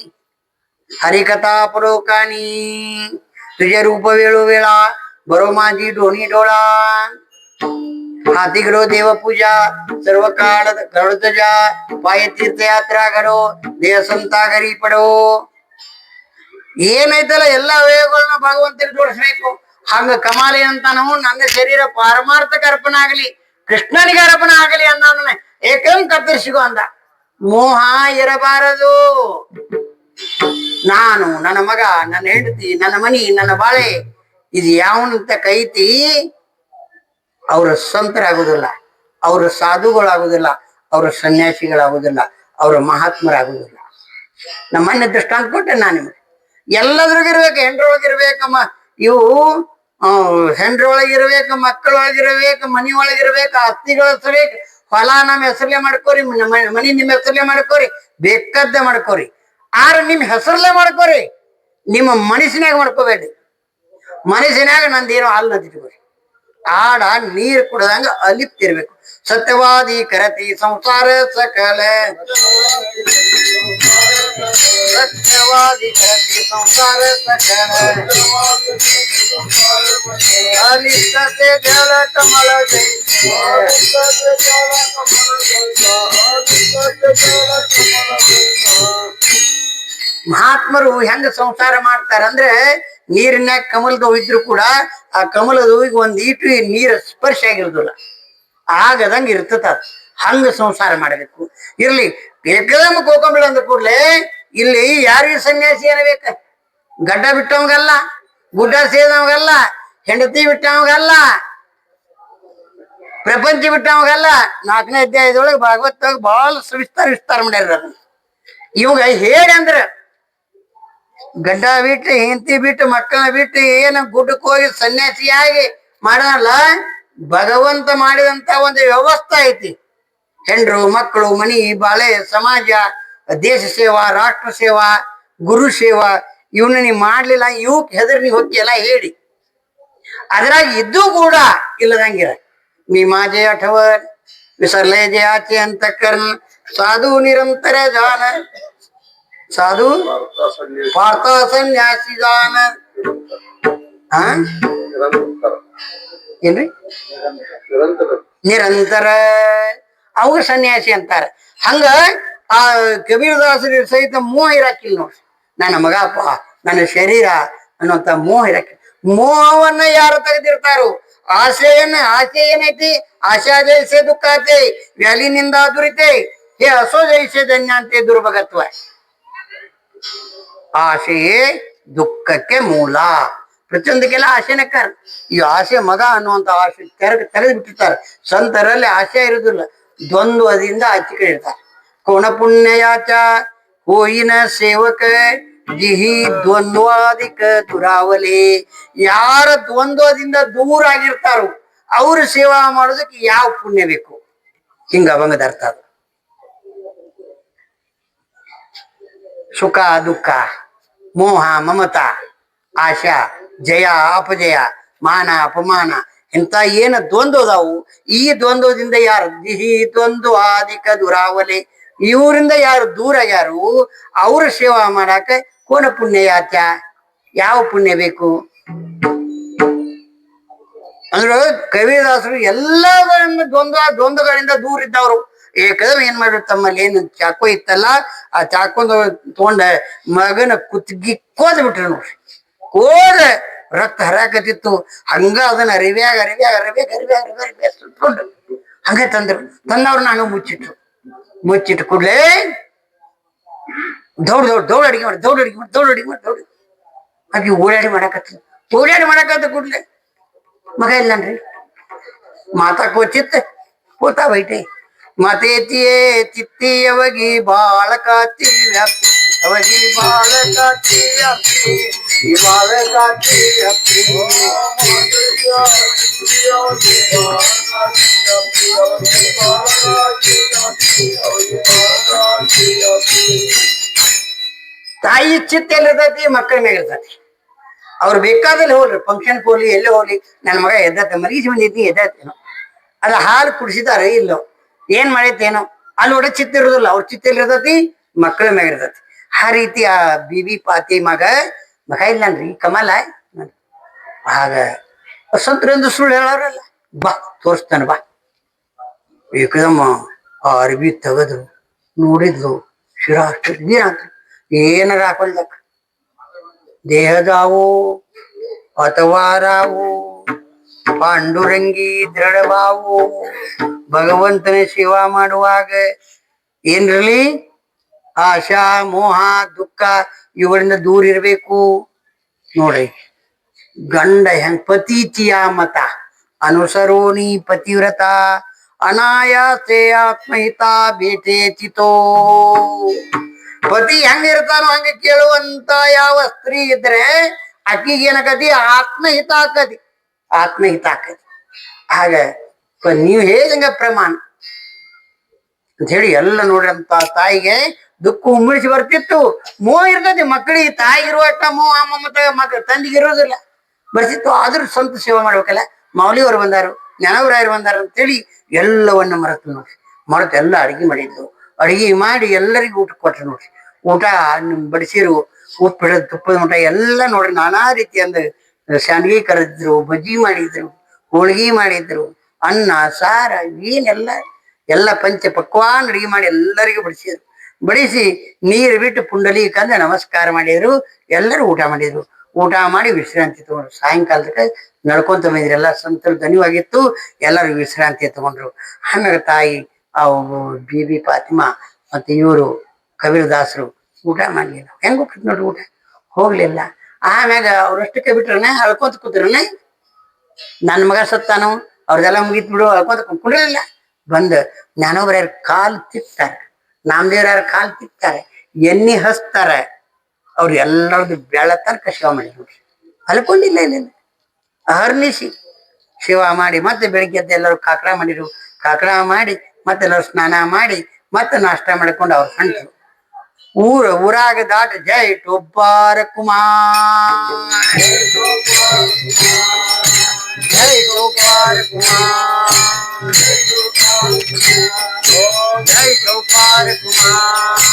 हरिकथा पुरोकानी, तुझे रूप वेळोवेळा बरो माझी डोनी डोळा. हाती घडो देवपूजा, सर्व काळ घडो तुझ्या, पाय तीर्थयात्रा घडो, ದೇಹ ಸಂತ ಗರಿ ಪಡೋ. ಏನೈತಲ್ಲ ಎಲ್ಲಾ ವೇಗಗಳನ್ನ ಭಗವಂತನಿಗೆ ಜೋಡಿಸ್ಬೇಕು. ಹಂಗ ಕಮಾಲಿ ಅಂತ ನಾವು ನನ್ನ ಶರೀರ ಪಾರಮಾರ್ಥಕ ಅರ್ಪಣ ಆಗಲಿ, ಕೃಷ್ಣನಿಗೆ ಅರ್ಪಣ ಆಗಲಿ ಅನ್ನೋದನ್ನ ಏಕಂ ಕತ್ತರಿಸಿಗೋ ಅಂದ. ಮೋಹ ಇರಬಾರದು. ನಾನು, ನನ್ನ ಮಗ, ನನ್ನ ಹೆಂಡತಿ, ನನ್ನ ಮನಿ, ನನ್ನ ಬಾಳೆ, ಇದು ಯಾವನಂತ ಕೈತಿ ಅವ್ರ ಸಂತರಾಗುದಿಲ್ಲ, ಅವ್ರ ಸಾಧುಗಳಾಗುದಿಲ್ಲ, ಅವ್ರ ಸನ್ಯಾಸಿಗಳಾಗುದಿಲ್ಲ, ಅವ್ರ ಮಹಾತ್ಮರಾಗುದಿಲ್ಲ. ನಮ್ಮನ್ನ ದೃಷ್ಟಾಂತ ಕೊಟ್ಟೆ ನಾನು ನಿಮ್ಗೆ. ಎಲ್ಲದ್ರೊಳಗಿರ್ಬೇಕು, ಹೆಂಡ್ರೊಳಗಿರ್ಬೇಕಮ್ಮ, ಇವು ಹೆಂಡ್ರೊಳಗಿರ್ಬೇಕು, ಮಕ್ಕಳೊಳಗಿರ್ಬೇಕು, ಮನಿ ಒಳಗಿರ್ಬೇಕು, ಆಸ್ತಿಗಳಿಸ್ಬೇಕು, ಹೊಲ ನಮ್ಮ ಹೆಸರಲ್ಲೇ ಮಾಡ್ಕೋರಿ, ಮನಿ ನಿಮ್ಮ ಹೆಸರಲ್ಲೇ ಮಾಡ್ಕೋರಿ, ಬೇಕಾದ್ದ ಮಾಡ್ಕೋರಿ. ಆರ ನಿಮ್ ಹೆಸರಲ್ಲೇ ಮಾಡ್ಕೋರಿ, ನಿಮ್ಮ ಮನಸ್ಸಿನಾಗ ಮಾಡ್ಕೋಬೇಡ್ರಿ. ಮನಸ್ಸಿನಾಗ ನಂದೇನೋ ಅಲ್ಲದಿಟ್ಕೋರಿ. ಆಡ ನೀರು ಕುಡ್ದಂಗ ಅಲಿಪ್ತಿರ್ಬೇಕು. ಸತ್ಯವಾದಿ ಕರತಿ ಸಂಸಾರ ಸಕಲ, ಸತ್ಯವಾದಿ ಕರತಿ ಸಂಸಾರ ಸಕಲ, ಅಲಿಪ್ತತೆ ಜಲ ಕಮಲ ಜೈತೆ. ಮಹಾತ್ಮರು ಹೆಂಗ ಸಂಸಾರ ಮಾಡ್ತಾರಂದ್ರೆ, ನೀರಿನಾಗ ಕಮಲದ ಹೂ ಇದ್ರು ಕೂಡ ಆ ಕಮಲದ ಹೂವಿಗೆ ಒಂದ್ ಈಟು ನೀರ ಸ್ಪರ್ಶ ಆಗಿರುದಿಲ್ಲ, ಆಗದಂಗ ಇರ್ತದ. ಹಂಗ ಸಂಸಾರ ಮಾಡಬೇಕು. ಇರ್ಲಿ ಏಕದಮ್ ಕೋಕೊಂಬಿಡ ಅಂದ ಕೂಡ್ಲೆ ಇಲ್ಲಿ ಯಾರಿಗೆ ಸನ್ಯಾಸಿ ಏನಬೇಕ? ಗಡ್ಡ ಬಿಟ್ಟವಂಗಲ್ಲ, ಗುಡ್ಡ ಸೇದವಂಗಲ್ಲ, ಹೆಂಡತಿ ಬಿಟ್ಟವಂಗಲ್ಲ, ಪ್ರಪಂಚ ಬಿಟ್ಟವಂಗಲ್ಲ. 4ನೇ ಅಧ್ಯಾಯದೊಳಗೆ ಭಾಗವತ ಬಹಳ ವಿಸ್ತಾರ ಮಾಡ್ಯಾರ ಅದನ್ನ. ಇವಾಗ ಹೇಳಿ ಅಂದ್ರ ಗಡ್ಡ ಬಿಟ್ಟು, ಹೆಂಡತಿ ಬಿಟ್ಟು, ಮಕ್ಕಳನ್ನ ಬಿಟ್ಟು ಏನು ಗುಡ್ಡಕ್ಕೆ ಹೋಗಿ ಸನ್ಯಾಸಿಯಾಗಿ ಮಾಡಲ್ಲ. ಭಗವಂತ ಮಾಡಿದಂತ ಒಂದು ವ್ಯವಸ್ಥೆ ಐತಿ. ಹೆಂಡ್ರು, ಮಕ್ಕಳು, ಮನಿ, ಬಾಳೆ, ಸಮಾಜ, ದೇಶ ಸೇವಾ, ರಾಷ್ಟ್ರ ಸೇವಾ, ಗುರು ಸೇವಾ, ಇವನ್ನ ನೀ ಮಾಡ್ಲಿಲ್ಲ, ಇವಕ್ ಹೆದರ್ ನೀ ಹೊಕ್ಕಿ ಎಲ್ಲ ಹೇಳಿ ಅದ್ರಾಗ ಇದ್ದು ಕೂಡ ಇಲ್ಲದಂಗಿರ. मी माझे आठवण विसरले जे आचे अंतःकरण, साधू निरंतर जान, साधू पार्थ सन्यासी जान. ಏನ್ರಿ? ನಿರಂತರ ಅವಾಗ ಸನ್ಯಾಸಿ ಅಂತಾರ. ಹಂಗ ಆ ಕಬೀರದಾಸರಿ ಸಹಿತ ಮೋಹ ಇರಾಕಿಲ್ಲ ನೋಡ್ರಿ. ನನ್ನ ಮಗಪ್ಪ ನನ್ನ ಶರೀರ ಅನ್ನುವಂತ ಮೋಹ ಇರಕ್ಕೆ. ಮೋಹವನ್ನ ಯಾರು ತೆಗೆದಿರ್ತಾರೋ ಆಸೆ ಏನೈತಿ? ಆಶಾ ಜಯಿಸೆ ದುಃಖಾತೆ ವ್ಯಾಲಿನಿಂದ ದುರಿತೆ ಹೇ ಹಸೋ ಜಯಿಸೆ ಧನ್ಯಾಂತೆ ದುರ್ಭಗತ್ವ. ಆಸೆಯೇ ದುಃಖಕ್ಕೆ ಮೂಲ. ಪ್ರತಿಯೊಂದಕ್ಕೆಲ್ಲ ಆಸೆನೇ ಕಾರಣ. ಈ ಆಸೆ ಮಗ ಅನ್ನುವಂತ ಆಸೆ ತೆರೆದು ಬಿಟ್ಟಿರ್ತಾರೆ. ಸಂತರಲ್ಲಿ ಆಸೆ ಇರುವುದಿಲ್ಲ, ದ್ವಂದ್ವದಿಂದ ಆಚೆ ಇರ್ತಾರೆ. ಕೋಣ ಪುಣ್ಯಯಾಚ ಹೋಯಿನ ಸೇವಕ ಜಿಹಿ ದ್ವಂದ್ವಾದಿಕ ದುರಾವಲಿ. ಯಾರ ದ್ವಂದ್ವದಿಂದ ದೂರ ಆಗಿರ್ತಾರೋ ಅವ್ರ ಸೇವಾ ಮಾಡೋದಕ್ಕೆ ಯಾವ ಪುಣ್ಯ ಬೇಕು? ಹಿಂಗ ಅಭಂಗದ ಅರ್ಥ ಅದು. ಸುಖ ದುಃಖ, ಮೋಹ ಮಮತ, ಆಶಾ ಜಯ ಅಪಜಯ, ಮಾನ ಅಪಮಾನ, ಇಂಥ ಏನ ದ್ವಂದ್ವ ಅದಾವು, ಈ ದ್ವಂದ್ವದಿಂದ ಯಾರು ದಿಹಿ ದ್ವಂದ್ವಾದಿಕ ದುರಾವಲೆ, ಇವರಿಂದ ಯಾರು ದೂರ ಯಾರು ಅವ್ರ ಸೇವಾ ಮಾಡಾಕ ಕೋನ ಪುಣ್ಯ ಯಾಚ, ಯಾವ ಪುಣ್ಯ ಬೇಕು? ಅಂದ್ರ ಕವಿದಾಸರು ಎಲ್ಲಗಳಿಂದ ದ್ವಂದ್ವಗಳಿಂದ ದೂರ ಇದ್ದವರು. ಏಕದಮ್ ಏನ್ ಮಾಡ್ರು, ತಮ್ಮಲ್ಲಿ ಏನು ಚಾಕು ಇತ್ತಲ್ಲ ಆ ಚಾಕೊಂದ ತಗೊಂಡ ಮಗನ ಕುತ್ತಿಗೆ ಕೋದ್ ಬಿಟ್ರು ನೋಡ್ರಿ. ಕೋದ ರಕ್ತ ಹರಾಕತಿತ್ತು. ಹಂಗ ಅದನ್ನ ಅರಿವ್ಯಾಗ ಸುಟ್ಕೊಂಡು ಹಂಗ ತಂದ್ರು. ತಂದವ್ರನ್ನ ಹಂಗ ಮುಚ್ಚಿಟ್ಟು ಕೂಡ್ಲೆ ದೌಡ್ ಅಡಿಗೆ ಮಾಡಿ ಹಾಗೆ ಓಡಾಡಿ ಮಾಡಾಕತ್ತ ಕೂಡ್ಲೆ ಮಗ ಇಲ್ಲನ್ರಿ. ಮಾತಾಕೋ ಚಿತ್ತ ಹೋತಾ ಬೈಟೆ ಮಾತೇತಿಯೇ ಚಿತ್ತಿ ಅವಗಿ ಬಾಳಕಾತಿ ವ್ಯಾಪ್ತಿ, ಅವಗಿ ಬಾಳಕಾತಿ ವ್ಯಾಪ್ತಿ, ಈ ಬಾಳಕಾತಿ ವ್ಯಾಪ್ತಿ. ತಾಯಿ ಚಿತ್ತ ಎಲ್ಲಿರ್ತೈತಿ? ಮಕ್ಕಳ ಮ್ಯಾಗ ಇರ್ತೈತಿ. ಅವ್ರು ಬೇಕಾದಲ್ಲಿ ಹೋಗ್ರಿ, ಫಂಕ್ಷನ್ ಹೋಗ್ಲಿ ಎಲ್ಲೇ ಹೋಗ್ಲಿ, ನನ್ನ ಮಗ ಎದ್ದತ್ತ ಮರೀಸಿ ಬಂದಿದ್ನಿ ಎದ್ದೇನೋ, ಅಲ್ಲ ಹಾಲು ಕುಡಿಸಿದಾರೆ ಇಲ್ಲೋ, ಏನ್ ಮಾಡೈತೇನೋ, ಅಲ್ಲಿ ನೋಡ ಚಿತ್ತ ಇರೋದಿಲ್ಲ. ಅವ್ರ ಚಿತ್ತ ಎಲ್ಲಿರ್ತೈತಿ? ಮಕ್ಕಳ ಮ್ಯಾಗ ಇರ್ತೈತಿ. ಆ ರೀತಿ ಆ ಬಿಬಿ ಪಾತಿ ಮಗ ಇಲ್ಲನ್ರಿ ಕಮಲ. ಆಗ ಸಂತರಂದು ಸುಳ್ಳು ಹೇಳೋರಲ್ಲ, ಬಾ ತೋರಿಸ್ತಾನ ಬಾ. ಏಕದಮ್ಮ ಆ ಅರ್ಬಿ ತೆಗೆದು ನೋಡಿದ್ಲು, ಶಿರಾ ಅಷ್ಟು ಏನಾರ ಹಾಕೊಳ್ದಕ್ಕ, ದೇಹದಾವು ಅಥವಾ ರಾವು ಪಾಂಡುರಂಗಿ ದೃಢವಾವು. ಭಗವಂತನ ಸೇವಾ ಮಾಡುವಾಗ ಏನ್ರಲಿ ಆಶಾ ಮೋಹ ದುಃಖ ಇವುಗಳಿಂದ ದೂರ ಇರ್ಬೇಕು. ನೋಡ್ರಿ, ಗಂಡ ಹೆಂಗ್ ಪತೀಚಿಯ ಮತ ಅನುಸರೋನಿ ಪತಿವ್ರತ ಅನಾಯಾಸೆ ಆತ್ಮಹಿತ ಬೇಟೆ ಚಿತೋ. ಪತಿ ಹೆಂಗಿರ್ತಾನೋ ಹಂಗ ಕೇಳುವಂತ ಯಾವ ಸ್ತ್ರೀ ಇದ್ರೆ ಆಕಿಗೆ ಏನಕತಿ? ಆತ್ಮಹಿತ ಆಕತಿ. ಹಾಗ ನೀವು ಹೇಗಂಗ ಪ್ರಮಾಣ ಅಂತ ಹೇಳಿ ಎಲ್ಲ ನೋಡ್ರಂತ ತಾಯಿಗೆ ದುಃಖ ಉಮ್ಮಿಳಿಸಿ ಬರ್ತಿತ್ತು. ಮೋಹ ಇರ್ತೈತಿ ಮಕ್ಕಳಿಗೆ, ತಾಯಿಗಿರುವಷ್ಟ ಮೋಹ ಮಮತ ತಂದಿಗೆ ಇರೋದಿಲ್ಲ, ಬರ್ತಿತ್ತು. ಆದ್ರೂ ಸ್ವಂತ ಸೇವೆ ಮಾಡ್ಬೇಕಲ್ಲ. ಮಾವಲಿಯವರು ಬಂದಾರು, ಜ್ಞಾನವರಾಯರು ಬಂದಾರ ಅಂತೇಳಿ ಎಲ್ಲವನ್ನ ಮರೆತು ಎಲ್ಲ ಅಡಿಗೆ ಮಾಡಿದ್ಲು. ಅಡಿಗೆ ಮಾಡಿ ಎಲ್ಲರಿಗೂ ಊಟ ಕೊಟ್ರು ನೋಡ್ರಿ. ಊಟ ಬಡಿಸಿರು, ಉಪ್ಪು ಹಿಡಿದು ತುಪ್ಪದ ಊಟ ಎಲ್ಲ ನೋಡ್ರಿ. ನಾನಾ ರೀತಿಯಂದ ಶಾಂಡ್ಗಿ ಕರೆದಿದ್ರು, ಬಜ್ಜಿ ಮಾಡಿದ್ರು, ಹೋಳ್ಗಿ ಮಾಡಿದ್ರು, ಅನ್ನ ಸಾರ ಎಲ್ಲ ಪಂಚ ಪಕ್ವಾನ್ ಅಡಿಗೆ ಮಾಡಿ ಎಲ್ಲರಿಗೂ ಬಡಿಸಿ ನೀರು ಬಿಟ್ಟು ಪುಂಡಲೀಕಂದ ನಮಸ್ಕಾರ ಮಾಡಿದ್ರು. ಎಲ್ಲರೂ ಊಟ ಮಾಡಿದ್ರು. ಊಟ ಮಾಡಿ ವಿಶ್ರಾಂತಿ ತಗೊಂಡ್ರು. ಸಾಯಂಕಾಲದಕ್ಕೆ ನಡ್ಕೊಂತ ಬಂದ್ರಿ. ಎಲ್ಲ ಸಂತರು ಧನ್ಯವಾಗಿತ್ತು. ಎಲ್ಲರೂ ವಿಶ್ರಾಂತಿ ತಗೊಂಡ್ರು. ಆಮ್ಯಾಗ ತಾಯಿ ಬಿಬಿ ಫಾತಿಮಾ ಮತ್ತೆ ಇವರು ಕಬೀರದಾಸರು ಊಟ ಮಾಡ್ಲಿಲ್ಲ. ಹೆಂಗ್ ಹೋಗ್ತದೆ ನೋಡ್ರಿ, ಊಟ ಹೋಗ್ಲಿಲ್ಲ. ಆಮ್ಯಾಗ ಅವ್ರಷ್ಟಕ್ಕೆ ಬಿಟ್ರನೆ ಅಳ್ಕೊಂತ ಕೂತ್ರನೆ. ನನ್ನ ಮಗ ಸತ್ತಾನು, ಅವ್ರದೆಲ್ಲ ಮುಗಿತ್ ಬಿಡು ಅಳ್ಕೊಂತ ಕುಂಡ್ರಲಿಲ್ಲ. ಬಂದ ಜ್ಞಾನೋಬರ್ಯಾರ ಕಾಲು ತಿಕ್ತಾರೆ, ನಾಮದೇವ್ರ ಕಾಲು ತಿಕ್ತಾರೆ, ಎಣ್ಣೆ ಹಚ್ತಾರೆ. ಅವ್ರು ಎಲ್ಲರದ್ದು ಬೆಳತನ ಸೇವಾ ಮಾಡಿ ನೋಡ್ರಿ, ಅಲ್ಕೊಂಡಿಲ್ಲ. ಇಲ್ಲ ಅಹರ್ನಿಸಿ ಸೇವಾ ಮಾಡಿ ಮತ್ತೆ ಬೆಳಿಗ್ಗೆ ಎದ್ದು ಎಲ್ಲರೂ ಕಾಕಡ ಮಾಡಿರು. ಕಾಕಡ ಮಾಡಿ ಮತ್ತೆಲ್ಲರೂ ಸ್ನಾನ ಮಾಡಿ ಮತ್ತೆ ನಾಷ್ಟ ಮಾಡ್ಕೊಂಡು ಅವ್ರು ಹೊಂಟರು. ಊರಾಗ ದಾಟ ಜೈ ಟೊಬ್ಬಾರ ಕುಮಾರ್, ಜೈ ಟೊಬ್ಬಾರ ಕುಮಾರ್, ಜೈ ಟೊಬ್ಬಾರ ಕುಮಾರ್.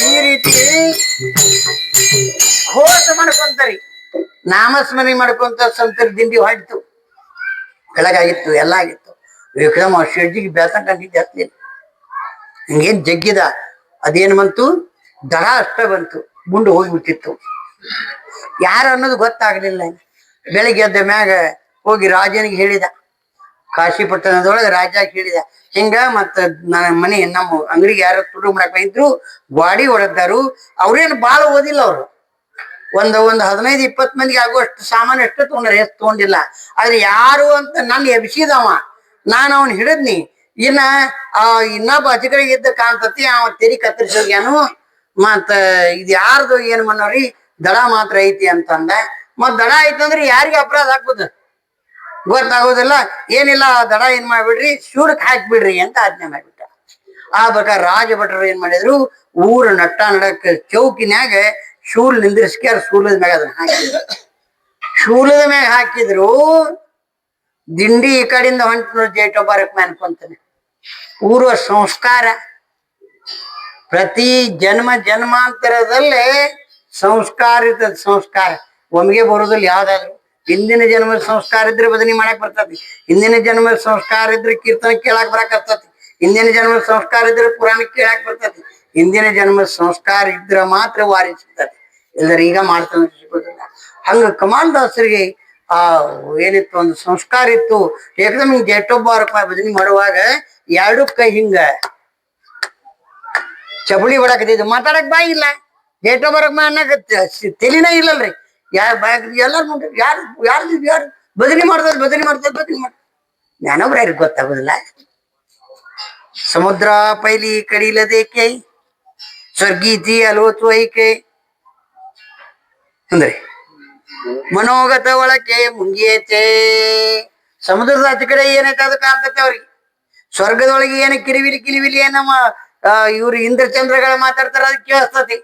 ಈ ರೀತಿ ನಾಮಸ್ಮರಣೆ ಮಾಡ್ಕೊಂತ ಸಂತರ ದಿಂಡಿ ಹೊಡ್ತು, ಬೆಳಗಾಗಿತ್ತು, ಎಲ್ಲ ಆಗಿತ್ತು. ವಿಕ್ರಮ ಶೆಡ್ಜಿಗೆ ಬೇಸಂಟಿದ್ದೆ ಹತ್ಲಿಲ್ಲ. ಹಿಂಗೇನ್ ಜಗ್ಗಿದ, ಅದೇನ್ ಬಂತು, ದಡ ಅಷ್ಟ ಬಂತು, ಮುಂದೆ ಹೋಗ್ಬಿಟ್ಟಿತ್ತು. ಯಾರು ಅನ್ನೋದು ಗೊತ್ತಾಗ್ಲಿಲ್ಲ. ಬೆಳಿಗ್ಗೆ ಎದ್ದ ಮ್ಯಾಗ ಹೋಗಿ ರಾಜನಿಗೆ ಹೇಳಿದ, ಕಾಶಿಪಟ್ಟಣದೊಳಗೆ ರಾಜ ಹೇಳಿದ, ಹಿಂಗ ಮತ್ತ ನನ್ನ ಮನೆ ನಮ್ಮ ಅಂಗಡಿಗೆ ಯಾರು ತುಡು ಮಾಡಕ್ ಇದ್ರು, ಗ್ವಾಡಿ ಹೊಡೆದಾರು. ಅವ್ರೇನು ಬಾಳ ಓದಿಲ್ಲ, ಅವ್ರು ಒಂದು 15-20 ಮಂದಿಗೆ ಆಗುವಷ್ಟು ಸಾಮಾನು ಎಷ್ಟು ತಗೊಂಡ್ರೆ, ಎಷ್ಟು ತಗೊಂಡಿಲ್ಲ. ಆದ್ರೆ ಯಾರು ಅಂತ ನನ್ನ ಎಬ್ಸಿದವ, ನಾನು ಅವನ್ ಹಿಡಿದ್ನಿ. ಇನ್ನ ಇನ್ನೊಬ್ಬ ಅಧಿಕಾರಿಗೆ ಇದ್ದ ಕಾಣ್ತತಿ, ಅವ ತೆರಿ ಕತ್ತರಿಸೋಗ್ಯಾನು. ಮತ್ತ ಇದು ಯಾರ್ದು ಏನ್ ಮನೋರಿ, ದಡ ಮಾತ್ರ ಐತಿ ಅಂತಂದ. ಮತ್ ದಡ ಐತಂದ್ರೆ ಯಾರಿಗೆ ಅಪರಾಧ ಹಾಕ್ಬೋದು ಗೊತ್ತಾಗೋದಿಲ್ಲ. ಏನಿಲ್ಲ, ದಡ ಏನ್ ಮಾಡ್ಬಿಡ್ರಿ, ಶೂರಕ್ ಹಾಕ್ಬಿಡ್ರಿ ಅಂತ ಆಜ್ಞೆ ಮಾಡ್ಬಿಟ್ಟ. ಆ ಪ್ರಕಾರ ರಾಜ ಭಟ್ರು ಏನ್ ಮಾಡಿದ್ರು, ಊರ ನಟ್ಟ ನಡಕ್ ಚೌಕಿನ್ಯಾಗ ಶೂಲ್ ನಿಂದ್ರಿಸ್ಕ್ಯಾರ, ಶೂಲದ ಮ್ಯಾಗ ಅದನ್ನ ಹಾಕಿದ್ರು. ಶೂಲದ ಮ್ಯಾಗ ಹಾಕಿದ್ರು. ದಿಂಡಿ ಈ ಕಡೆಯಿಂದ ಹೊಂಟ ಜೇಟೊಬ್ಬರಕ್ ಅನ್ಕೊಂತಾನೆ. ಪೂರ್ವ ಸಂಸ್ಕಾರ ಪ್ರತಿ ಜನ್ಮಾಂತರದಲ್ಲೇ ಸಂಸ್ಕಾರಿತ ಸಂಸ್ಕಾರ ಒಮ್ಗೆ ಬರೋದಿಲ್ಲ. ಯಾವ್ದಾದ್ರು ಹಿಂದಿನ ಜನ್ಮದ ಸಂಸ್ಕಾರ ಇದ್ರೆ ಬದನಿ ಮಾಡಕ್ ಬರ್ತತಿ, ಹಿಂದಿನ ಜನ್ಮದ ಸಂಸ್ಕಾರ ಇದ್ರೆ ಕೀರ್ತನ ಕೇಳಾಕ್ ಬರಾಕರ್ತತಿ, ಹಿಂದಿನ ಜನ್ಮದ ಸಂಸ್ಕಾರ ಇದ್ರೆ ಪುರಾಣ ಕೇಳಾಕ್ ಬರ್ತತಿ, ಹಿಂದಿನ ಜನ್ಮದ ಸಂಸ್ಕಾರ ಇದ್ರ ಮಾತ್ರ ವಾರಿ ಸಿಗ್ತತಿ. ಎಲ್ಲರ ಈಗ ಮಾಡ್ತಾನೆ ಸಿಗೋದಿಲ್ಲ. ಹಂಗ ಕಮಾಂಡಾಸರಿಗೆ ಏನಿತ್ತು, ಒಂದು ಸಂಸ್ಕಾರ ಇತ್ತು. ಏಕದಮ್ ಹಿಂಗ್ ಜೇಟೊಬ್ಬ ಭಜನೆ ಮಾಡುವಾಗ ಎರಡು ಕೈ ಹಿಂಗ ಚಪಳಿ ಹೊಡಕತ್ತಿದ್ದು, ಮಾತಾಡಕ್ ಬಾಯಿ ಇಲ್ಲ. ಜೇಟೊಬ್ಬರಕ್ ಅನ್ನಕ ತೆಲಿನೇ ಇಲ್ಲಲ್ರಿ. ಎಲ್ಲಾರು ನೋಡಿ ಯಾರು ಭಜನೆ ಮಾಡ್ತಾರೆ ಜ್ಞಾನೊಬ್ರ ಯಾರಿಗೆ ಗೊತ್ತಾಗೋದಿಲ್ಲ. ಸಮುದ್ರ ಪೈಲಿ ಕಡಿಲದೇಕೆ ಸ್ವರ್ಗೀತಿ ಅಲೋತು ಐಕೆ ಅಂದ್ರೆ ಮನೋಗತ ಒಳಕ್ಕೆ ಮುಂಗಿಯತೆ. ಸಮುದ್ರದ ಆಚೆ ಕಡೆ ಏನೈತೆ ಅದು ಕಾಣ್ತತೆ ಅವ್ರಿಗೆ. ಸ್ವರ್ಗದೊಳಗೆ ಏನ ಕಿಲಿವಿಲಿ ಏನಮ್ಮ ಇವ್ರು ಇಂದ್ರಚಂದ್ರಗಳ ಮಾತಾಡ್ತಾರ, ಅದಕ್ಕೆ ಕೇಳಿಸ್ತತಿ.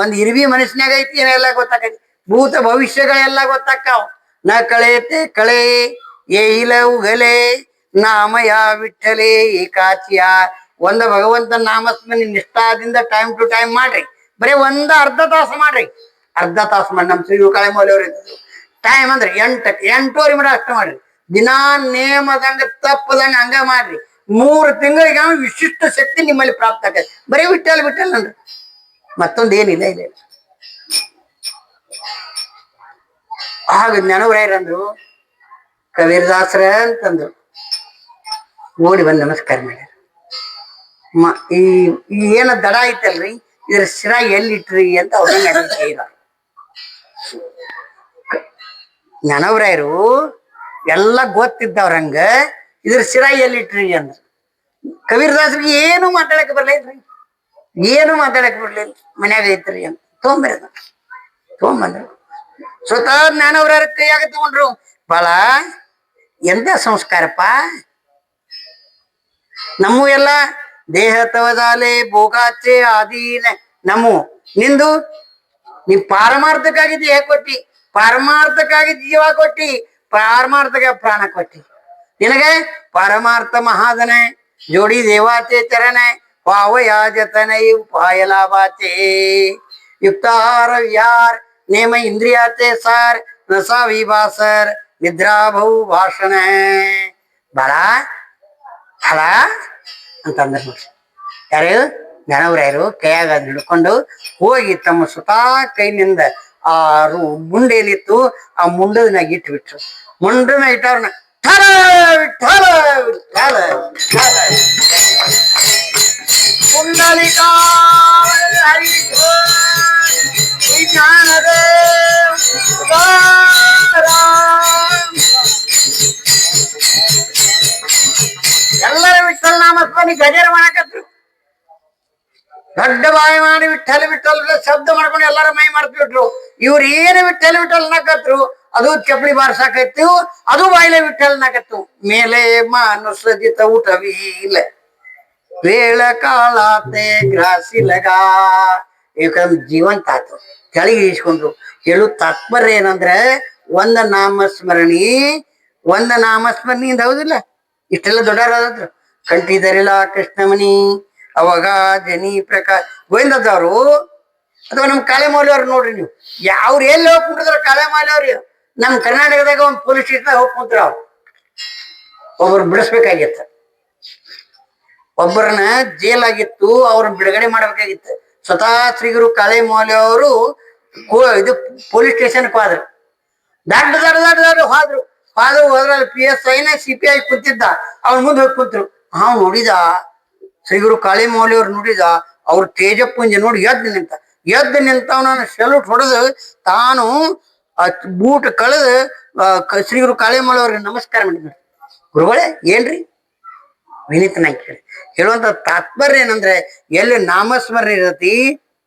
ಒಂದ್ ಇರ್ವಿ ಮನಸ್ಸಿನಾಗ ಐತಿ, ಏನೆಲ್ಲ ಗೊತ್ತಾಕೈತಿ. ಭೂತ ಭವಿಷ್ಯಗಳೆಲ್ಲ ಗೊತ್ತಾಕಾವ್. ನ ಕಳೆತೆ ಕಳೆ ಏ ಇಲ ಉಗಲೆ ನಾಮಯ ವಿಠಲೆ ಏಕಾಚಿಯ. ಒಂದ ಭಗವಂತನ ನಾಮಸ್ಮರಣೆ ನಿಷ್ಠಾದಿಂದ ಟೈಮ್ ಟು ಟೈಮ್ ಮಾಡ್ರಿ. ಬರೀ ಅರ್ಧ ತಾಸು ಮಾಡ್ರಿ, ಅರ್ಧ ತಾಸು ಮಾಡಿ. ನಮ್ಮ ಶ್ರೀ ಕಾಳೆ ಮೌಲ್ಯವ್ರು ಇದ್ರು ಟೈಮ್ ಅಂದ್ರೆ 8-8:30 ಮಟ ಅಷ್ಟ ಮಾಡ್ರಿ. ದಿನಾ ನೇಮದಂಗ ತಪ್ಪದಂಗ ಹಂಗ ಮಾಡ್ರಿ. 3 ತಿಂಗಳಿಗೆ ವಿಶಿಷ್ಟ ಶಕ್ತಿ ನಿಮ್ಮಲ್ಲಿ ಪ್ರಾಪ್ತ ಆಗತ್ತೆ. ಬರೀ ವಿಠಲ್ ಅನ್ರಿ, ಮತ್ತೊಂದು ಏನಿಲ್ಲ. ಇಲ್ಲ ಆಗ ಜ್ಞಾನವರಾಯರಂದ್ರು, ಕಬೀರದಾಸರ ಅಂತಂದ್ರು. ಓಡಿ ಬಂದು ನಮಸ್ಕಾರ ಮಾಡ್ಯಾರ. ಈ ಏನ ದಡ ಐತಲ್ರಿ, ಇದ್ರ ಶಿರ ಎಲ್ಲಿಟ್ರಿ ಅಂತ ಅವ್ರನ್ನ ಹೇಳಿದಾರ. ಜ್ಞಾನವರಾಯರು ಎಲ್ಲ ಗೊತ್ತಿದ್ದವ್ರಂಗ ಇದ್ರ ಶಿರ ಎಲ್ಲಿಟ್ರಿ ಅಂದ್ರ. ಕಬೀರದಾಸರಿಗೆ ಏನು ಮಾತಾಡಕ್ ಬರ್ಲಿಲ್ರಿ, ಏನು ಮಾತಾಡಕ್ ಬರ್ಲಿಲ್ಲ. ಮನ್ಯಾಗ ಐತ್ರಿ ಅಂತ ತೊಗೊಂಬಂದ್ರು. ಸ್ವತಃ ಜ್ಞಾನವರಾಯರ ಕೈಯಾಗ ತಗೊಂಡ್ರು. ಬಾಳ ಎಂತ ಸಂಸ್ಕಾರಪ್ಪ. ನಮ್ಮ ಎಲ್ಲ ದೇಹ ತವದಾಲೆ ಭೋಗಾಚೆ ಆದೀನ ನಮ್ಮ ನಿಂದು. ನೀ ಪಾರಮಾರ್ಥಕ್ಕಾಗಿ ದೇಹ ಕೊಟ್ಟಿ, ಪಾರಮಾರ್ಥಕ್ಕಾಗಿ ಜೀವ ಕೊಟ್ಟಿ, ಪಾರಮಾರ್ಥಕ್ಕೆ ಪ್ರಾಣ ಕೊಟ್ಟಿ. ನಿನಗೆ ಪರಮಾರ್ಥ ಮಹಾದನ ಜೋಡಿ ದೇವಾಚೆ ಚರಣ ಪಾವಯಾಜತನೈ ಉಪಾಯ ಲಾಭಾಚೆ ಯುಕ್ತಾರ ವಿಹಾರ ನೇಮ ಇಂದ್ರಿಯಾಚೆ ಸಾರ್ ನಸಾ ವಿಭಾಸರ್ ನಿದ್ರಾ ಬಹು ಭಾಷಣ ಬಳ ಫಲ ಅಂತಂದ್ರ ನೋಡಿ. ಯಾರು ಜ್ಞಾನವರಾಯರು ಕೈಯಾಗ ಹಿಡ್ಕೊಂಡು ಹೋಗಿ ತಮ್ಮ ಸ್ವತಃ ಕೈನಿಂದ ಆ ಮುಂಡೇನಿತ್ತು ಆ ಮುಂಡದನಾಗ ಇಟ್ಬಿಟ್ರು. ಮುಂಡನ ಇಟ್ಟವ್ರನ್ನ ಪುಂಡಲಿಕಾ ಎಲ್ಲರ ವಿಠಲ್ ನಾಮಸ್ಮರಣೆ ಗಜರ ಮಾಡಕತ್ರು. ದೊಡ್ಡ ಬಾಯಿ ಮಾಡಿ ವಿಠಲ್ ವಿಠಲ್ ಶಬ್ದ ಮಾಡ್ಕೊಂಡು ಎಲ್ಲರ ಮೈ ಮರ್ತ್ಬಿಟ್ರು. ಇವ್ರು ಏನು ವಿಠಲ್ ವಿಠಲ್ ನಾಕತ್ರು, ಅದು ಚಪ್ಪಲಿ ಬಾರ್ಸಾಕತ್ತು, ಅದು ಬಾಯಿಲೆ ವಿಠಲ್ ನಾಕತ್ತು. ಮೇಲೆ ಮಾನುಸಜಿತ ಊಟವೀಲ ವೇಳ ಕಾಳಾತೆ ಗ್ರಾಸಿಲಗ. ಯಾಕಂದ್ರೆ ಜೀವಂತ ಆತು, ಕೆಳಗೆ ಇಸ್ಕೊಂಡ್ರು. ಹೇಳು ತಾತ್ಪರ್ಯ ಏನಂದ್ರೆ ಒಂದ ನಾಮಸ್ಮರಣೆಯಿಂದ ಹೌದಿಲ್ಲ. ಇಷ್ಟೆಲ್ಲ ದೊಡ್ಡವರಾದ್ರು ಕಂಠಿದರಿಲ್ಲ ಕೃಷ್ಣಮಣಿ ಅವಾಗ ಜನಿ ಪ್ರಕಾಶ್ ಗೋವಿಂದದವರು ಅಥವಾ ನಮ್ ಕಾಳೆ ಮೌಲ್ಯ ಅವ್ರು ನೋಡ್ರಿ ನೀವು, ಅವ್ರು ಎಲ್ಲಿ ಹೋಗಿ ಕುಂಟಿದ್ರ ಕಾಳೆ ಮೌಲ್ಯ ಅವ್ರಿ ನಮ್ ಕರ್ನಾಟಕದಾಗ ಒಂದು ಪೊಲೀಸ್ ಸ್ಟೇಷನ್ ಹೋಗಿ ಕುಂತ್ರ ಅವ್ರು ಒಬ್ಬರು ಬಿಡಿಸ್ಬೇಕಾಗಿತ್ತ, ಒಬ್ಬರನ್ನ ಜೇಲ್ ಆಗಿತ್ತು, ಅವ್ರನ್ನ ಬಿಡುಗಡೆ ಮಾಡ್ಬೇಕಾಗಿತ್ತು. ಸ್ವತಃ ಶ್ರೀಗುರು ಕಾಳೆ ಮೌಲ್ಯ ಅವರು ಇದು ಪೊಲೀಸ್ ಸ್ಟೇಷನ್ಗೆ ಹೋದ್ರು, ದಡ್ಡ ಹೋದ್ರು ಹೋದ್ರಲ್ಲಿ PSI CPI ಕೂತಿದ್ದ, ಅವ್ನ ಮುಂದೆ ಹೋಗಿ ಕೂತ್ರು. ನೋಡಿದ ಶ್ರೀಗುರು ಕಾಳೆ ಮೌಲ್ಯ ಅವ್ರು ನೋಡಿದ, ಅವ್ರ ತೇಜಪ್ಪುಂಜ ನೋಡಿ ಎದ್ದು ನಿಂತವನ ಸೆಲ್ಯೂಟ್ ಹೊಡೆದು ತಾನು ಬೂಟ್ ಕಳೆದು ಶ್ರೀಗುರು ಕಾಳೆ ಮೌಲ್ಯ ಅವ್ರಿಗೆ ನಮಸ್ಕಾರ ಮಾಡಿದ್ರು. ಗುರುಗಳೇ ಏನ್ರಿ ವಿನೀತನಾಗಿ ಕೇಳಿ ಹೇಳುವಂತ ತಾತ್ಪರ್ಯ ಏನಂದ್ರೆ, ಎಲ್ಲಿ ನಾಮಸ್ಮರಣೆ ಇರತಿ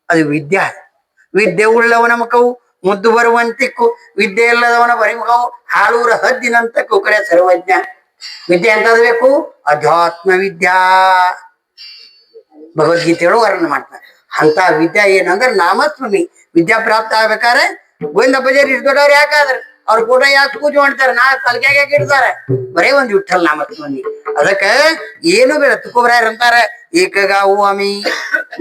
ಅದು ವಿದ್ಯೆ ಉಳ್ಳವನ ಮುಖವು ಮುದ್ದು ಬರುವಂತಿಕ್ಕು, ವಿದ್ಯೆ ಇಲ್ಲದವನ ಬರಿಮುಖವು ಹಾಳೂರ ಹದ್ದಿನಂತಕ್ಕೂ ಕಡೆ ಸರ್ವಜ್ಞ. ವಿದ್ಯೆ ಎಂತದ್ ಬೇಕು? ಅಧ್ಯಾತ್ಮ ವಿದ್ಯಾ. ಭಗವದ್ಗೀತೆಯೊಳಗೆ ವರ್ಣನೆ ಮಾಡ್ತಾರೆ ಅಂತ ವಿದ್ಯಾ ಏನಂದ್ರೆ ನಾಮಸ್ಮರಣೆ. ವಿದ್ಯಾ ಪ್ರಾಪ್ತ ಆಗ್ಬೇಕಾದ್ರೆ ಗೋವಿಂದ ಪೂಜಾರಿ ಇಷ್ಟು ದೊಡ್ಡವ್ರು ಯಾಕಾದ್ರೆ ಅವ್ರ ಫೋಟೋ ಯಾಕೆ ಪೂಜೆ ಮಾಡ್ತಾರೆ, ನಾ ತಲೆಗೆ ಇಡ್ತಾರೆ, ಬರೇ ಒಂದು ವಿಠಲ್ ನಾಮಸ್ಮರಣೆ. ಅದಕ್ಕೆ ಏನು ಬೇಡ, ತುಕೋಬರಾಯರ್ ಅಂತಾರೆ, ಏಕಗಾವು ಅಮಿ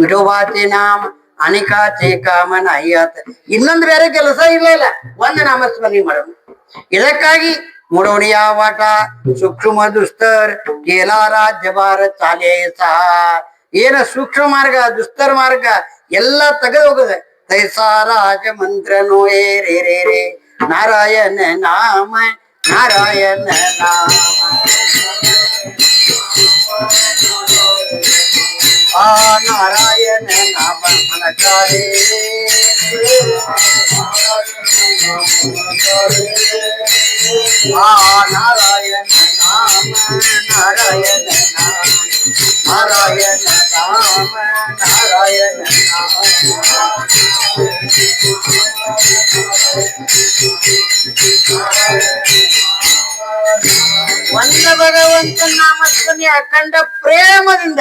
ವಿಠೋಬಾಚೆ ನಾಮ ಅನಿಕಾಚೆ ಕಾಮನ ಅಯ್ಯತ್. ಇನ್ನೊಂದು ಬೇರೆ ಕೆಲಸ ಇಲ್ಲ, ಒಂದು ನಾಮಸ್ಮರಣೆ ಮಾಡೋಣ. ಇದಕ್ಕಾಗಿ ಮುಡೋಣಿಯ ವಾಟ ಸೂಕ್ಷ್ಮ ದುಸ್ತರ್ ಕೇಲಾ ರಾಜ್ಯ ಭಾರತ ಚಾಲೇ ಏನ ಸೂಕ್ಷ್ಮ ಮಾರ್ಗ ದುಸ್ತರ್ ಮಾರ್ಗ ಎಲ್ಲ ತೆಗೆದು ಹೋಗದೆ. ತೈಸಾ ರಾಜ ಮಂತ್ರ ನೋಯೇ ರೇ ರೇ ರೇ ನಾರಾಯಣ ನಾಮ ನಾರಾಯಣ ನಾಮ ನಾರಾಯಣ ನಾಮ ಮನಕಾರೇ ನಾರಾಯಣ ನಾಮ ನಾರಾಯಣ ನಾಮ ನಾರಾಯಣ ನಾಮ ನಾರಾಯಣ ನಾಮ. ಒಂದ ಭಗವಂತ ನಾಮಸ್ಮರಣೆ ಅಖಂಡ ಪ್ರೇಮದಿಂದ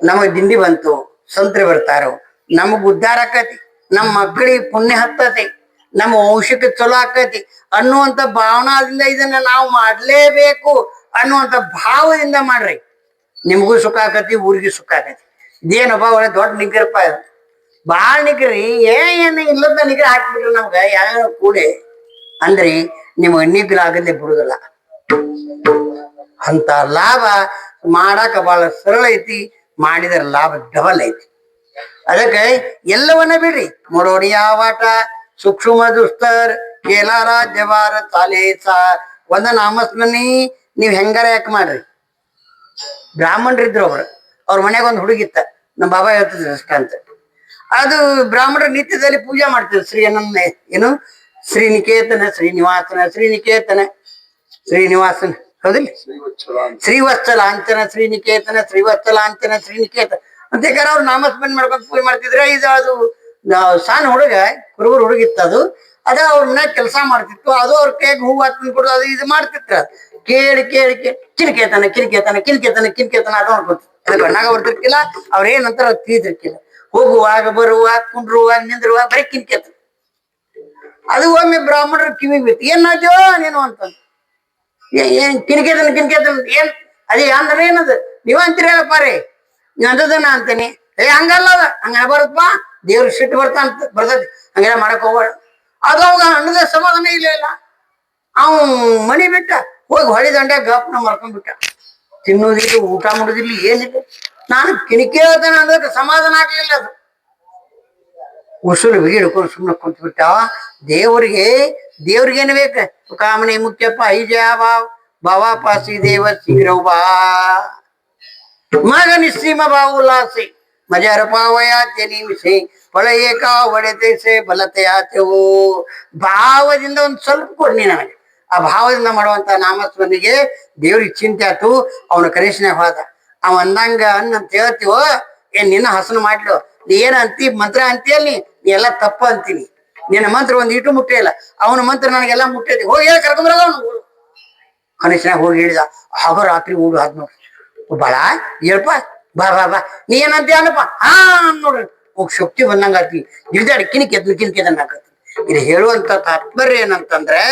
ನಮಗ್ ದಿಂಡಿ ಬಂತು, ಸಂತ್ರೆ ಬರ್ತಾರೋ, ನಮಗ್ ಉದ್ಧಾರ ಆಕತಿ, ನಮ್ಮ ಮಕ್ಕಳಿಗೆ ಪುಣ್ಯ ಹತ್ತತಿ, ನಮ್ಮ ವಂಶಕ್ಕೆ ಚಲೋ ಆಕತಿ ಅನ್ನುವಂತ ಭಾವನಾದಿಂದ ಇದನ್ನ ನಾವು ಮಾಡ್ಲೇಬೇಕು ಅನ್ನುವಂತ ಭಾವದಿಂದ ಮಾಡ್ರಿ. ನಿಮಗೂ ಸುಖ ಆಕತಿ, ಊರಿಗೂ ಸುಖ ಆಕತಿ. ಇದೇನಪ್ಪ ಒಳ್ಳೆ ದೊಡ್ಡ ನಿಗ್ರಪ್ಪ, ಬಾಳ ನಿಗ್ರಿ ಏನು ಇಲ್ಲದ ನಿಗ್ರಹ ಹಾಕ್ಬಿಟ್ರಿ ನಮ್ಗ ಯಾವ ಕೂಡೆ ಅಂದ್ರಿ ನಿಮ್ಗೆ ನಿಗ್ರಹ ಆಗದೆ ಬಿಡುದಿಲ್ಲ. ಅಂತ ಲಾಭ ಮಾಡಾಕ ಬಹಳ ಸರಳ ಐತಿ, ಮಾಡಿದ್ರ ಲಾಭ ಡಬಲ್ ಐತಿ. ಅದಕ್ಕೆ ಎಲ್ಲವನ್ನ ಬಿಡ್ರಿ. ಮೊಡೋಡಿಯ ವಾಟ ಸೂಕ್ಷ್ಮ ದುಸ್ತರ್ ಕೇಲಾ ರಾಜ್ಯ ಭಾರತ ಚಾಲೇ ಒಂದ ನಾಮಸ್ಮರಣೆ ನೀವ್ ಹೆಂಗಾರ ಯಾಕೆ ಮಾಡ್ರಿ. ಬ್ರಾಹ್ಮಣರಿದ್ರು ಅವ್ರ ಮನ್ಯಾಗ ಒಂದು ಹುಡುಗಿತ್ತ, ನಮ್ಮ ಬಾಬಾ ಹೇಳ್ತಿದ್ರು ಅಷ್ಟ ಅಂತ. ಅದು ಬ್ರಾಹ್ಮಣರ ನಿತ್ಯದಲ್ಲಿ ಪೂಜೆ ಮಾಡ್ತಿದ್ರು ಶ್ರೀ ಏನು ಶ್ರೀನಿಕೇತನ ಶ್ರೀನಿವಾಸನ ಶ್ರೀನಿಕೇತನ ಶ್ರೀನಿವಾಸನ ಹೌದಿಲ್ಲ, ಶ್ರೀವತ್ಸಲಾಂಚನ ಶ್ರೀನಿಕೇತನ ಶ್ರೀವತ್ಸಲಾಂಚನ ಶ್ರೀನಿಕೇತನ ಅಂತ ಅವ್ರು ನಾಮಸ್ಮರಣೆ ಮಾಡ್ಕೊಂಡು ಪೂಜೆ ಮಾಡ್ತಿದ್ರೆ. ಇದು ಅದು ಸಣ್ಣ ಹುಡುಗ ಕುರುಬರು ಹುಡುಗಿತ್ತು, ಅದ ಅವ್ರ ಮನ್ಯಾಗ ಕೆಲಸ ಮಾಡ್ತಿತ್ತು. ಅದು ಅವ್ರ ಕೈಗೆ ಹೂವು ಹಾಕೊಂಡು ಕೊಡು ಅದು ಇದು ಮಾಡ್ತಿತ್ರ. ಕೇಳಿ ಕಿನ್ಕೇತನ ಅದ ಅನ್ಕೊತಿ ಅದು ಗಣ್ಣಾಗ ಬರ್ತಿರ್ಕಿಲ್ಲ, ಅವ್ರ ಏನಂತಾರ ಅದು ತಿಳಿದಿರ್ಕಿಲ್ಲ. ಹೋಗುವಾಗ ಬರುವಾಗ ಕುಂಡ್ರುವಾಗ ನಿಂದ್ರುವಾಗ ಬರೀ ಕಿನ್ಕೇತನ. ಅದು ಒಮ್ಮೆ ಬ್ರಾಹ್ಮಣರ ಕಿವಿಗೆ ಬಿತ್ತು, ಏನ್ ಮಾಡ್ತೀವ ನೀನು ಅಂತ. ಏನ್ ಕಿನ್ಕೇತನ ಏನ್ ಅದೇ ಅಂದ್ರೆ ಏನದು ನೀವ ಅಂತೀರಿ ಹೇಳಪ್ಪ ರೀ, ನೀವ್ ಅಂದದನ್ನ ಅಂತೀನಿ. ಹಂಗಲ್ಲ ಅದ ಹಂಗ ಬರುತ್ತಪ್ಪ, ದೇವ್ರ ಸಿಟ್ಟು ಬರ್ತೈತಿ, ಹಂಗೆಲ್ಲ ಮಾಡಕ್ ಹೋಗ್ಬೇಡ. ಅದು ಅವಾಗ ಅನ್ನದ ಸಮಾಧಾನ ಇಲ್ಲ. ಅವ್ ಮನಿ ಬಿಟ್ಟ ಹೋಗಿ ಹೊಳಿ ದಂಡೆ ಗಪ್ನ ಮರ್ಕೊಂಡ್ಬಿಟ್ಟ. ತಿನ್ನೋದಿಲ್ಲ, ಊಟ ಮಾಡೋದಿಲ್ಲ, ಏನಿಲ್ಲ. ನಾನು ಕಿಣಿಕೇಳ್ತಾನೆ ಅನ್ನೋದಕ್ಕೆ ಸಮಾಧಾನ ಆಗ್ಲಿಲ್ಲ. ಅದು ಉಸುರು ಹಿಡ್ಕೊಂಡು ಸುಮ್ಮನೆ ಕುಂತ್ಬಿಟ್ಟ. ದೇವ್ರಿಗೇನು ಬೇಕ? ಕಾಮನೆ ಮುಖ್ಯಪ್ಪ ಐಜಯ ಭಾವ ಪಾಸಿ ದೇವ ಶೀಘ್ರವ ಬಾ ಮಗ ನಿಸ್ಸೀಮ ಬಾವುಲಾಸೆ ಮಜಾರ ಪಾವಯಾತ್ಯ ನಿಮಿಷೆ ಪಳೆಯೇಕ ಒಡೆತೈಸೆ ಬಲತೆಯಾತೆವು. ಭಾವದಿಂದ ಒಂದು ಸ್ವಲ್ಪ ಕೊಡ್ನಿ ನನಗೆ. ಆ ಭಾವದಿಂದ ಮಾಡುವಂತ ನಾಮಸ್ಮರಣಿಗೆ ದೇವ್ರಿಗೆ ಚಿಂತೆ ಆಯ್ತು. ಅವನ ಕನಿಷ್ಠನಾಗ ಹೋದ. ಅವ ಅಂದಂಗ ಅಂತ ಹೇಳ್ತೀವೋ, ಏನ್ ನಿನ್ನ ಹಸನ ಮಾಡ್ಲು, ನೀ ಏನ್ ಅಂತಿ ಮಂತ್ರ ಅಂತೀಯಲ್, ನೀ ಎಲ್ಲ ತಪ್ಪ ಅಂತೀನಿ. ನಿನ್ನ ಮಂತ್ರ ಒಂದ್ ಇಟ್ಟು ಮುಟ್ಟೆ ಇಲ್ಲ, ಅವನ ಮಂತ್ರ ನನಗೆಲ್ಲ ಮುಟ್ಟೈತಿ. ಹೋಗಿ ಹೇಳಿ ಕರ್ಕೊಂಡ್ಬರೋದ ಅವನು. ಕನಿಷ್ಠನಾಗ ಹೋಗಿ ಹೇಳಿದ. ಆಗ ರಾತ್ರಿ ಊಡು ಆದ್ ನೋಡ್ರಿ, ಬಾಳ ಹೇಳ್ಪ ಬಾ ಬಾ ಬಾ ನೀ ಏನಂತೀಯ ಅನ್ನಪ್ಪ. ನೋಡ್ರಿ ಹೋಗ್ ಶಕ್ತಿ ಬಂದಂಗ ಆತಿ, ಗಿಲ್ದಾಡಿ ಕಿನ್ಕೆದನ್ನ ಆಕತಿ. ಇದು ಹೇಳುವಂತ ತಾತ್ಪರ್ಯ ಏನಂತಂದ್ರೆ,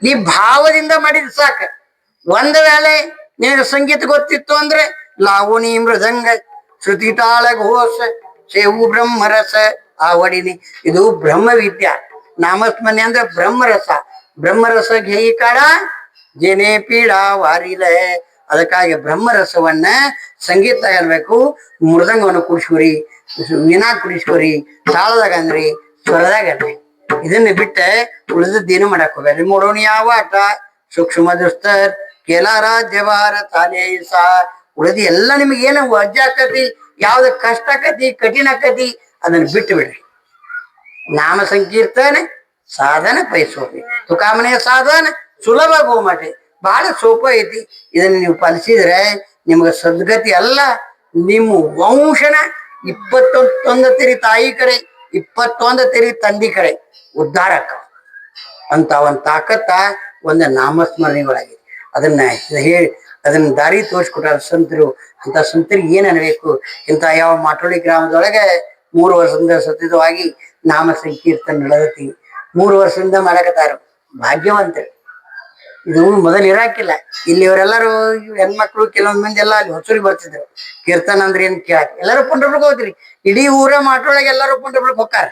ನೀ ಭಾವದಿಂದ ಮಾಡಿದ್ ಸಾಕ. ಒಂದ ವೇಳೆ ನಿನಗೆ ಸಂಗೀತ ಗೊತ್ತಿತ್ತು ಅಂದ್ರೆ ಲಾವಣಿ ಮೃದಂಗ ಶ್ರುತಿ ತಾಳ ಘೋಷ ಸೇವು ಬ್ರಹ್ಮರಸ ಆವಡಿನಿ. ಇದು ಬ್ರಹ್ಮ ವಿದ್ಯಾ. ನಾಮಸ್ಮರಣೆ ಅಂದ್ರೆ ಬ್ರಹ್ಮರಸ. ಬ್ರಹ್ಮರಸ ಘೇಯಿಕಾರ ಜೇನೆ ಪೀಡಾ ವಾರಿಲ. ಅದಕ್ಕಾಗಿ ಬ್ರಹ್ಮರಸವನ್ನ ಸಂಗೀತ ಅನ್ಬೇಕು. ಮೃದಂಗವನ್ನು ಕುಡಿಸ್ಕೊರಿ, ವೀಣಾ ಕುಡಿಸ್ಕೊರಿ, ತಾಳದಾಗ ಅಂದ್ರಿ, ಸ್ವರದಾಗ ಅನ್ರಿ. ಇದನ್ನ ಬಿಟ್ಟೆ ಉಳಿದದ್ದೇನು ಮಾಡಕ್ ಹೋಗ್ರಿ. ಮೂಡೋಣ ಯಾವ ಆಟ ಸೂಕ್ಷ್ಮ ದುಸ್ತರ್ ಕೇಲ ರಾಜ್ಯಭಾರ ತಾಲೇಸ. ಉಳಿದ ಎಲ್ಲ ನಿಮ್ಗೆ ಏನು ವಜ್ಜ ಆಕತಿ, ಯಾವ್ದು ಕಷ್ಟ ಆಕತಿ, ಕಠಿಣ ಆಕತಿ, ಅದನ್ನ ಬಿಟ್ಟು ಬಿಡ್ರಿ. ನಾಮ ಸಂಕೀರ್ತನೆ ಸಾಧನ ಪೈಸೋಪಿ ತುಕಾಮನೆಯ ಸಾಧನ ಸುಲಭ ಗೋಮಟೆ. ಬಹಳ ಸೋಪ ಐತಿ. ಇದನ್ನ ನೀವು ಪಾಲಿಸಿದ್ರೆ ನಿಮ್ಗೆ ಸದ್ಗತಿ ಅಲ್ಲ, ನಿಮ್ಮ ವಂಶನ 21 ತೆರಿ ತಾಯಿ ಕಡೆ, 21 ತೆರಿ ತಂದಿ ಕಡೆ ಉದ್ಧಾರ ಆಕ್ಕವ ಅಂತ ಒಂದ್ ತಾಕತ್ತ ಒಂದು ನಾಮಸ್ಮರಣೆಗಳಾಗಿದೆ. ಅದನ್ನ ಹೇಳಿ ಅದನ್ನ ದಾರಿ ತೋರಿಸ್ಕೊಟ್ಟಾರ ಸಂತರು. ಅಂತ ಸಂತರಿಗೆ ಏನ್ ಅನ್ಬೇಕು. ಇಂಥ ಯಾವ ಮಾಟೋಳಿ ಗ್ರಾಮದೊಳಗೆ 3 ವರ್ಷದಿಂದ ಸತತವಾಗಿ ನಾಮ ಸಂಕೀರ್ತನ ನಡೆದತಿ. 3 ವರ್ಷದಿಂದ ಮಾಡಕತ್ತಾರ. ಭಾಗ್ಯವಂತರು. ಇದು ಮೊದಲು ಇರಾಕಿಲ್ಲ. ಇಲ್ಲಿ ಇವರೆಲ್ಲರೂ ಹೆಣ್ಮಕ್ಳು ಕೆಲವೊಂದ್ ಮಂದಿ ಎಲ್ಲ ಅಲ್ಲಿ ಹೊಸೂರಿಗೆ ಬರ್ತಿದ್ರು. ಕೀರ್ತನ ಅಂದ್ರೆ ಏನ್ ಕೇಳಕ್ ಎಲ್ಲರೂ ಪುಂಡ್ರಬ್ಳಿಗೆ ಹೋಗ್ತಿರಿ. ಇಡೀ ಊರ ಮಾಟೊಳಗೆ ಎಲ್ಲರೂ ಪುಂಡ್ರಬ್ಳಿಗೆ ಹೋಗ್ತಾರ.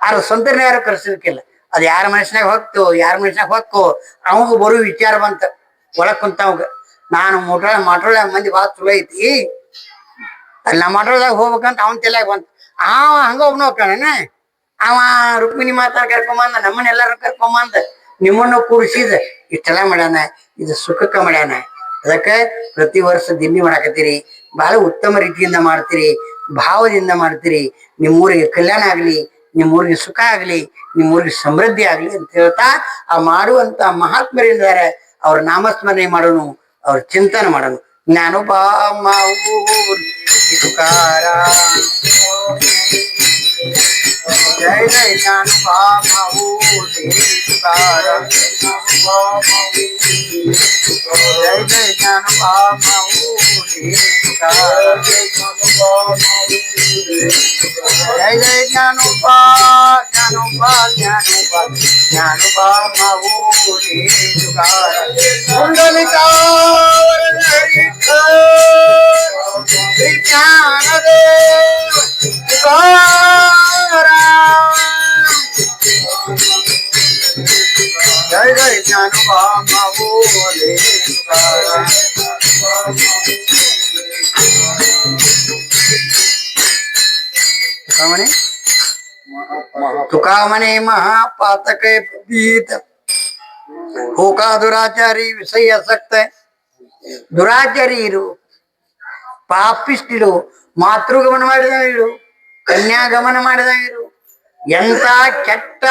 ಆದ್ರೆ ಸಂತರ್ನ ಯಾರು ಕರ್ಸಿರ್ಕಿಲ್ಲ. ಅದ್ ಯಾರ ಮನುಷ್ಯನಾಗ ಹೊಕ್ತು, ಯಾರ ಮನುಷ್ಯನಾಗ ಹೊಕ್ಕು ಅವಾಗ ಬರೋ ವಿಚಾರ ಬಂತ ಒಳಗ್ ಕುಂತವಾಗ. ನಾನು ಮಾಟೊಳ ಮಂದಿ ಭಾಳ ಚಲೋ ಐತಿ, ಅಲ್ಲಿ ನಮ್ಮ ಮಾಟೊಳದಾಗ ಹೋಗ್ಬೇಕಂತ ಅವನ್ ತಲೆಯಾಗ ಬಂತ. ಹಂಗ ಒಬ್ನ ಹೋಗ್ತಾನ. ಅವ ರುಕ್ಮಿಣಿ ಮಾತಾಡ್ ಕರ್ಕೊಂಬಂದ, ನಮ್ಮನ್ನ ಎಲ್ಲಾರು ಕರ್ಕೊಂಬಂದ ನಿಮ್ಮನ್ನು ಕೂಡಿಸಿದ ಇಷ್ಟೆಲ್ಲ ಮಾಡ್ಯಾನ. ಇದು ಸುಖಕ್ಕ ಮಾಡ್ಯಾನ. ಅದಕ್ಕೆ ಪ್ರತಿ ವರ್ಷ ದಿಲ್ಲಿ ಮಾಡಾಕತ್ತೀರಿ. ಬಹಳ ಉತ್ತಮ ರೀತಿಯಿಂದ ಮಾಡ್ತೀರಿ, ಭಾವದಿಂದ ಮಾಡ್ತೀರಿ. ನಿಮ್ಮೂರಿಗೆ ಕಲ್ಯಾಣ ಆಗ್ಲಿ, ನಿಮ್ಮೂರಿಗೆ ಸುಖ ಆಗ್ಲಿ, ನಿಮ್ಮೂರಿಗೆ ಸಮೃದ್ಧಿ ಆಗ್ಲಿ ಅಂತ ಹೇಳ್ತಾ ಆ ಮಾಡುವಂತ ಮಹಾತ್ಮರಿದ್ದಾರೆ ಅವ್ರ ನಾಮಸ್ಮರಣೆ ಮಾಡೋನು, ಅವ್ರ ಚಿಂತನೆ ಮಾಡೋನು. ಜ್ಞಾನೋಬಾ ತುಕಾರ ಜಯ ಜಯ ಜ್ಞಾನೋಬಾ ತುಕಾರ ಜಯ ಜಯ ಜ್ಞಾನೋಬಾ ತುಕಾರ ಜಯ ಜಯ ಜ್ಞಾನೋಬಾ ಜ್ಞಾನೋಬಾ ಜ್ಞಾನೋಬಾ ಜ್ಞಾನೋಬಾ ಮಾವೂರಿ ತುಕಾರ ಕುಂಡಲಿಕಾವರ ಜ್ಞಾನದೇವ ತುಕಾರ ಜಯ ಜಯ ಜ್ಞಾನೋಬಾ ಮಾವೂರಿ ತುಕಾರ तुकामणे तुकामणे महापातक पीत होका दुराचारी विषय असक्त. ದುರಾಚಾರಿರು, ಪಾಪಿಷ್ಟಿರು, ಮಾತೃಗಮನ ಮಾಡಿದವರು, ಕನ್ಯಾಗಮನ ಮಾಡಿದವರು, ಎಂತ ಕೆಟ್ಟ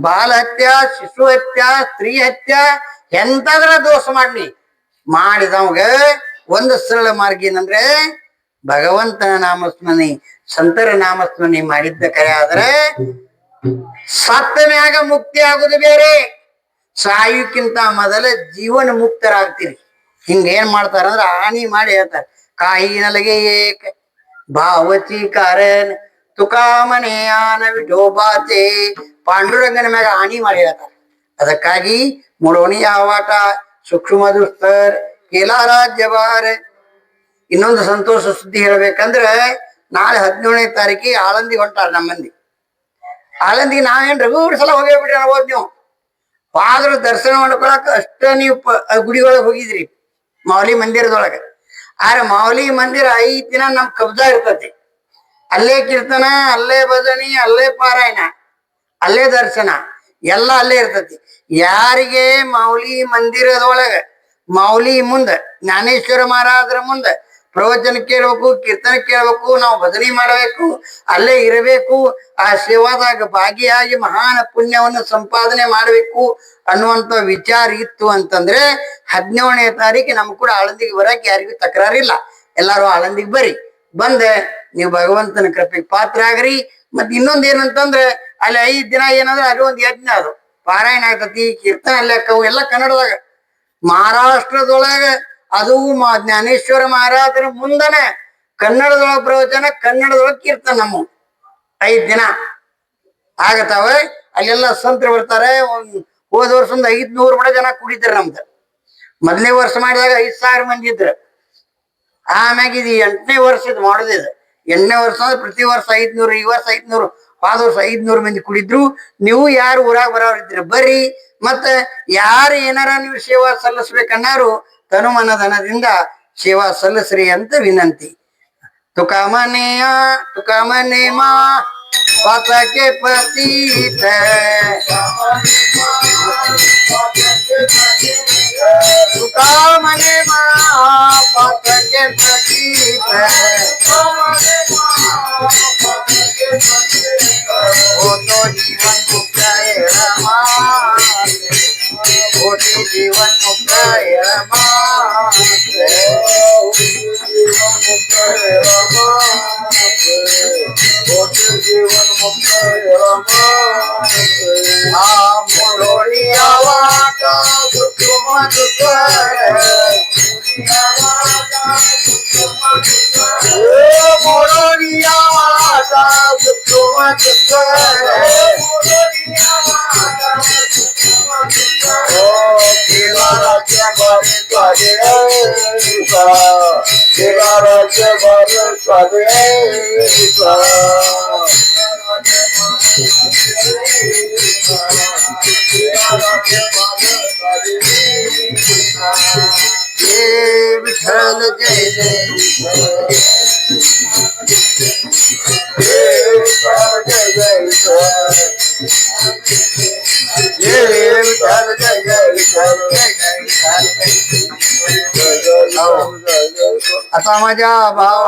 ಬಾಲ ಹತ್ಯ, ಶಿಶು ಹತ್ಯ, ಸ್ತ್ರೀ ಹತ್ಯ ಎಂತದ್ರ ದೋಷ ಮಾಡಿದವಾಗ ಒಂದು ಸರಳ ಮಾರ್ಗ ಏನಂದ್ರೆ ಭಗವಂತನ ನಾಮಸ್ಮರಣೆ, ಸಂತರ ನಾಮಸ್ಮರಣೆ ಮಾಡಿದ್ದ ಕರೆ ಆದ್ರೆ ಸತ್ತ ಮ್ಯಾಗ ಮುಕ್ತಿ ಆಗುದು ಬೇರೆ, ಸಾಯುಕ್ಕಿಂತ ಮೊದಲ ಜೀವನ ಮುಕ್ತರಾಗ್ತೀರಿ. ಹಿಂಗ ಏನ್ ಮಾಡ್ತಾರ ಅಂದ್ರ ಹಾನಿ ಮಾಡಿ ಹೇಳ್ತಾರ. ಕಾಯಿ ನಲಗೆ ಏಕ ಭಾವತಿ ಕಾರನ್ ತುಕಾಮನೆಯಾನ ವಿಠೋಬಾತೆ. ಪಾಂಡುರಂಗನ ಮ್ಯಾಗ ಹಾನಿ ಮಾಡಿ ಹೇಳ್ತಾರ. ಅದಕ್ಕಾಗಿ ಮುಡೋಣಿ ಆವಾಟ ಸೂಕ್ಷ್ಮ ದುಸ್ತರ್ ಕೇಲ ರಾಜ್ಯಭಾರ. ಇನ್ನೊಂದು ಸಂತೋಷ ಸುದ್ದಿ ಹೇಳ್ಬೇಕಂದ್ರೆ ನಾಳೆ 17ನೇ ತಾರೀಕಿಗೆ ಆಳಂದಿ ಹೊಂಟಾರ ನಮ್ಮ ಮಂದಿ. ಆಳಂದಿಗೆ ನಾವೇನ್ ರಘುವೀರ್ ಸಲ ಹೋಗ್ಬಿಟ್ರಿ ಅನ್ಬೋದು ನೀವು. ಆದ್ರೂ ದರ್ಶನ ಮಾಡ್ಕೊಳಕ್ ಅಷ್ಟ ನೀವು ಗುಡಿಯೊಳಗೆ ಹೋಗಿದ್ರಿ ಮಾವಲಿ ಮಂದಿರದೊಳಗೆ. ಆದ್ರೆ ಮಾವಲಿ ಮಂದಿರ 5 ದಿನ ನಮ್ ಕಬ್ಜಾ ಇರ್ತತಿ. ಅಲ್ಲೇ ಕೀರ್ತನ, ಅಲ್ಲೇ ಭಜನಿ, ಅಲ್ಲೇ ಪಾರಾಯಣ, ಅಲ್ಲೇ ದರ್ಶನ, ಎಲ್ಲ ಅಲ್ಲೇ ಇರ್ತತಿ. ಯಾರಿಗೆ ಮಾವಲಿ ಮಂದಿರದೊಳಗೆ ಮಾವಲಿ ಮುಂದೆ ಜ್ಞಾನೇಶ್ವರ ಮಹಾರಾಜರ ಮುಂದೆ ಪ್ರವಚನ ಕೇಳ್ಬೇಕು, ಕೀರ್ತನ ಕೇಳ್ಬೇಕು, ನಾವು ಭಜನೆ ಮಾಡಬೇಕು, ಅಲ್ಲೇ ಇರಬೇಕು, ಆ ಸೇವಾದಾಗ ಭಾಗಿಯಾಗಿ ಮಹಾನ್ ಪುಣ್ಯವನ್ನು ಸಂಪಾದನೆ ಮಾಡಬೇಕು ಅನ್ನುವಂತ ವಿಚಾರ ಇತ್ತು ಅಂತಂದ್ರೆ 17ನೇ ತಾರೀಕು ನಮ್ ಕೂಡ ಆಳಂದಿಗೆ ಬರಕ್ಕೆ ಯಾರಿಗೂ ತಕರಾರಿಲ್ಲ. ಎಲ್ಲಾರು ಆಳಂದಿಗೆ ಬರ್ರಿ. ಬಂದೆ ನೀವು ಭಗವಂತನ ಕೃಪೆಗೆ ಪಾತ್ರ ಆಗ್ರಿ. ಮತ್ ಇನ್ನೊಂದ್ ಏನಂತಂದ್ರೆ ಅಲ್ಲಿ 5 ದಿನ ಏನಂದ್ರೆ ಅಲ್ಲಿ ಒಂದ್ ಯಜ್ಞ, ಅದು ಪಾರಾಯಣ ಆಗ್ತತಿ, ಕೀರ್ತನ ಅಲ್ಲೇ ಅಕ್ಕವು ಎಲ್ಲ ಕನ್ನಡದಾಗ. ಮಹಾರಾಷ್ಟ್ರದೊಳಗ ಅದು ಜ್ಞಾನೇಶ್ವರ ಮಹಾರಾಜರ ಮುಂದನೆ ಕನ್ನಡದೊಳಗ ಪ್ರವಚನ, ಕನ್ನಡದೊಳಗ ಕೀರ್ತನ. ನಮ್ಮ 5 ದಿನ ಆಗತಾವ. ಅಲ್ಲೆಲ್ಲ ಸಂತರು ಬರ್ತಾರೆ. ಹೋದ ವರ್ಷ ಒಂದು 500 ಬಡ ಜನ ಕುಡಿತಾರೆ. ನಮ್ದು ಮೊದಲನೇ ವರ್ಷ ಮಾಡಿದಾಗ 5,000 ಮಂದಿ ಇದ್ರು. ಆಮ್ಯಾಗ ಇದು 8ನೇ ವರ್ಷದ ಮಾಡೋದಿದೆ. 8ನೇ ವರ್ಷ ಅಂದ್ರೆ ಪ್ರತಿ ವರ್ಷ 500, ಈ ವರ್ಷ 500, ಹೋದ ವರ್ಷ 500 ಮಂದಿ ಕುಡಿದ್ರು. ನೀವು ಯಾರು ಊರಾಗ ಬರೋರಿದ್ರೆ ಬರ್ರಿ. ಮತ್ತ ಯಾರು ಏನಾರ ನೀವು ಸೇವಾ ಸಲ್ಲಿಸ್ಬೇಕನ್ನಾರು ತನುಮನ ಧನದಿಂದ ಸೇವಾ ಸಲ್ಲಿಸ್ರಿ ಅಂತ ವಿನಂತಿ. ತುಕಾಮನೆ ಮಾ ಪಾತಕ್ಕೆ ಪತೀತ ತುಕಾಮನೆ ಮಾ ಪಾತಕ್ಕೆ ಪತೀತ वो तो जीवन मुक्त है रमा, वो तो जीवन मुक्त है रमा, जीवन मुक्त है रमा, वो जीवन मुक्त है रमा। मुलोलिया वाका सुखम दुखर, मुलोलिया वाका सुखम दुखर, विठल जय जय आता माझ्या भाव